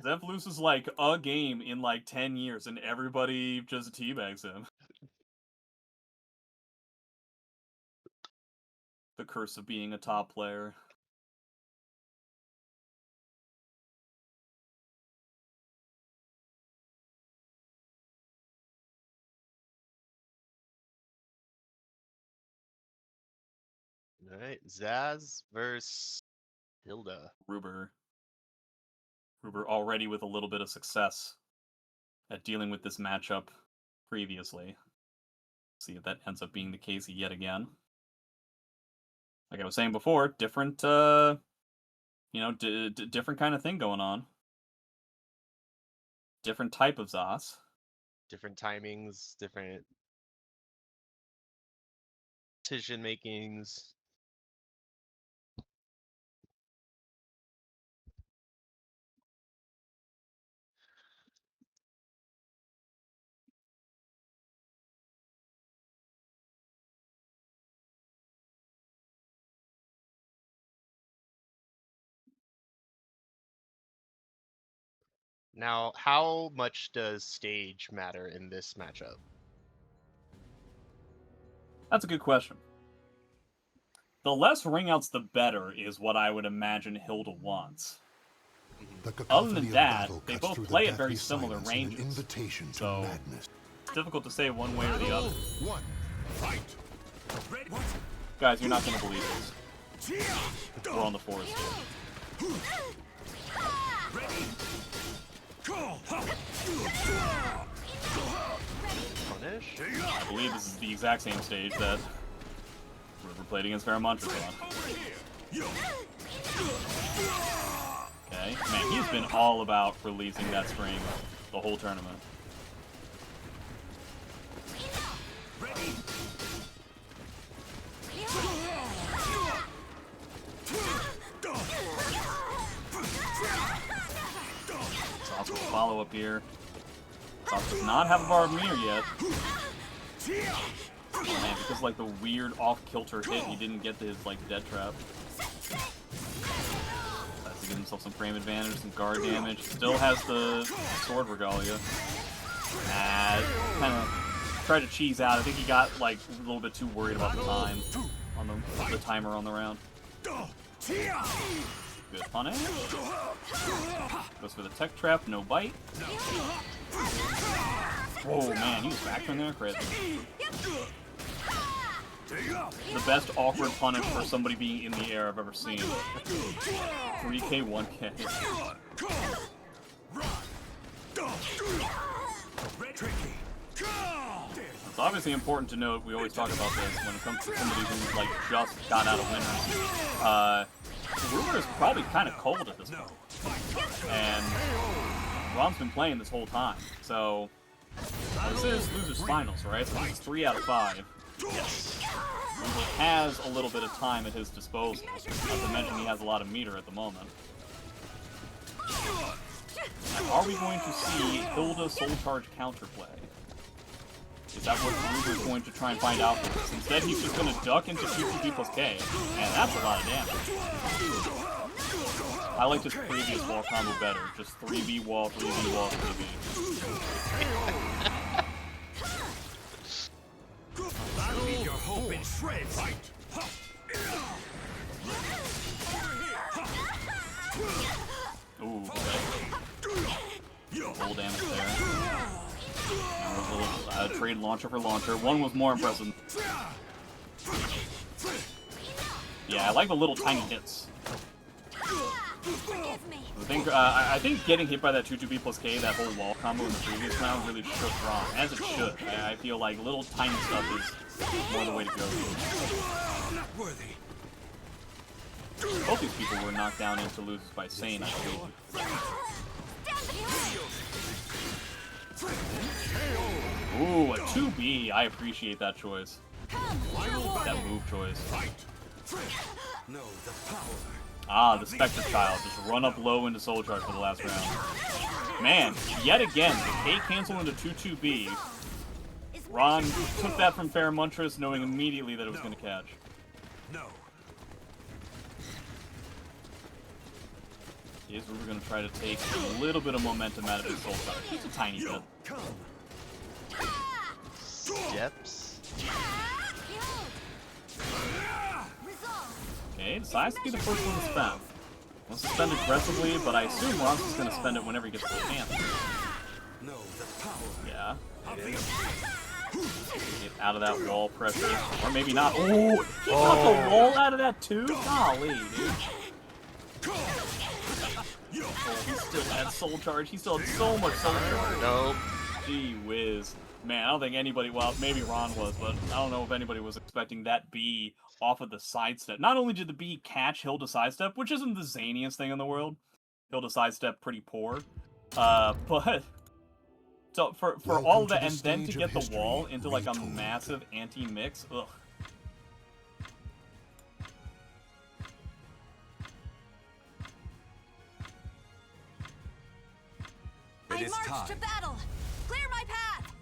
Zeph loses like a game in like 10 years, and everybody just teabags him. The curse of being a top player. Alright, Zaz versus Hilda. Ruber already with a little bit of success at dealing with this matchup previously. See if that ends up being the case yet again. Like I was saying before, different, different kind of thing going on. Different type of Zos. Different timings, different decision makings. Now, how much does stage matter in this matchup? That's a good question. The less ringouts, the better, is what I would imagine Hilda wants. Other than that, they both play at very similar ranges. So, it's difficult to say one way or the other. Guys, you're not going to believe this. We're on the forest here. Punish. I believe this is the exact same stage that Ruber played against Feremuntrus on. Okay, man, he's been all about releasing that string the whole tournament. Sauce with a follow-up here. Sauce does not have a Barb Mirror yet. Oh man, because like the weird off-kilter hit, he didn't get to his like dead trap. Has to give himself some frame advantage, some guard damage. Still has the sword regalia. Kind of tried to cheese out. I think he got like a little bit too worried about the time on the timer on the round. Good punish. Goes for the tech trap, no bite. Whoa, man, he was back in there, crazy. The best awkward punish for somebody being in the air I've ever seen. 3K, 1K. It's obviously important to note, we always talk about this, when it comes to somebody who like just got out of Winners. Ruber is probably kind of cold at this point. And Ron's been playing this whole time. So, this is Losers Finals, right? So this is 3 out of 5. Yes. Ruber has a little bit of time at his disposal. Not to mention he has a lot of meter at the moment. Now, are we going to see Hilda Soul Charge counterplay? Is that what Ruber's going to try and find out for us? Instead, he's just going to duck into 2TP plus K, and that's a lot of damage. I liked his previous wall combo better. Just 3v wall, 3v wall, 3v. Leave your hope in shreds. Ooh, okay. Full damage there. And a little trade launcher for launcher. One was more impressive. Yeah, I like the little tiny hits. I think getting hit by that 2-2B plus K, that whole wall combo in the previous round, really shook Ron, as it should. I feel like little tiny stuff is more the way to go. Both these people were knocked down into losers by SANE, I believe. Ooh, a 2B. I appreciate that choice. That move choice. Ah, the Spectre Child. Just run up low into Soul Charge for the last round. Man, yet again, the K cancel into 2-2B. Ron took that from Feremuntrus, knowing immediately that it was going to catch. Is Ruber going to try to take a little bit of momentum out of his Soul Charge? Just a tiny bit. Steps. Okay, decides to be the first one to spend. Wants to spend aggressively, but I assume Ron's just going to spend it whenever he gets the chance. Yeah. Get out of that wall pressure. Or maybe not. Oh! He got the wall out of that too? Golly, dude. Oh, he still had Soul Charge. He still had so much Soul Charge. Nope. Gee whiz. Man, I don't think anybody, well, maybe Ron was, but I don't know if anybody was expecting that B off of the sidestep. Not only did the B catch Hilda sidestep, which isn't the zaniest thing in the world. Hilda sidestep pretty poor. But so for all of that, and then to get the wall into like a massive anti-mix, ugh. I march to battle! Clear my path!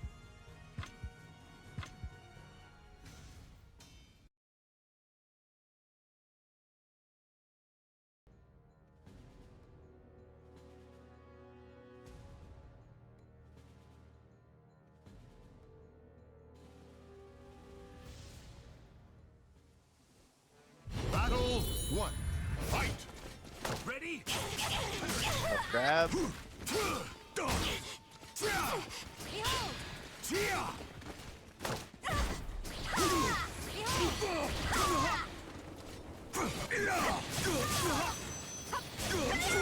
Battle 1. Fight! Ready? Grab. Behold!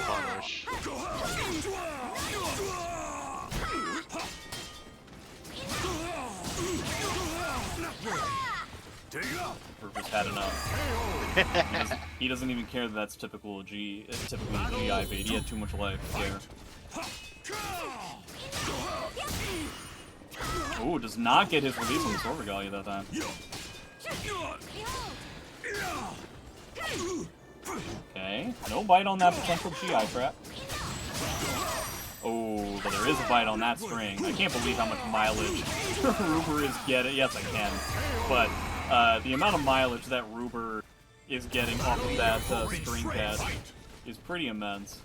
Punish. Ruber's had enough. He doesn't even care that that's typical typically a GI bait. He had too much life to care. Ooh, does not get his release on the Sword Regalia that time. Okay, no bite on that potential GI trap. Oh, but there is a bite on that string. I can't believe how much mileage Ruber is getting. Yes, I can. But the amount of mileage that Ruber is getting off of that string catch is pretty immense.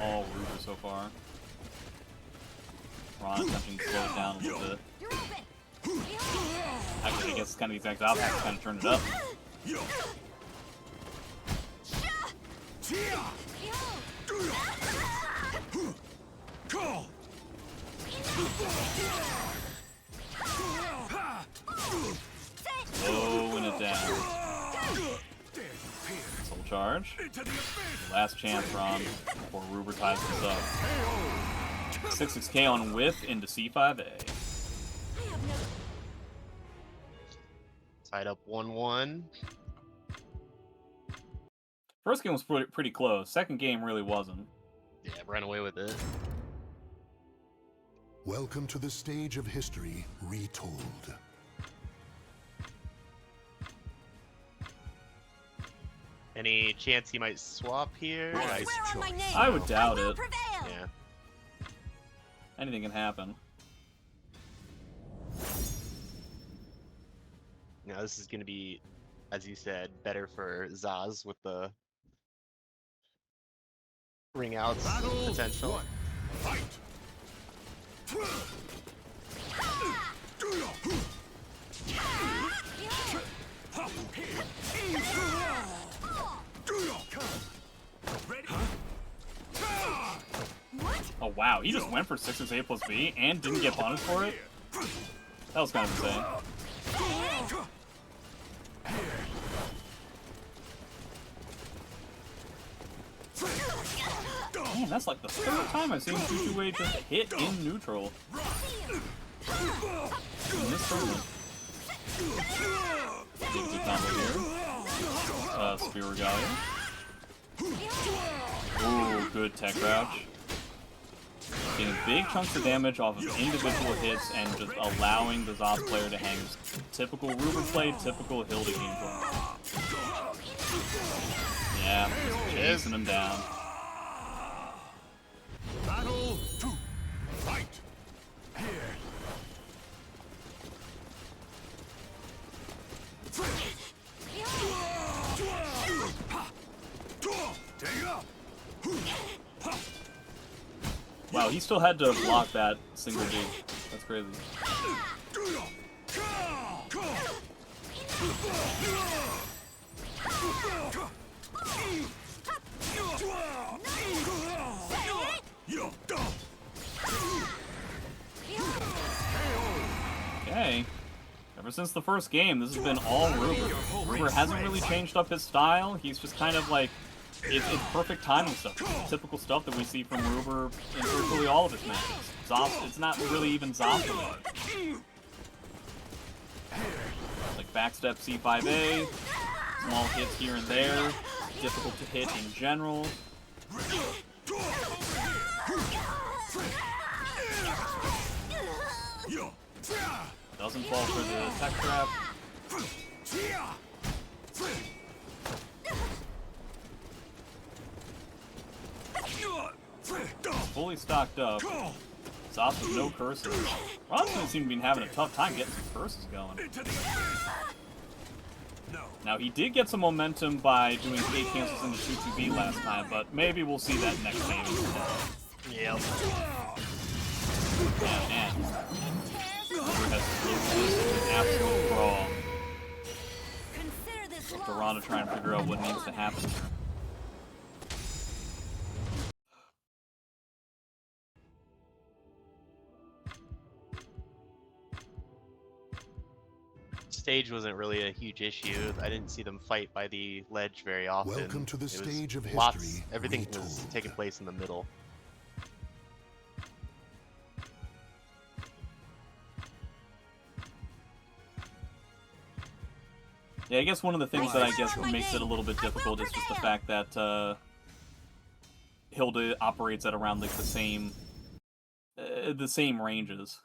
All Ruber so far. Ron attempting to slow it down a little bit. Actually, I guess it's kind of the exact opposite. It's kind of turned it up. Slowing it down. Soul charge. Last chance, Ron, before Ruber ties this up. 6-6K on whiff into C5A. Tied up 1-1. First game was pretty close. Second game really wasn't. Yeah, ran away with it. Welcome to the stage of history retold. Any chance he might swap here? Nice choice. I would doubt it. Yeah. Anything can happen. Now this is going to be, as you said, better for Zaz with the ring outs potential. Fight! Oh wow, he just went for 6-6A plus B and didn't get punished for it? That was kind of insane. Man, that's like the third time I've seen 2-2A just hit in neutral. In this tournament. Good combo here. Spear Regalia. Ooh, good tech crouch. Getting big chunks of damage off of individual hits and just allowing the Zaz player to hang typical Ruber play, typical Hilda gameplay. Yeah, just chasing him down. Battle to fight! Here! Wow, he still had to block that single D. That's crazy. Okay. Ever since the first game, this has been all Ruber. Ruber hasn't really changed up his style. He's just kind of like, it's perfect timing stuff. Typical stuff that we see from Ruber in virtually all of his matches. Zos, it's not really even Zos related. Like backstep C5A, small hits here and there, difficult to hit in general. Doesn't fall for the tech trap. Fully stocked up. Zos with no curses. Ron doesn't seem to be having a tough time getting some curses going. Now he did get some momentum by doing 8 cancels into 2-2B last time, but maybe we'll see that next game instead. Yep. Yeah, man. Ruber has an absolute brawl. For Ron to try and figure out what needs to happen here. stage wasn't really a huge issue. I didn't see them fight by the ledge very often. Welcome to the It was stage of lots, history everything was retold. taking place in the middle. Yeah, I guess one of the things that I guess makes it a little bit difficult is just the fact that Hilda operates at around like the same ranges.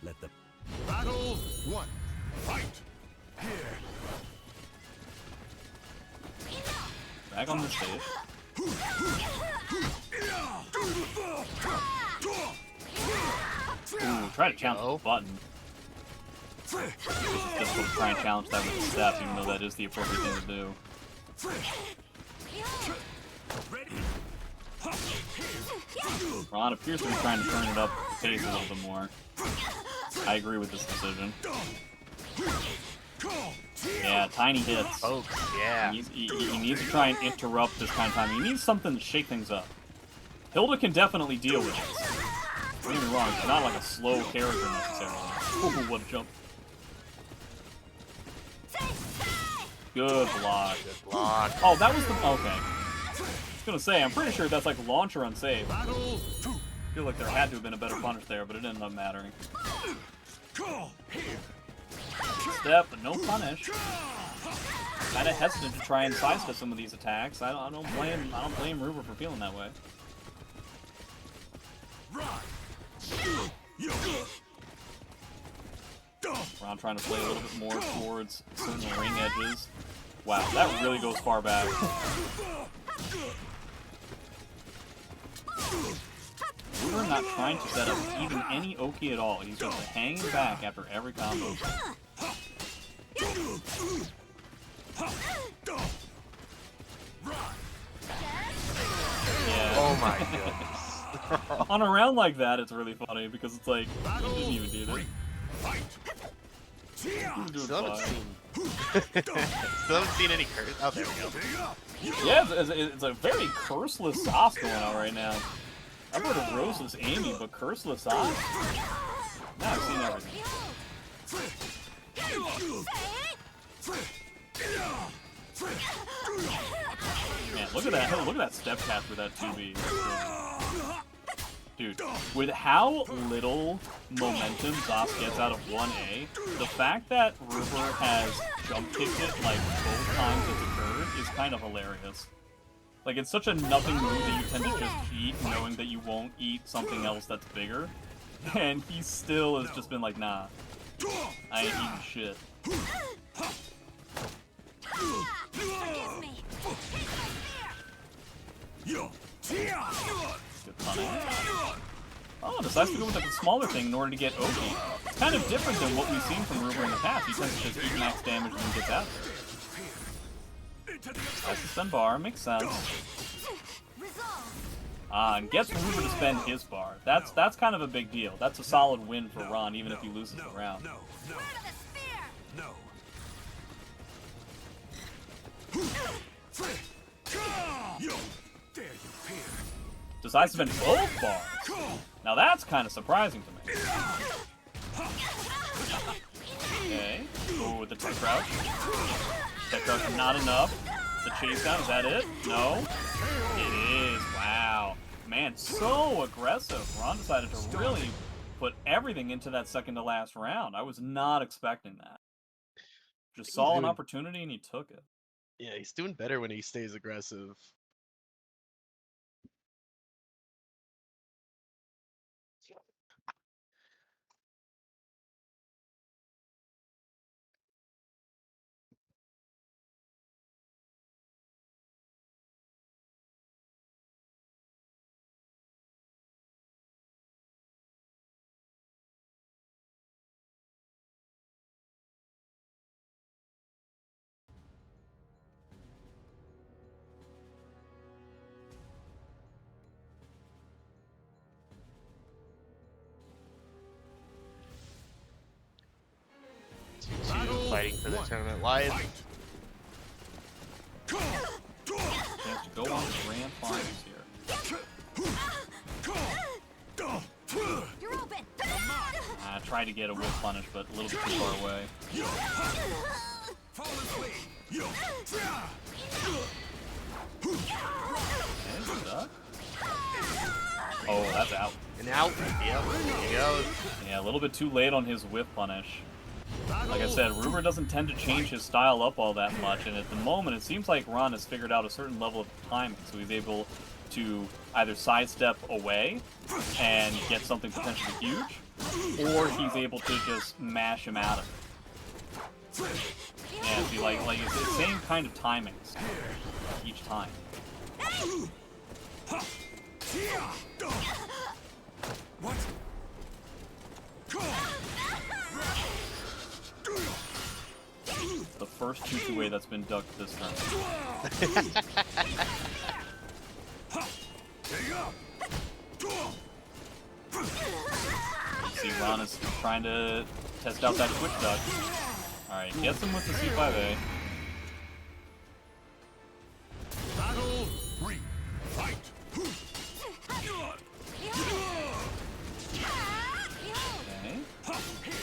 Let the battle 1. Fight! Here! Back on the stage. Ooh, try to challenge the button. It's difficult to try and challenge that with a step, even though that is the appropriate thing to do. Ron appears to be trying to turn it up the pace a little bit more. I agree with this decision. Yeah, tiny hits. Oh, yeah. He needs to try and interrupt this kind of time. He needs something to shake things up. Hilda can definitely deal with this. Don't get me wrong, she's not like a slow character necessarily. Ooh, what a jump. Good block. Good block. Oh, that was the... Okay. I was gonna say, I'm pretty sure that's like launcher unsaved. I feel like there had to have been a better punish there, but it ended up mattering. Step, but no punish. Kinda hesitant to try and sidestep some of these attacks. I don't blame Ruber for feeling that way. Ron trying to play a little bit more towards some of the ring edges. Wow, that really goes far back. Ruber not trying to set up even any Oki at all. He's just hanging back after every combo. Yeah. Oh my goodness. On a round like that, it's really funny because it's like, you didn't even do that. Still haven't seen any curse. Oh, there we go. Yeah, it's a very curseless sauce going on right now. I've heard of roseless Amy, but curseless sauce? Now I've seen everything. Man, look at that! Look at that step catch with that 2B. Dude, with how little momentum Zos gets out of 1A, the fact that Ruber has jump kicked it like both times it's occurred is kind of hilarious. Like, it's such a nothing move that you tend to just eat, knowing that you won't eat something else that's bigger. And he still has just been like, nah, I ain't eating shit. Forgive me. Good punish. Oh, decides to go with like a smaller thing in order to get Oki. It's kind of different than what we've seen from Ruber in the past. He tends to just eat max damage and then gets out there. Decides to spend bar, makes sense. And gets Ruber to spend his bar. That's kind of a big deal. That's a solid win for Ron, even if he loses the round. Decides to spend both bars. Now that's kind of surprising to me. Okay. Ooh, with the tech crouch. Tech crouch not enough. The chase down, is that it? No? It is. Wow. Man, so aggressive. Ron decided to really put everything into that second to last round. I was not expecting that. Just saw an opportunity and he took it. Yeah, he's doing better when he stays aggressive. Fighting for the tournament life. Chance to go on to grand finals here. You're open. Tried to get a whip punish, but a little bit too far away. Okay, duck. Oh, that's out. And out. Yep, there he goes. Yeah, a little bit too late on his whip punish. Like I said, Ruber doesn't tend to change his style up all that much, and at the moment it seems like Ron has figured out a certain level of timing, so he's able to either sidestep away and get something potentially huge, or he's able to just mash him out of it. Yeah, see, like it's the same kind of timings each time. What? The first 2-2-way that's been ducked this turn. See, Ron is trying to test out that Twitch duck. Alright, gets him with the C5A. Battle 3. Fight. Okay.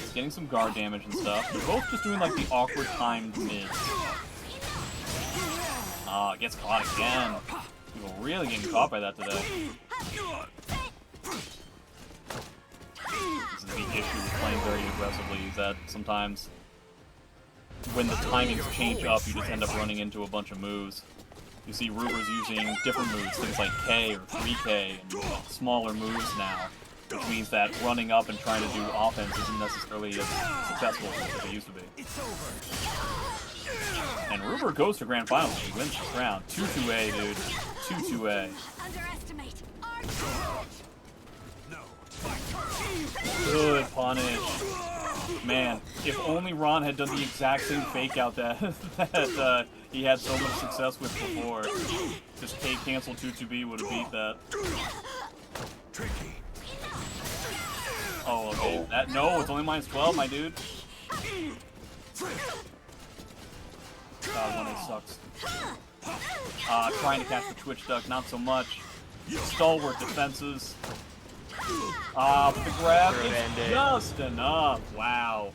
He's getting some guard damage and stuff. They're both just doing like the awkward timed mids. Ah, gets caught again. People really getting caught by that today. This is the issue with playing very aggressively, is that sometimes when the timings change up, you just end up running into a bunch of moves. You see Ruber's using different moves, things like K or 3K, and smaller moves now, which means that running up and trying to do offense isn't necessarily as successful as it used to be. And Ruber goes to grand finals. He wins this round. 2-2-A, dude. 2-2-A. Underestimate our Good punish. Man, if only Ron had done the exact same fake out that he had so much success with before. Just K cancel 2-2-B would have beat that. Oh, okay. That no, it's only -12, my dude. God, 1A sucks. Trying to catch the Twitch duck, not so much. Stalwart defenses. But the grab is just enough. Wow.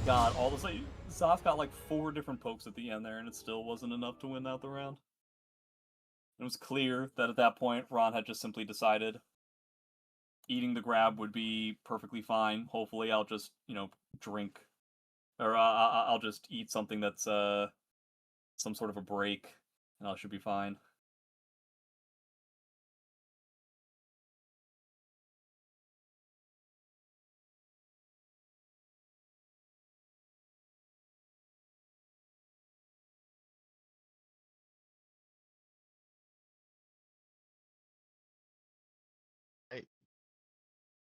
God, all of a sudden, Zoth got like 4 different pokes at the end there, and it still wasn't enough to win out the round. It was clear that at that point, Ron had just simply decided eating the grab would be perfectly fine. Hopefully, I'll just, drink. Or I'll just eat something that's some sort of a break, and I should be fine.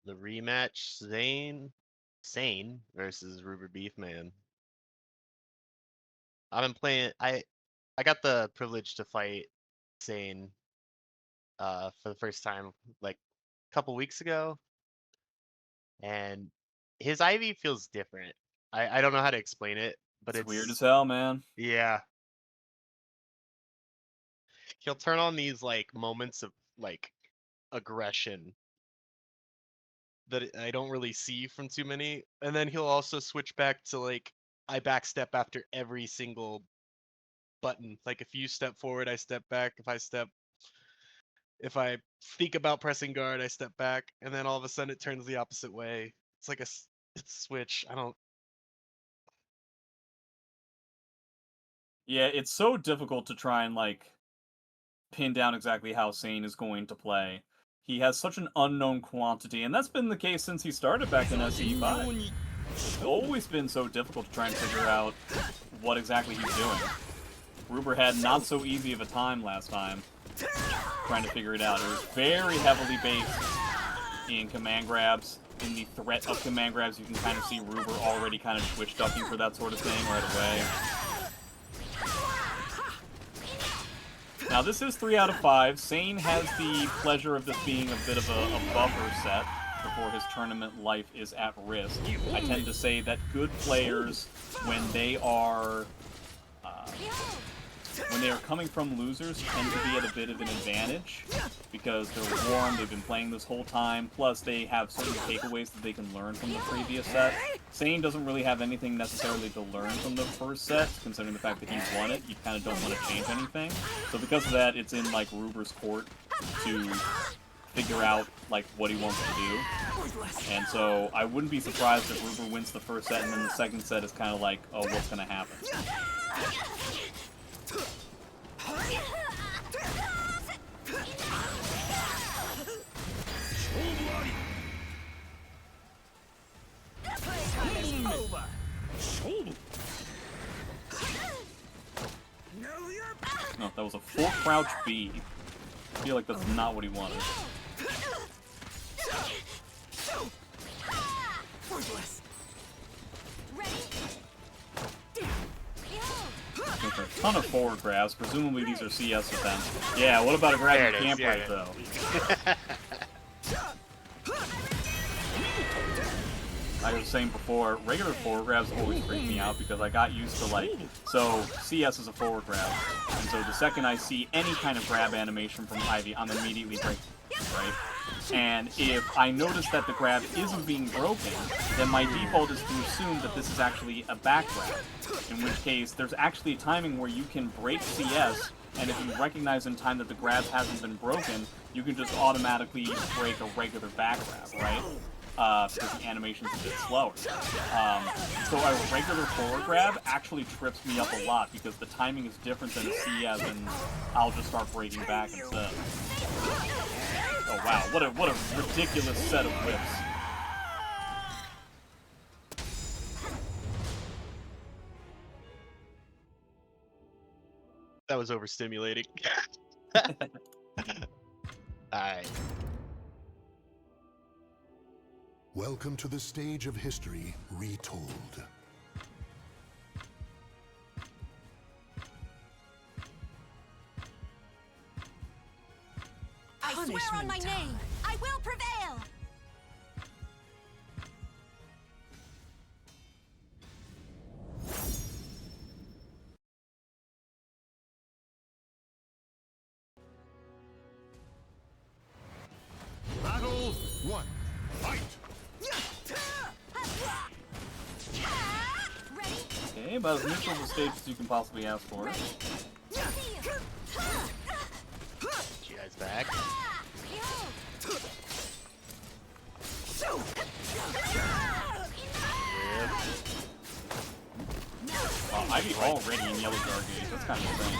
The rematch, SANE versus Ruberbeefman. I've been playing. I got the privilege to fight SANE for the first time like a couple weeks ago, and his IV feels different. I don't know how to explain it, but it's weird as hell, man. Yeah. He'll turn on these like moments of like aggression that I don't really see from too many, and then he'll also switch back to like I backstep after every single button. Like if you step forward, I step back. If I think about pressing guard, I step back, and then all of a sudden it turns the opposite way. It's like it's a switch. Yeah, it's so difficult to try and like pin down exactly how SANE is going to play. He has such an unknown quantity, and that's been the case since he started back in SE5. It's always been so difficult to try and figure out what exactly he's doing. Ruber had not so easy of a time last time trying to figure it out. It was very heavily based in command grabs. In the threat of command grabs, you can kind of see Ruber already kind of twitch ducking for that sort of thing right away. Now this is 3 out of 5. SANE has the pleasure of this being a bit of a buffer set before his tournament life is at risk. I tend to say that good players, when they are when they are coming from losers, tend to be at a bit of an advantage because they're warm, they've been playing this whole time, plus they have certain takeaways that they can learn from the previous set. SANE doesn't really have anything necessarily to learn from the first set, considering the fact that he's won it. You kind of don't want to change anything. So because of that, it's in, like, Ruber's court to figure out, like, what he wants to do. And so I wouldn't be surprised if Ruber wins the first set and then the second set is kind of like, oh, what's going to happen? No, that was a full crouch B. I feel like that's not what he wanted. There's a ton of forward grabs. Presumably these are CS attempts. Yeah, what about a grab you can't break, though? Like I was saying before, regular forward grabs always freak me out because I got used to, like, so CS is a forward grab, and so the second I see any kind of grab animation from Ivy, I'm immediately breaking, right? And if I notice that the grab isn't being broken, then my default is to assume that this is actually a back grab, in which case there's actually a timing where you can break CS, and if you recognize in time that the grab hasn't been broken, you can just automatically break a regular back grab, right? Because the animation's a bit slower. So a regular forward grab actually trips me up a lot because the timing is different than a CS, and I'll just start breaking back instead. Oh wow, what a ridiculous set of whips. That was overstimulating. Alright. Welcome to the stage of history retold. I swear on my name, I will prevail! Battle 1. Fight! Okay, about as neutral of a stage as you can possibly ask for. GI's back. Wow, Ivy already in yellow guard gauge. That's kind of insane.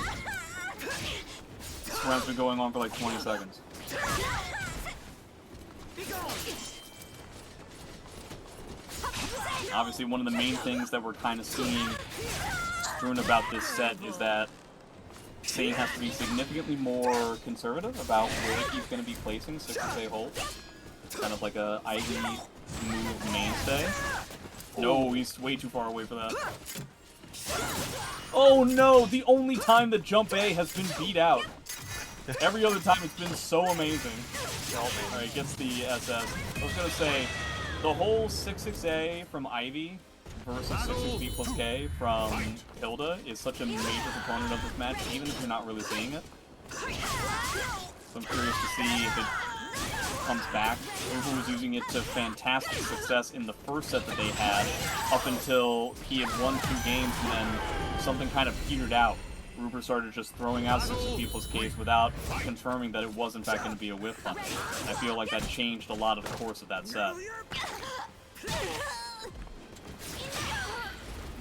This round's been going on for like 20 seconds. Obviously, one of the main things that we're kind of seeing strewn about this set is that SANE has to be significantly more conservative about where he's going to be placing 6-6A hold. It's kind of like a Ivy move mainstay. No, he's way too far away for that. Oh no, the only time that Jump A has been beat out. Every other time it's been so amazing. Alright, gets the SS. I was going to say, the whole 6-6A from Ivy versus 6-6B plus K from Hilda is such a major component of this match, even if you're not really seeing it. So I'm curious to see if it comes back. Ruber was using it to fantastic success in the first set that they had, up until he had won 2 games and then something kind of petered out. Ruber started just throwing out 6-6B plus Ks without confirming that it was in fact going to be a whiff punish. And I feel like that changed a lot of the course of that set.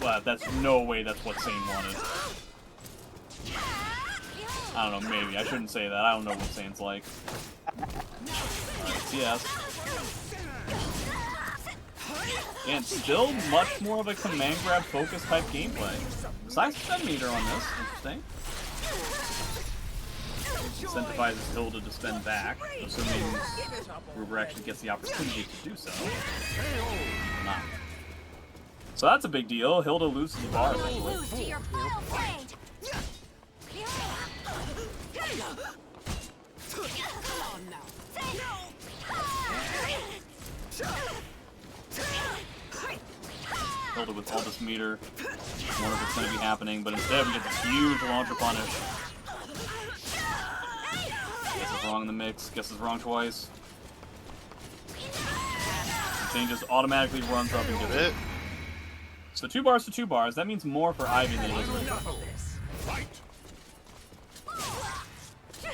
Well, that's no way that's what SANE wanted. I don't know, maybe. I shouldn't say that. I don't know what SANE's like. Alright, CS. And still much more of a command grab focus type gameplay. Size centimeter on this, interesting. Incentivizes Hilda to spend back, assuming Ruber actually gets the opportunity to do so. Not. So that's a big deal. Hilda loses the bar. Lose to your final blade! Hilda shielded with all this meter. I wonder if it's going to be happening, but instead we get this huge launcher punish. Guess it's wrong in the mix. Guess it's wrong twice. Thing just automatically runs up and gets it. So 2 bars to 2 bars. That means more for Ivy than it does for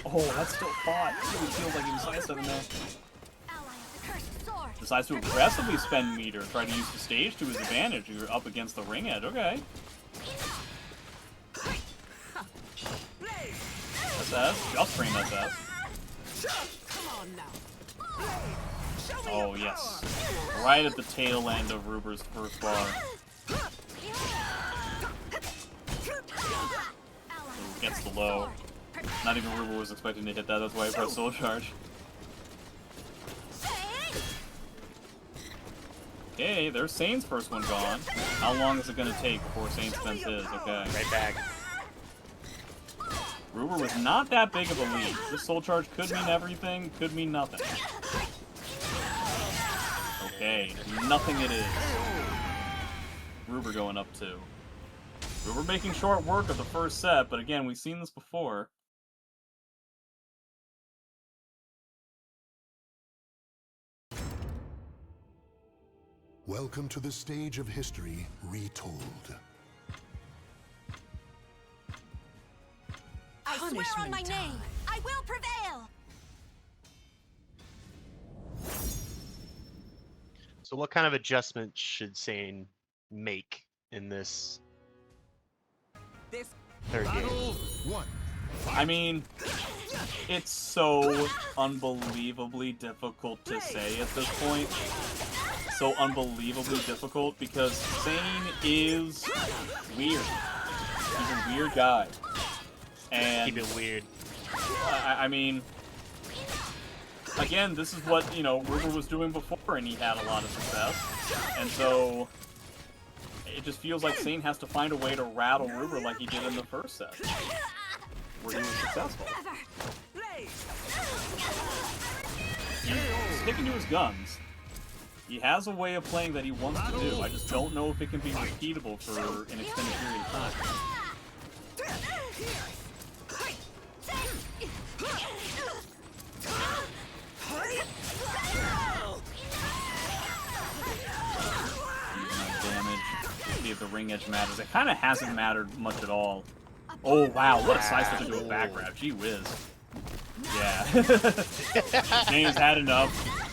Oh, that's still fought. It really feels like he was sidestepping there. Decides to aggressively spend meter, try to use the stage to his advantage. You're up against the ring edge. Okay. SS. Just frame SS. Oh, yes. Right at the tail end of Ruber's first bar. Ooh, gets the low. Not even Ruber was expecting to hit that, that's why he pressed Soul Charge. Okay, there's SANE's first one gone. How long is it going to take before SANE spends his? Okay. Right back. Ruber was not that big of a lead. This Soul Charge could mean everything, could mean nothing. Okay, nothing it is. Ruber going up 2. Ruber making short work of the first set, but again, we've seen this before. Welcome to the stage of history retold. I swear on my name, I will prevail. So what kind of adjustment should SANE make in this third game? I mean, it's so unbelievably difficult to say at this point. So unbelievably difficult because SANE is weird. He's a weird guy. And Keep it weird. I mean, again, this is what, you know, Ruber was doing before and he had a lot of success. And so it just feels like SANE has to find a way to rattle Ruber like he did in the first set, where he was successful. He's sticking to his guns. He has a way of playing that he wants to do. I just don't know if it can be repeatable for an extended period of time. Damage. See if the ring edge matters. It kind of hasn't mattered much at all. Oh wow, what a sidestep into a back grab. Gee whiz. Yeah. SANE's had enough.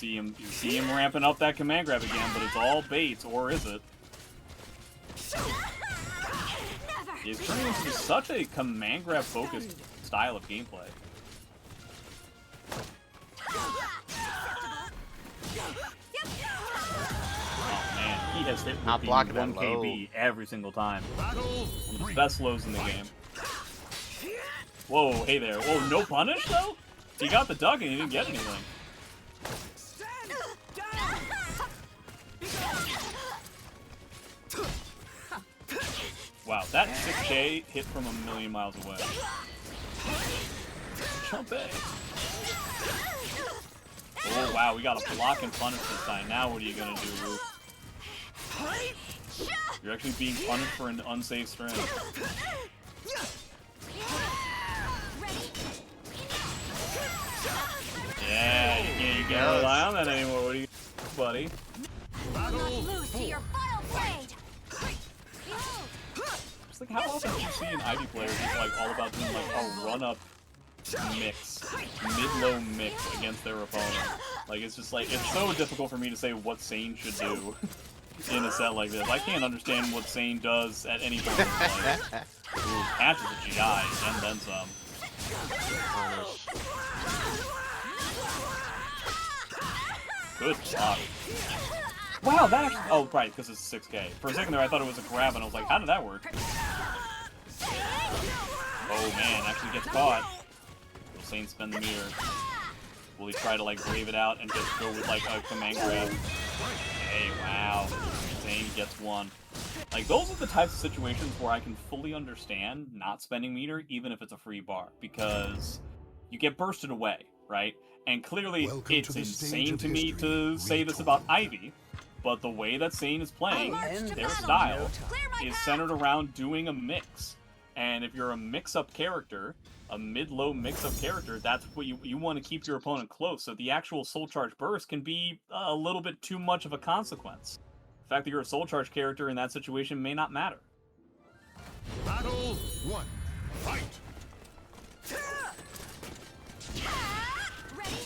You see him ramping up that command grab again, but it's all baits, or is it? He's turning into such a command grab focused style of gameplay. Oh man, he has hit with the 1 KB every single time. One of the best lows in the game. Whoa, hey there. Whoa, no punish though? He got the duck and he didn't get anything. Wow, that 6K hit from a million miles away. Jump A. Oh wow, we got a block and punish this time. Now what are you gonna do, Luke? You're actually being punished for an unsafe string. Yeah, you can't rely on that anymore. What do you, buddy? Not lose to your final blade. Just like how often do you see an Ivy player just like all about doing like a run-up mix, mid-low mix against their opponent? Like it's just like it's so difficult for me to say what SANE should do in a set like this. I can't understand what SANE does at any point in the play. Ooh, catches a GI and then some. Good block. Wow, that actually... Oh, right, because it's 6K. For a second there, I thought it was a grab, and I was like, how did that work? Oh, man, actually gets caught. Will SANE spend the meter? Will he try to, like, brave it out and just go with, like, a command grab? Hey, wow. SANE gets one. Like, those are the types of situations where I can fully understand not spending meter, even if it's a free bar, because you get bursted away, right? And clearly, Welcome it's to the stage insane of to me history. to say this about Ivy, but the way that SANE is playing, their style, is centered around doing a mix. And if you're a mix-up character, a mid-low mix-up character, that's what you want to keep your opponent close. So the actual Soul Charge burst can be a little bit too much of a consequence. The fact that you're a Soul Charge character in that situation may not matter. Battle 1. Fight! Ready?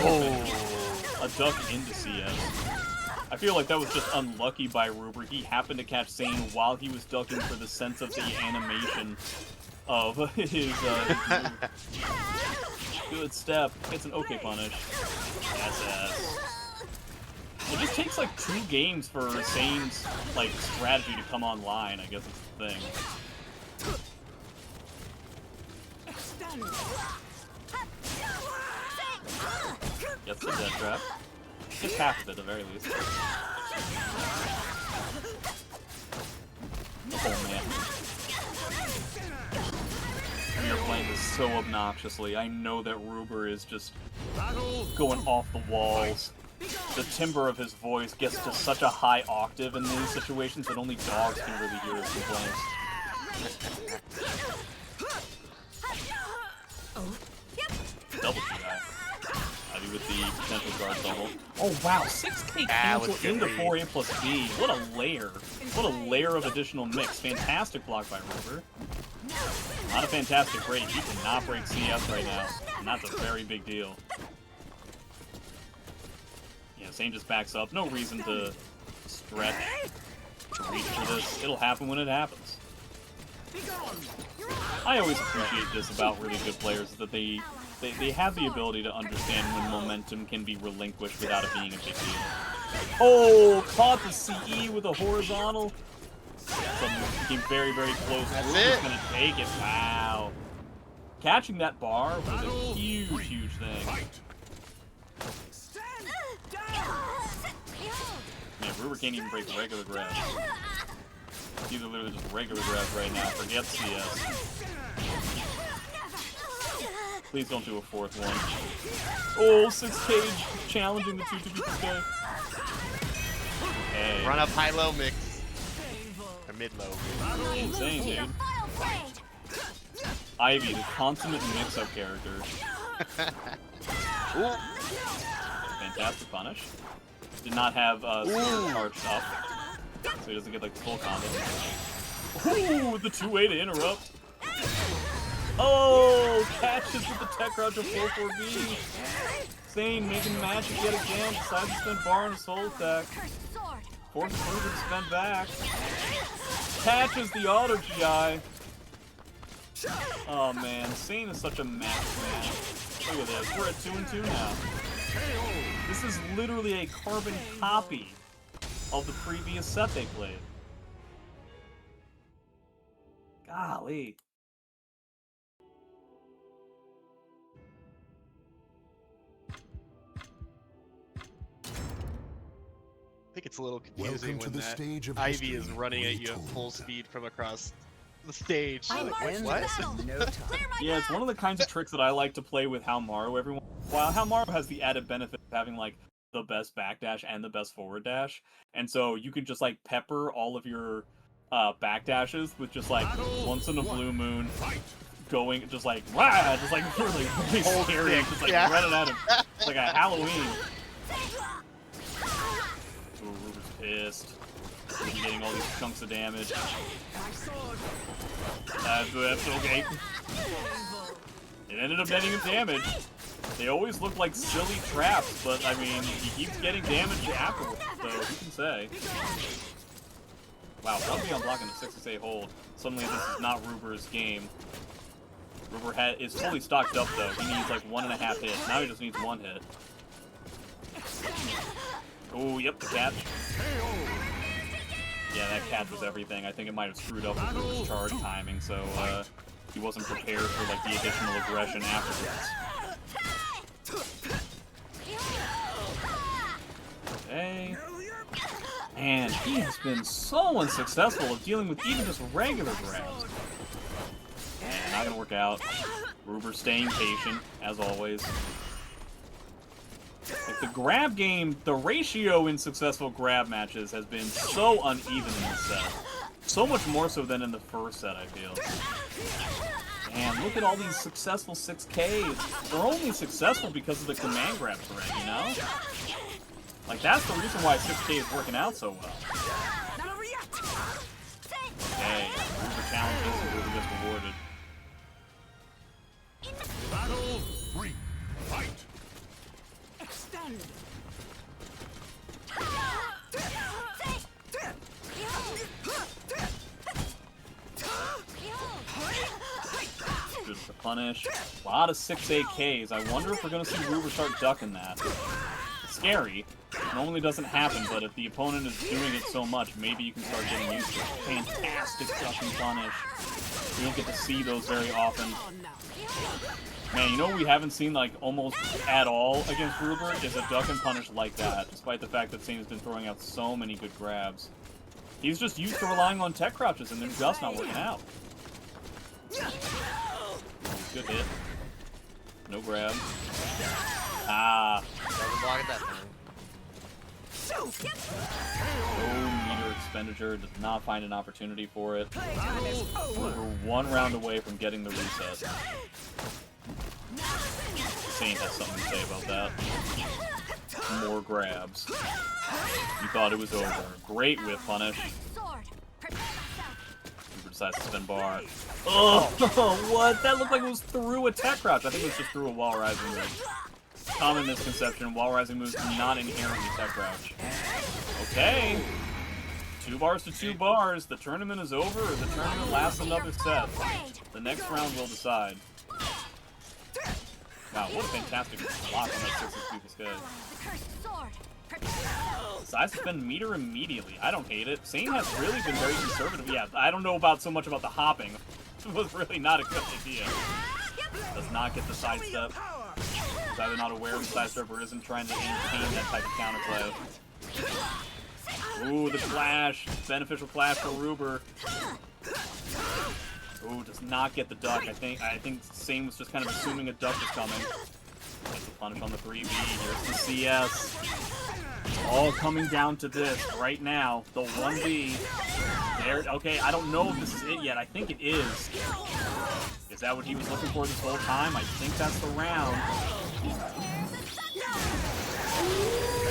Oh, a duck into CS. I feel like that was just unlucky by Ruber. He happened to catch SANE while he was ducking for the sense of the animation of his move. Good step. Gets an okay punish. SS. It just takes like 2 games for SANE's like strategy to come online, I guess it's the thing. Gets the death trap. Gets half of it at the very least. Oh man. We are playing this so obnoxiously. I know that Ruber is just going off the walls. The timbre of his voice gets to such a high octave in these situations that only dogs can really hear his complaints. Double GI. Ivy with the potential guard double. Oh wow, 6k cancel into 4A plus B. What a layer. What a layer of additional mix. Fantastic block by Ruber. Not a fantastic break. He cannot break CS right now. And that's a very big deal. Yeah, SANE just backs up. No reason to stretch, to reach for this. It'll happen when it happens. I always appreciate this about really good players, that they have the ability to understand when momentum can be relinquished without it being a big deal. Oh, caught the CE with a horizontal. Suddenly became very, very close. Ruber's gonna take it. Wow. Catching that bar was a huge, huge thing. Man, Ruber can't even break regular grabs. These are literally just regular grabs right now. Forget CS. Please don't do a 4th one. Oh, 6k challenging the 2-2-2 Hey. Run up high-low mix. Or mid-low. Insane, dude. Ivy, the consummate mix-up character. Ooh. Fantastic punish. Did not have sword charged up, so he doesn't get like the full combo. Ooh, the 2-way to interrupt. Oh, catches with the tech crouch of 4-4B. SANE making magic yet again. Decides to spend bar on a soul attack. Forces Ruber to spend back. Catches the auto GI. Oh man, SANE is such a match man. Look at this. We're at 2-2 now. This is literally a carbon copy of the previous set they played. Golly. I think it's a little confusing Welcome to when the that stage of Ivy history is running at you at retold. full speed from across the stage. I You're like, march to what? battle. No time. Yeah, it's one of the kinds of tricks that I like to play with Halmaru every once in a while. Halmaru has the added benefit of having like the best backdash and the best forward dash, and so you can just like pepper all of your backdashes with just like once in a blue moon going just like rah, just like really scary, just like running at him. It's like a Halloween. Ooh, Ruber's pissed. He's getting all these chunks of damage. That's okay. It ended up netting him damage. They always look like silly traps, but I mean, he keeps getting damage afterwards, so who can say? Wow, Rugby on blocking the 6-8 hold. Suddenly this is not Ruber's game. Ruber is fully stocked up though. He needs like 1.5 hits. Now he just needs 1 hit. Oh, yep, the catch. Yeah, that catch was everything. I think it might have screwed up with Ruber's charge timing, so he wasn't prepared for like the additional aggression afterwards. Okay. Man, he has been so unsuccessful of dealing with even just regular grabs. not gonna work out. Ruber staying patient, as always. Like, the grab game, the ratio in successful grab matches has been so uneven in this set. So much more so than in the first set, I feel. And look at all these successful 6Ks. They're only successful because of the command grab thread, you know? Like, that's the reason why 6K is working out so well. Okay, Ruber challenges and Ruber gets rewarded. Battle 3. Fight. Extend. Good for punish. A lot of 6AKs. I wonder if we're going to see Ruber start ducking that. It's scary. It normally doesn't happen, but if the opponent is doing it so much, maybe you can start getting used to it. Fantastic duck and punish. We don't get to see those very often. Man, you know what we haven't seen, like, almost at all against Ruber is a duck and punish like that, despite the fact that SANE has been throwing out so many good grabs. He's just used to relying on tech crouches, and they're just not working out. Good hit. No grab. Ah. Doesn't block it that time. No meter expenditure. Does not find an opportunity for it. We're one round away from getting the reset. SANE has something to say about that. More grabs. You thought it was over. Great whiff punish. Ruber decides to spin bar. Oh, what? That looked like it was through a tech crouch. I think it was just through a wall rising move. Common misconception, wall rising moves do not inherently tech crouch. Okay. 2 bars to 2 bars. The tournament is over, or the tournament lasts another set. The next round will decide. Wow, what a fantastic block on that 6 Decides to spend meter immediately. I don't hate it. SANE has really been very conservative. Yeah, I don't know about so much about the hopping. It was really not a good idea. Does not get the sidestep. He's either not aware of the sidestep or isn't trying to entertain that type of counterplay. Ooh, the flash. Beneficial flash for Ruber. Ooh, does not get the duck. I think SANE was just kind of assuming a duck was coming. Gets the punish on the 3B. Here's the CS. It's all coming down to this right now. The 1B. There. Okay, I don't know if this is it yet. I think it is. Is that what he was looking for this whole time? I think that's the round.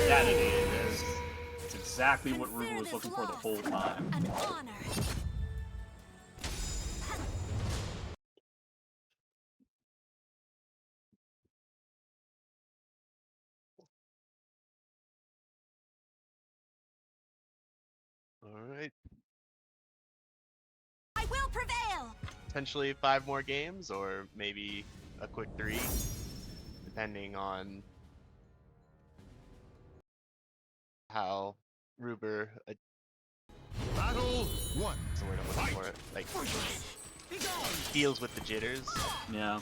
That it is. It's exactly what Ruber was looking for the whole time. Alright. I will prevail! Potentially 5 more games, or maybe a quick 3, depending on how Ruber Battle 1. what's the word I'm looking for? Like, deals with the jitters. Yeah.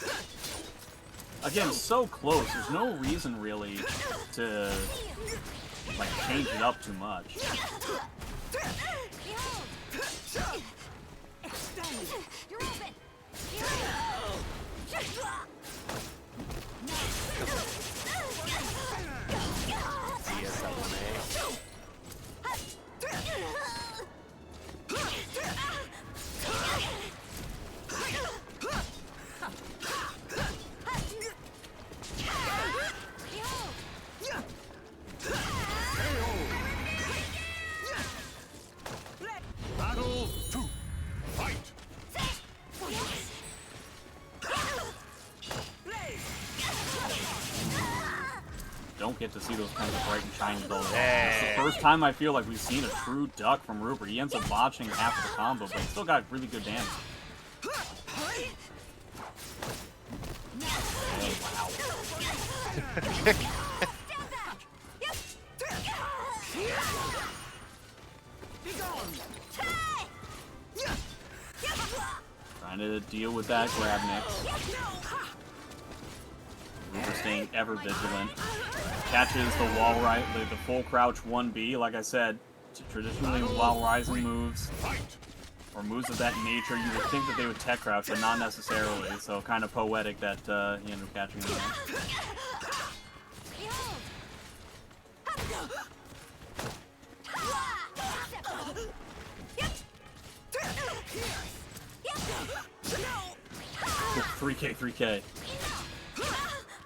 Again, so close. There's no reason really to like change it up too much. Battle 2. Fight. Don't get to see those kinds of bright and shiny balls. Hey. It's the first time I feel like we've seen a true duck from Ruber. He ends up botching after the combo, but he still got really good damage. Trying to deal with that grab mix. Ruber staying ever vigilant. Catches the wall right, the full crouch 1B. Like I said, traditionally wall rising moves or moves of that nature, you would think that they would tech crouch, but not necessarily. So kind of poetic that he ended up catching him. Oh, 3K, 3K.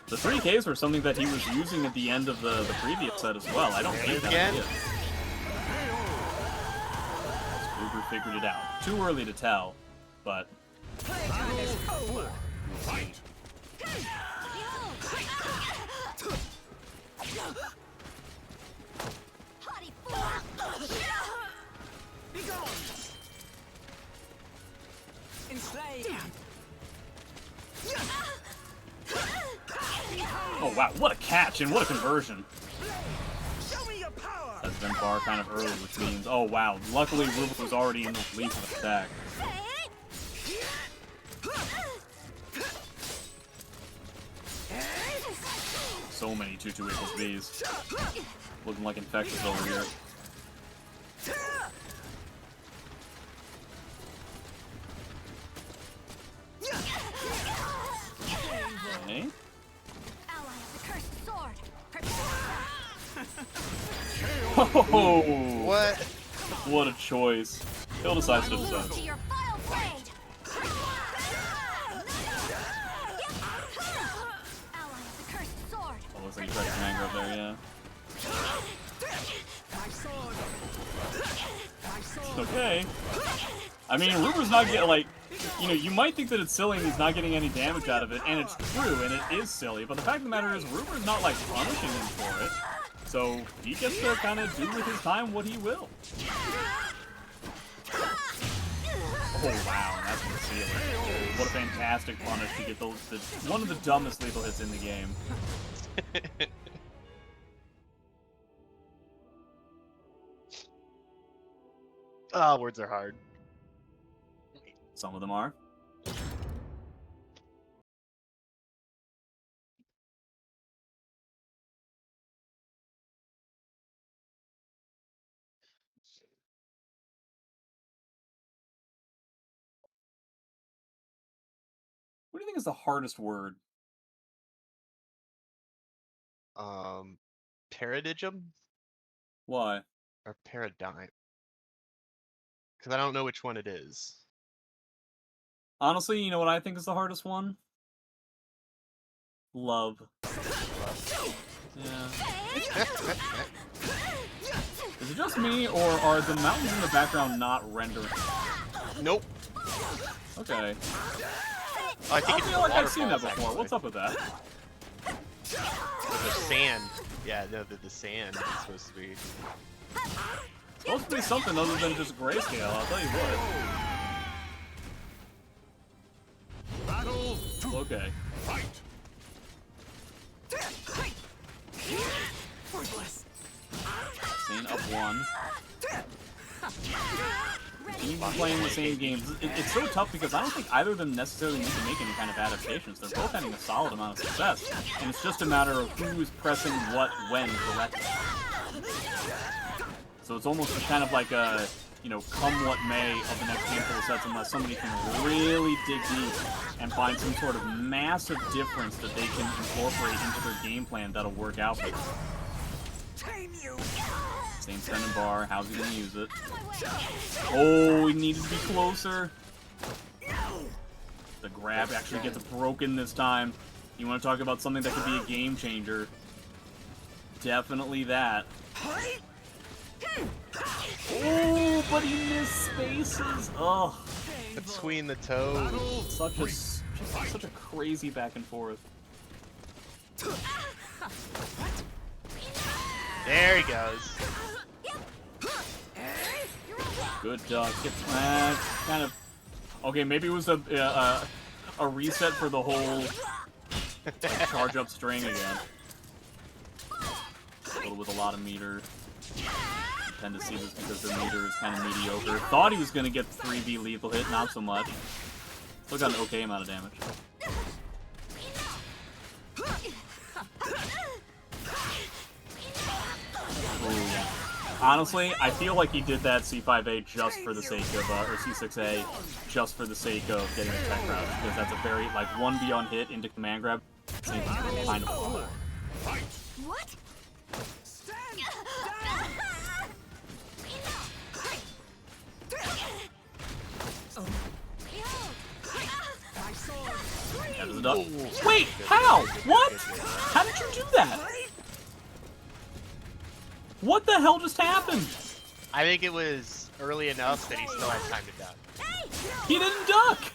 The 3Ks were something that he was using at the end of the previous set as well. I don't hate that idea. Ruber figured it out. Too early to tell, but... Oh wow, what a catch and what a conversion. That's been bar kind of early, which means, oh wow, luckily Ruber was already in the lead of the attack. So many 2-2 equals Vs. Looking like Infectious over here. Okay. Oh! What? What a choice. Kill decides to decide. Oh, looks like he tried to command grab there, yeah. Okay. I mean, Ruber's not getting, like, you know, you might think that it's silly and he's not getting any damage out of it, and it's true, and it is silly, but the fact of the matter is, Ruber's not, like, punishing him for it. So, he gets to kind of do with his time what he will. Oh, wow, that's gonna seal it. What a fantastic punish to get one of the dumbest lethal hits in the game. Ah, words are hard. Some of them are. What do you think is the hardest word? Paradigm Why? or paradigm? Because I don't know which one it is. Honestly, you know what I think is the hardest one? Love. Yeah. Is it just me, or are the mountains in the background not rendering? Nope. Okay. I think I it's feel the like I've seen that waterfalls, before. actually. What's up with that? The sand. Yeah, no, the sand is supposed to be. It's supposed to be something other than just grayscale, I'll tell you what. Battle to Okay. fight. SANE up 1. Keep playing the same games. It's so tough because I don't think either of them necessarily need to make any kind of adaptations. They're both having a solid amount of success, and it's just a matter of who's pressing what when correctly. So it's almost kind of like a, you know, come what may of the next handful of sets, unless somebody can really dig deep and find some sort of massive difference that they can incorporate into their game plan that'll work out for them. Same spending bar. How's he gonna use it? Oh, he needed to be closer. The grab actually gets broken this time. You want to talk about something that could be a game changer? Definitely that. Oh, but he missed spaces. Oh, Between the toes. such a crazy back and forth. There he goes. Good duck. Gets kind of. Okay, maybe it was a reset for the whole like, charge up string again. A little with a lot of meter. I tend to see this because the meter is kind of mediocre. Thought he was gonna get 3B lethal hit, not so much. Still got an okay amount of damage. Ooh. Honestly, I feel like he did that C5A just for the sake of, or C6A, just for the sake of getting a tech crouch, because that's a very, like, 1B on hit into command grab, seems kind of fun. What? That is a duck. Wait, how? What? How did you do that? What the hell just happened? I think it was early enough that he still had time to duck. He didn't duck.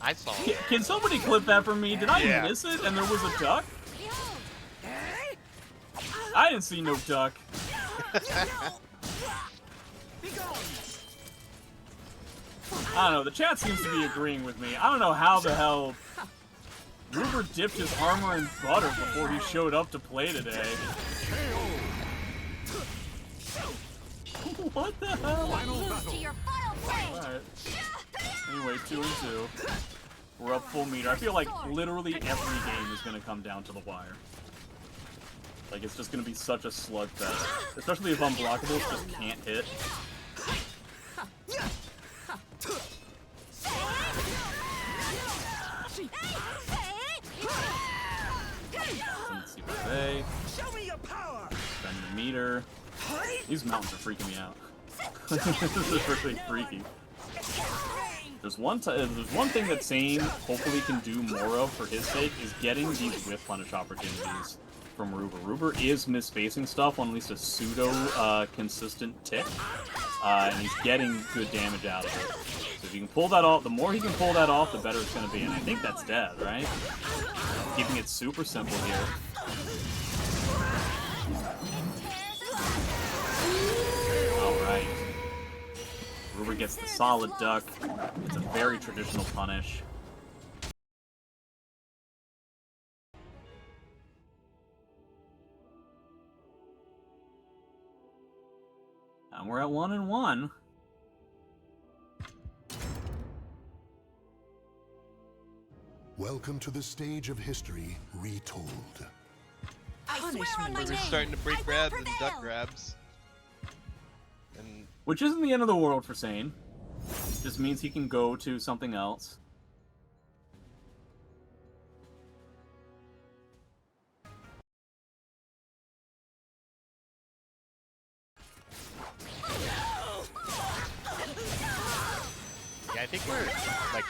I saw it. Can somebody clip that for me? Did I Yeah. miss it and there was a duck? I didn't see no duck. I don't know, the chat seems to be agreeing with me. I don't know how the hell Ruber dipped his armor in butter before he showed up to play today. What the hell? Lose to your final play. Alright. Anyway, 2 and 2. We're up full meter. I feel like literally every game is going to come down to the wire. Like, it's just going to be such a slugfest. Especially if unblockables just can't hit. C5A. Show me your power. Spend the meter. These mountains are freaking me out. This is really freaky. There's one thing that SANE hopefully can do more of for his sake is getting these whip punish opportunities from Ruber. Ruber is misspacing stuff on at least a pseudo consistent tick, and he's getting good damage out of it. So if you can pull that off, the more he can pull that off, the better it's going to be. And I think that's dead, right? Keeping it super simple here. Alright. Ruber gets the solid duck. It's a very traditional punish. And we're at 1 and 1. Welcome to the stage of history retold. I swear on my We're name, starting to break I will grabs and duck prevail. grabs. And Which isn't the end of the world for SANE. Just means he can go to something else. yeah, I think we're like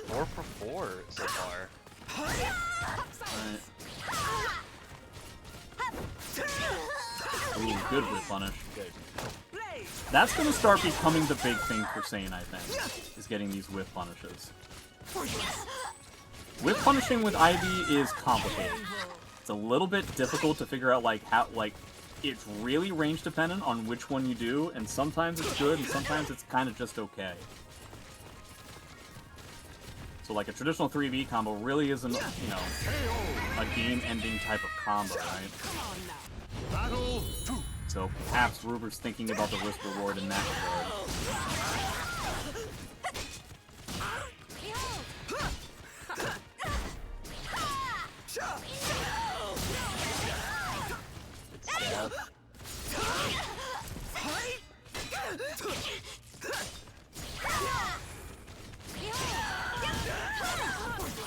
4 for 4 so far. Alright. Ooh, good whip punish. Good. That's gonna start becoming the big thing for SANE, I think, is getting these whip punishes. Whip punishing with Ivy is complicated. It's a little bit difficult to figure out, like, how, like, it's really range dependent on which one you do, and sometimes it's good, and sometimes it's kind of just okay. So, like, a traditional 3v combo really isn't, you know, a game-ending type of combo, right? Battle 2. So perhaps Ruber's thinking about the risk reward in that regard. Stab.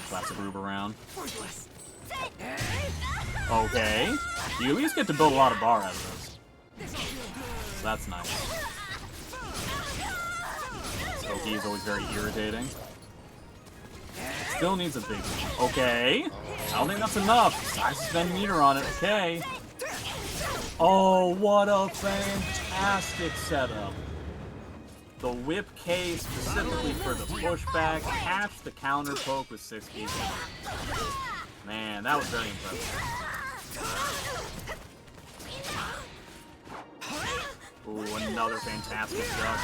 Classic Ruber round. Okay. You at least get to build a lot of bar out of this. So that's nice. Skokie is always very irritating. Still needs a big one. Okay. I don't think that's enough. I spend meter on it. Okay. Oh, what a fantastic setup. The whip K specifically for the pushback. Catch the counter poke with 6 keys. Man, that was very impressive. Ooh, another fantastic duck.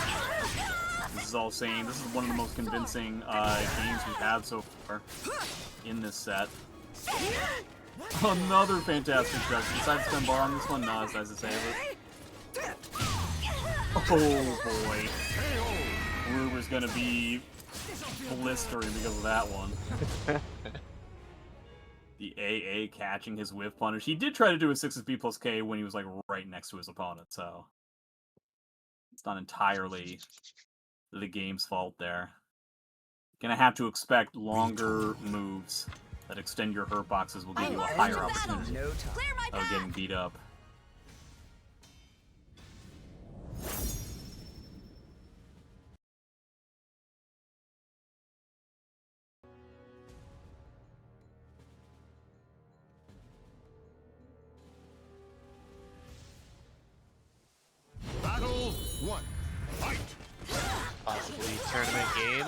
This is all SANE. This is one of the most convincing games we've had so far in this set. Another fantastic duck. Decided to spend bar on this one? No, it's nice to save it. Oh boy. Ruber's gonna be blistering because of that one. The AA catching his whiff punish. He did try to do a 6SP plus K when he was like right next to his opponent, so it's not entirely the game's fault there. Gonna have to expect longer moves that extend your hurt boxes will give you a higher opportunity of getting beat up. Battle 1. Fight! Possibly tournament game.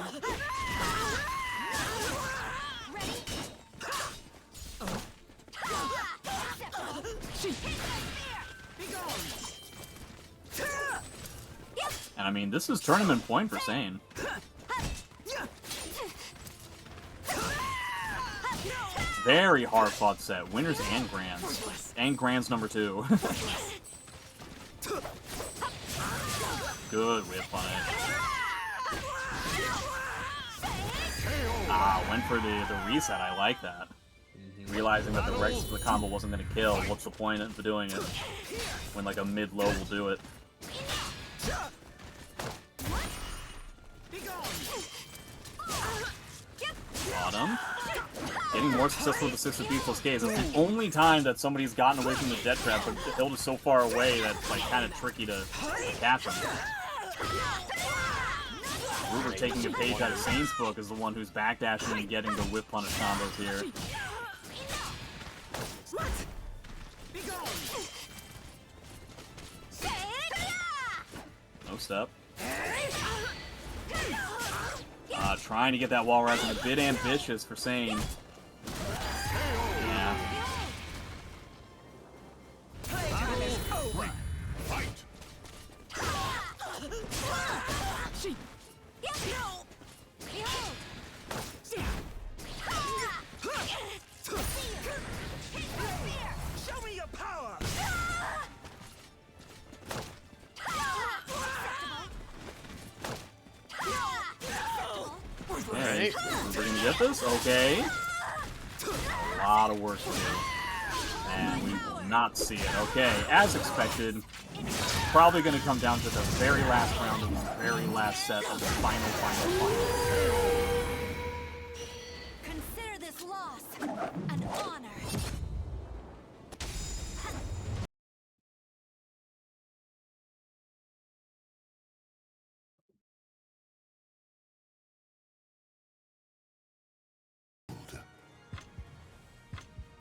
And I mean, this is tournament point for SANE. Very hard fought set. Winners and grands. And grands number 2. Good whip punish. Ah, went for the reset. I like that. Realizing that the rest of the combo wasn't going to kill, what's the point of doing it when like a mid-low will do it? Got him. Getting more successful with the 6SP plus Ks. That's the only time that somebody's gotten away from the death trap, but the hilt is so far away that it's like kind of tricky to catch him. Ruber taking a page out of SANE's book is the one who's backdashing and getting the whip punish combos here. No step. Trying to get that wall rising, a bit ambitious for SANE. Yeah. Show me your power! Alright, we're gonna get this? Okay. A lot of work to do. And we will not see it. Okay, as expected, probably gonna come down to the very last round of the very last set of the final. Consider this loss an honor.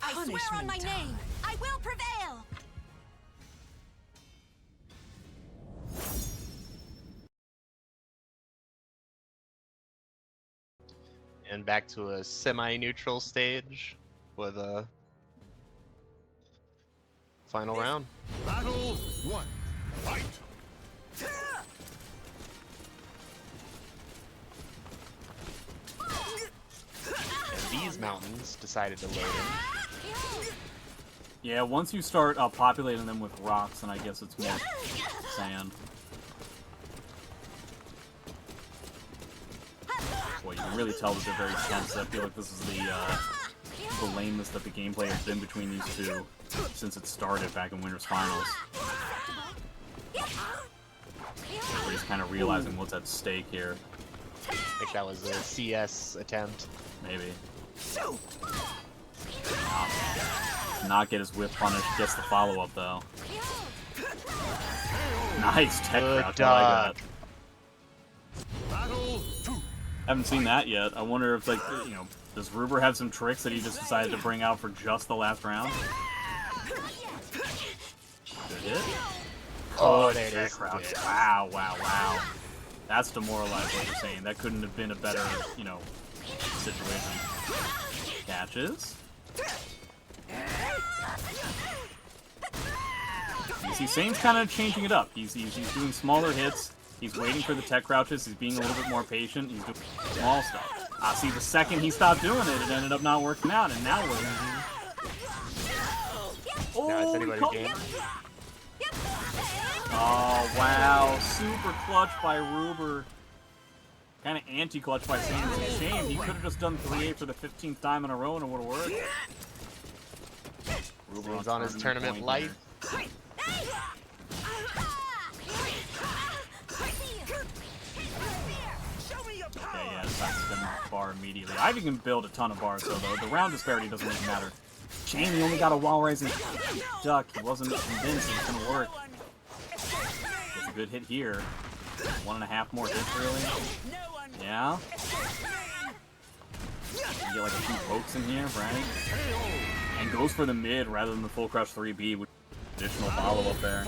I swear on my name, I will prevail! And back to a semi-neutral stage with a final round. Battle 1. Fight! And these mountains decided to load in. Yeah, once you start populating them with rocks, then I guess it's more sand. Boy, you can really tell that they're very tense. I feel like this is the lamest that the gameplay has been between these two since it started back in Winter's Finals. Everybody's kind of realizing what's at stake here. I think that was a CS attempt. Maybe. Not get his whip punish, gets the follow-up though. Nice tech crouch, I like that. Battle 2. Haven't seen that yet. I wonder if, like, you know, does Ruber have some tricks that he just decided to bring out for just the last round? Good hit. Oh, there it tech is. crouch. Yeah. Wow. That's demoralizing what you're saying. That couldn't have been a better, you know, situation. Catches. You see, SANE's kind of changing it up. He's doing smaller hits. He's waiting for the tech crouches. He's being a little bit more patient. He's doing small stuff. See, the second he stopped doing it, it ended up not working out. And now what do you do? Oh, Now it's anybody's game. Oh, wow. Super clutch by Ruber. Kind of anti-clutch by SANE. It's a shame. He could have just done 3-8 for the 15th time in a row and it would have worked. Ruber He's on his tournament point life. here. Okay, yeah, decides to spin bar immediately. Ivy can build a ton of bars, so the round disparity doesn't really matter. Shane, he only got a wall rising duck. He wasn't convinced it was going to work. Gets a good hit here. 1.5 more hits, really. Yeah. You get like a few pokes in here, right? And goes for the mid rather than the full crush 3B with additional follow-up there.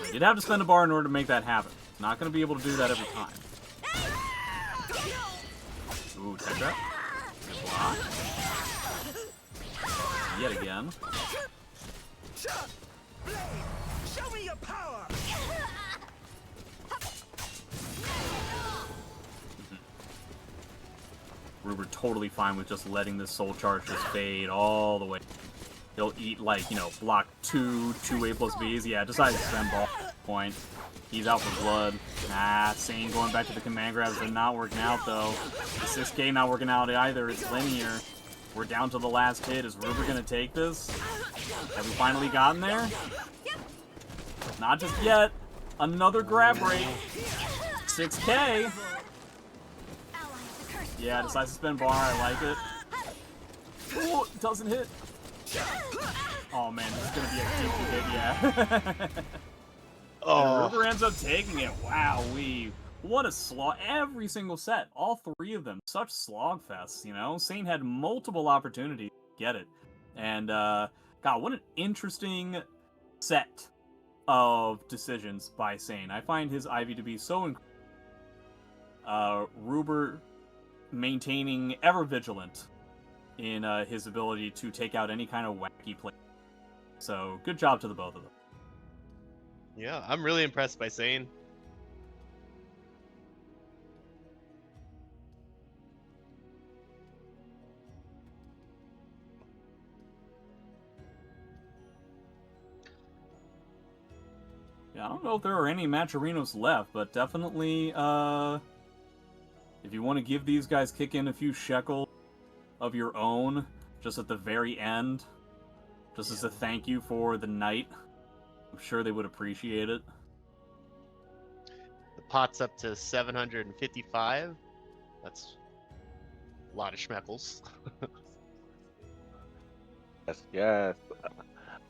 You did have to spend a bar in order to make that happen. Not going to be able to do that every time. Ooh, Tetra. Good block. Yet again. Show me your power. Ruber totally fine with just letting this soul charge just fade all the way. He'll eat, like, you know, block 2A plus Bs. Yeah, decides to spend ball point. He's out for blood. Nah, SANE going back to the command grabs, but not working out, though. The 6K not working out either. It's linear. We're down to the last hit. Is Ruber going to take this? Have we finally gotten there? Not just yet. Another grab rate. 6K. Yeah, decides to spin bar. I like it. Ooh, doesn't hit. Oh man, this is gonna be a kinky hit, yeah. Oh. And Ruber ends up taking it. Wow, what a slog. Every single set, all 3 of them, such slog fests, you know? SANE had multiple opportunities to get it. And, God, what an interesting set of decisions by SANE. I find his Ivy to be so incredible. Ruber maintaining ever vigilant in his ability to take out any kind of wacky play. So, good job to the both of them. Yeah, I'm really impressed by SANE. Yeah, I don't know if there are any Matcherinos left, but definitely, if you want to give these guys kick in a few shekels of your own, just at the very end, just as a thank you for the night, I'm sure they would appreciate it. The pot's up to 755. That's a lot of schmeckles. Yes.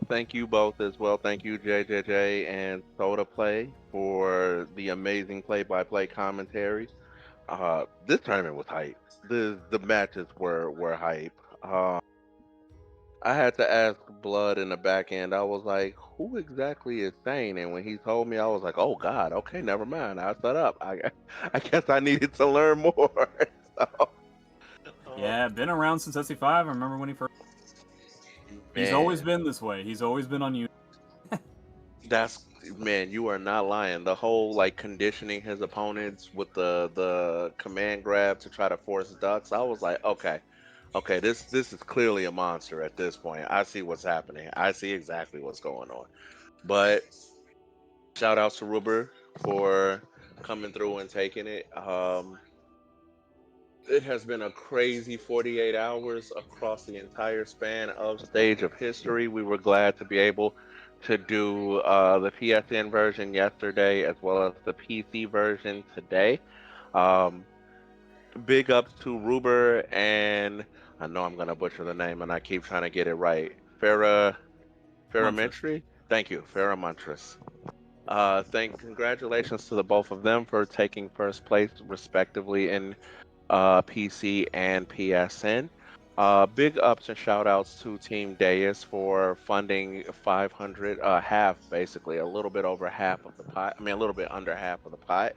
Thank you both as well. Thank you, JJJ and Soda Play, for the amazing play-by-play commentary. This tournament was hype. The matches were hype. I had to ask Blood in the back end. I was like, "Who exactly is SANE?" And when he told me, I was like, "Oh God, okay, never mind. I'll shut up. I guess I needed to learn more." So, Yeah, been around since SC5. I remember when he first... He's always been this way. He's always been on you. Man, you are not lying. The whole like conditioning his opponents with the command grab to try to force ducks. I was like, okay, this is clearly a monster at this point. I see what's happening. I see exactly what's going on. But shout out to Ruber for coming through and taking it. It has been a crazy 48 hours across the entire span of Stage of History. We were glad to be able to do the PSN version yesterday as well as the PC version today. Big ups to Ruber and I know I'm going to butcher the name and I keep trying to get it right. Feremuntrus? Thank you, Feremuntrus. Congratulations to the both of them for taking first place respectively in PC and PSN. Big ups and shout outs to Team DEUS for funding 500, basically, a little bit over half of the pot. I mean, a little bit under half of the pot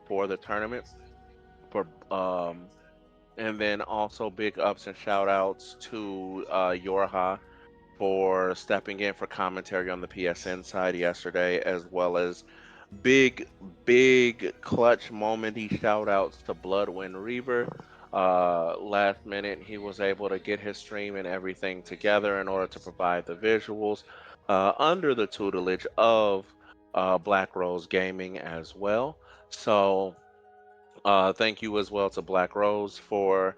for the tournament. And then also big ups and shout outs to Yorha for stepping in for commentary on the PSN side yesterday, as well as big clutch moment. He shout outs to Bloodwind Reaver. Last minute he was able to get his stream and everything together in order to provide the visuals under the tutelage of Blackrose Gaming as well. So thank you as well to Blackrose for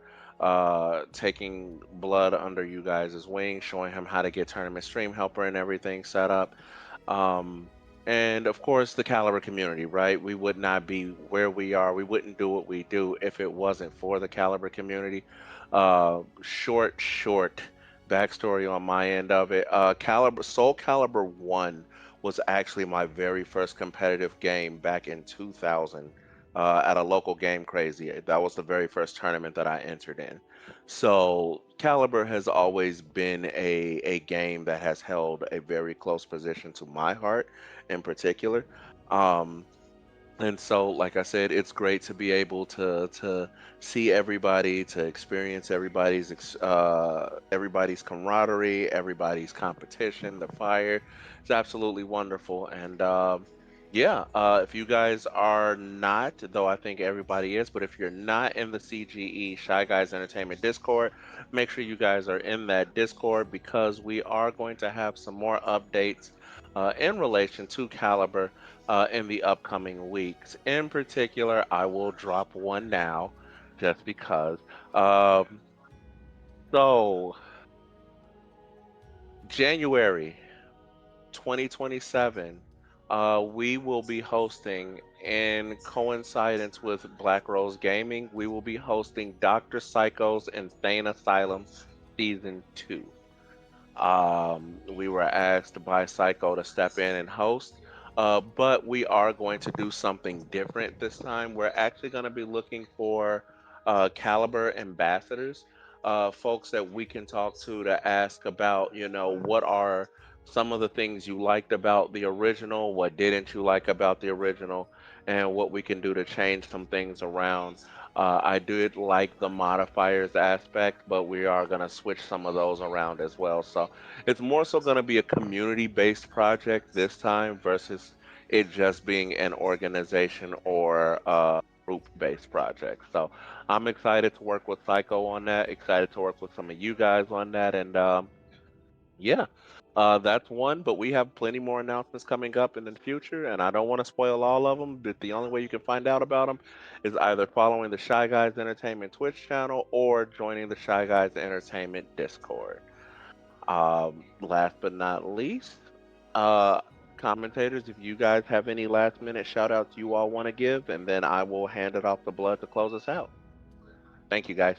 taking Blood under you guys' wing, showing him how to get tournament stream helper and everything set up. Um, and of course, the Calibur community, right? We would not be where we are. We wouldn't do what we do if it wasn't for the Calibur community. Short backstory on my end of it. Soul Calibur 1 was actually my very first competitive game back in 2000 at a local game crazy. That was the very first tournament that I entered in. So Calibur has always been a game that has held a very close position to my heart in particular. Um, and so, like I said, it's great to be able to see everybody, to experience everybody's camaraderie, everybody's competition, the fire. It's absolutely wonderful. And yeah, if you guys are not, though I think everybody is, but if you're not in the CGE Shy Guys Entertainment Discord, make sure you guys are in that Discord because we are going to have some more updates in relation to Caliber in the upcoming weeks. In particular, I will drop one now just because. Um, so, January 2027, we will be hosting, in coincidence with Blackrose Gaming, we will be hosting Dr. Psycho's Insane Asylum Season 2. We were asked by Psycho to step in and host, but we are going to do something different this time. We're actually going to be looking for Caliber ambassadors, folks that we can talk to ask about, what are some of the things you liked about the original, what didn't you like about the original, and what we can do to change some things around. I did like the modifiers aspect, but we are going to switch some of those around as well. So it's more so going to be a community-based project this time versus it just being an organization or a group-based project. So I'm excited to work with Psycho on that, excited to work with some of you guys on that, and yeah, that's one, but we have plenty more announcements coming up in the future, and I don't want to spoil all of them, but the only way you can find out about them is either following the Shy Guys Entertainment Twitch channel or joining the Shy Guys Entertainment Discord. Last but not least, uh, commentators, if you guys have any last minute shout outs you all want to give, and then I will hand it off to Blood to close us out. Thank you, guys.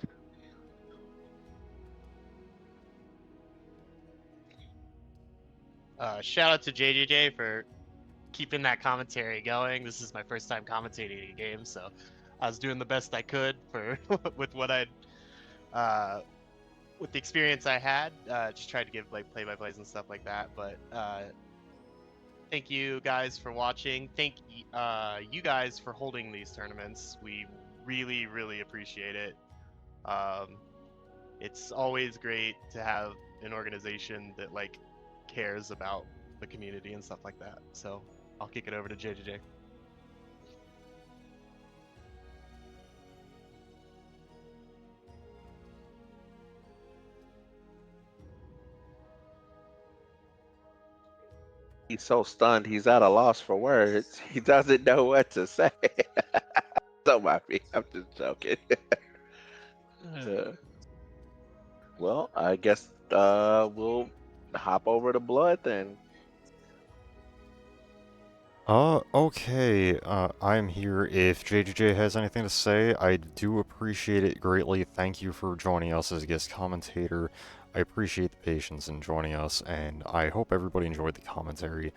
Shout out to JJJ for keeping that commentary going. This is my first time commentating a game, so I was doing the best I could for with what I'd with the experience I had. Just tried to give like play-by-plays and stuff like that. But thank you guys for watching. Thank you guys for holding these tournaments. We really, really appreciate it. It's always great to have an organization that like cares about the community and stuff like that. So I'll kick it over to JJJ. He's so stunned, he's at a loss for words. He doesn't know what to say. Don't mind me, I'm just joking. Well, I guess we'll hop over to Blood then. Okay, I'm here. If JJJ has anything to say, I do appreciate it greatly. Thank you for joining us as a guest commentator. I appreciate the patience in joining us, and I hope everybody enjoyed the commentary.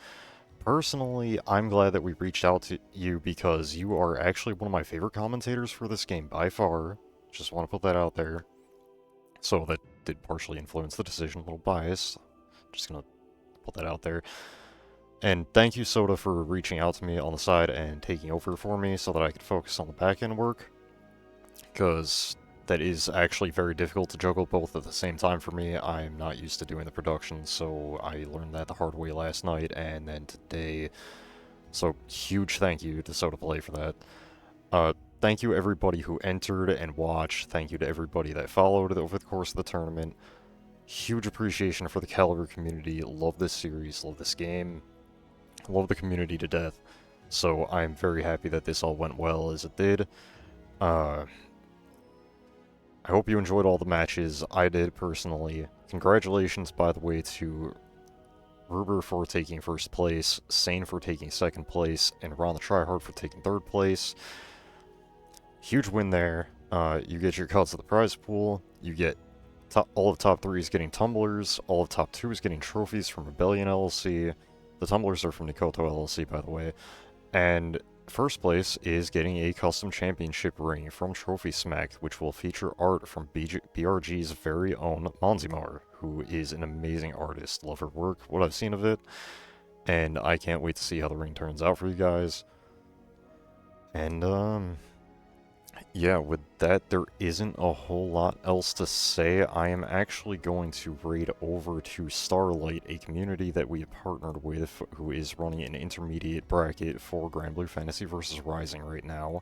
Personally, I'm glad that we reached out to you because you are actually one of my favorite commentators for this game by far. Just want to put that out there. So that did partially influence the decision, a little biased. Just gonna put that out there. And thank you, Soda, for reaching out to me on the side and taking over for me so that I could focus on the back-end work. Because that is actually very difficult to juggle both at the same time for me. I'm not used to doing the production, so I learned that the hard way last night and then today. So huge thank you to Soda Play for that. Thank you everybody who entered and watched. Thank you to everybody that followed over the course of the tournament. Huge appreciation for the Calibur community. Love this series, love this game. Love the community to death, so I'm very happy that this all went well as it did. I hope you enjoyed all the matches. I did, personally. Congratulations, by the way, to Ruber for taking first place, SANE for taking second place, and RonTheTryhard for taking third place. Huge win there. You get your cuts of the prize pool. You get all of top 3 is getting tumblers. All of top 2 is getting trophies from Rebellion LLC. The tumblers are from Nikoto LLC, by the way. And first place is getting a custom championship ring from Trophy Smack, which will feature art from BRG's very own Monzimar, who is an amazing artist. Love her work, what I've seen of it, and I can't wait to see how the ring turns out for you guys. And, yeah, with that, there isn't a whole lot else to say. I am actually going to raid over to Starlight, a community that we have partnered with, who is running an intermediate bracket for Grand Blue Fantasy vs. Rising right now,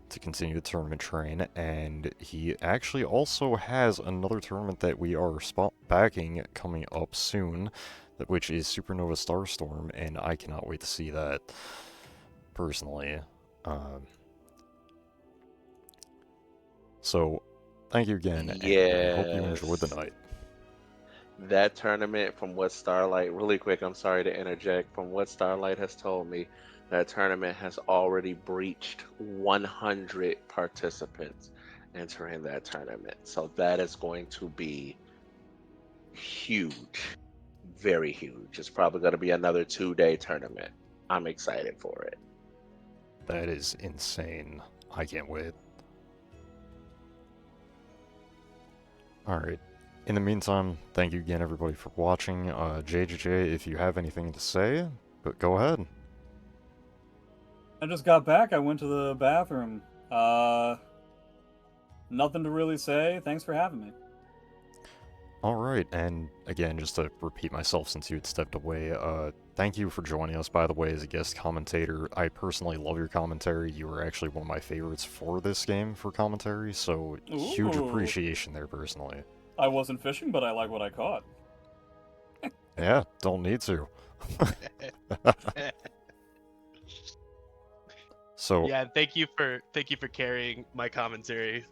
to continue the tournament train, and he actually also has another tournament that we are backing coming up soon, which is Supernova Starstorm, and I cannot wait to see that, personally. So, thank you again, and I hope you enjoyed the night. That tournament, from what Starlight, really quick, I'm sorry to interject, from what Starlight has told me, that tournament has already breached 100 participants entering that tournament. So that is going to be huge, very huge. It's probably going to be another 2-day tournament. I'm excited for it. That is insane. I can't wait. Alright. In the meantime, thank you again, everybody, for watching. JJJ, if you have anything to say, but go ahead. I just got back. I went to the bathroom. Nothing to really say. Thanks for having me. Alright, and again, just to repeat myself since you had stepped away, thank you for joining us, by the way, as a guest commentator. I personally love your commentary. You were actually one of my favorites for this game for commentary, so huge appreciation there, personally. I wasn't fishing, but I like what I caught. Yeah, don't need to. So yeah, thank you for carrying my commentary.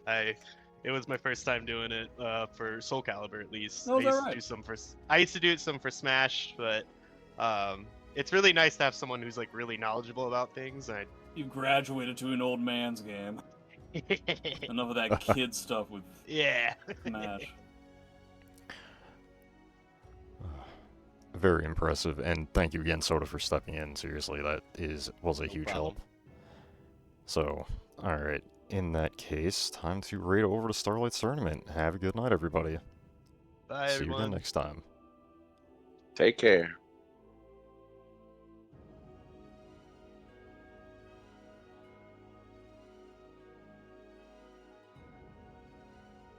It was my first time doing it for Soul Calibur, at least. Oh, I used to do some for Smash, but it's really nice to have someone who's like really knowledgeable about things. You graduated to an old man's game. Enough of that kid stuff with Smash. Very impressive, and thank you again, Soda, for stepping in. Seriously, that was a huge help. So, alright, in that case, time to raid over to Starlight's tournament. Have a good night, everybody. Bye, See everyone. you again next time. Take care.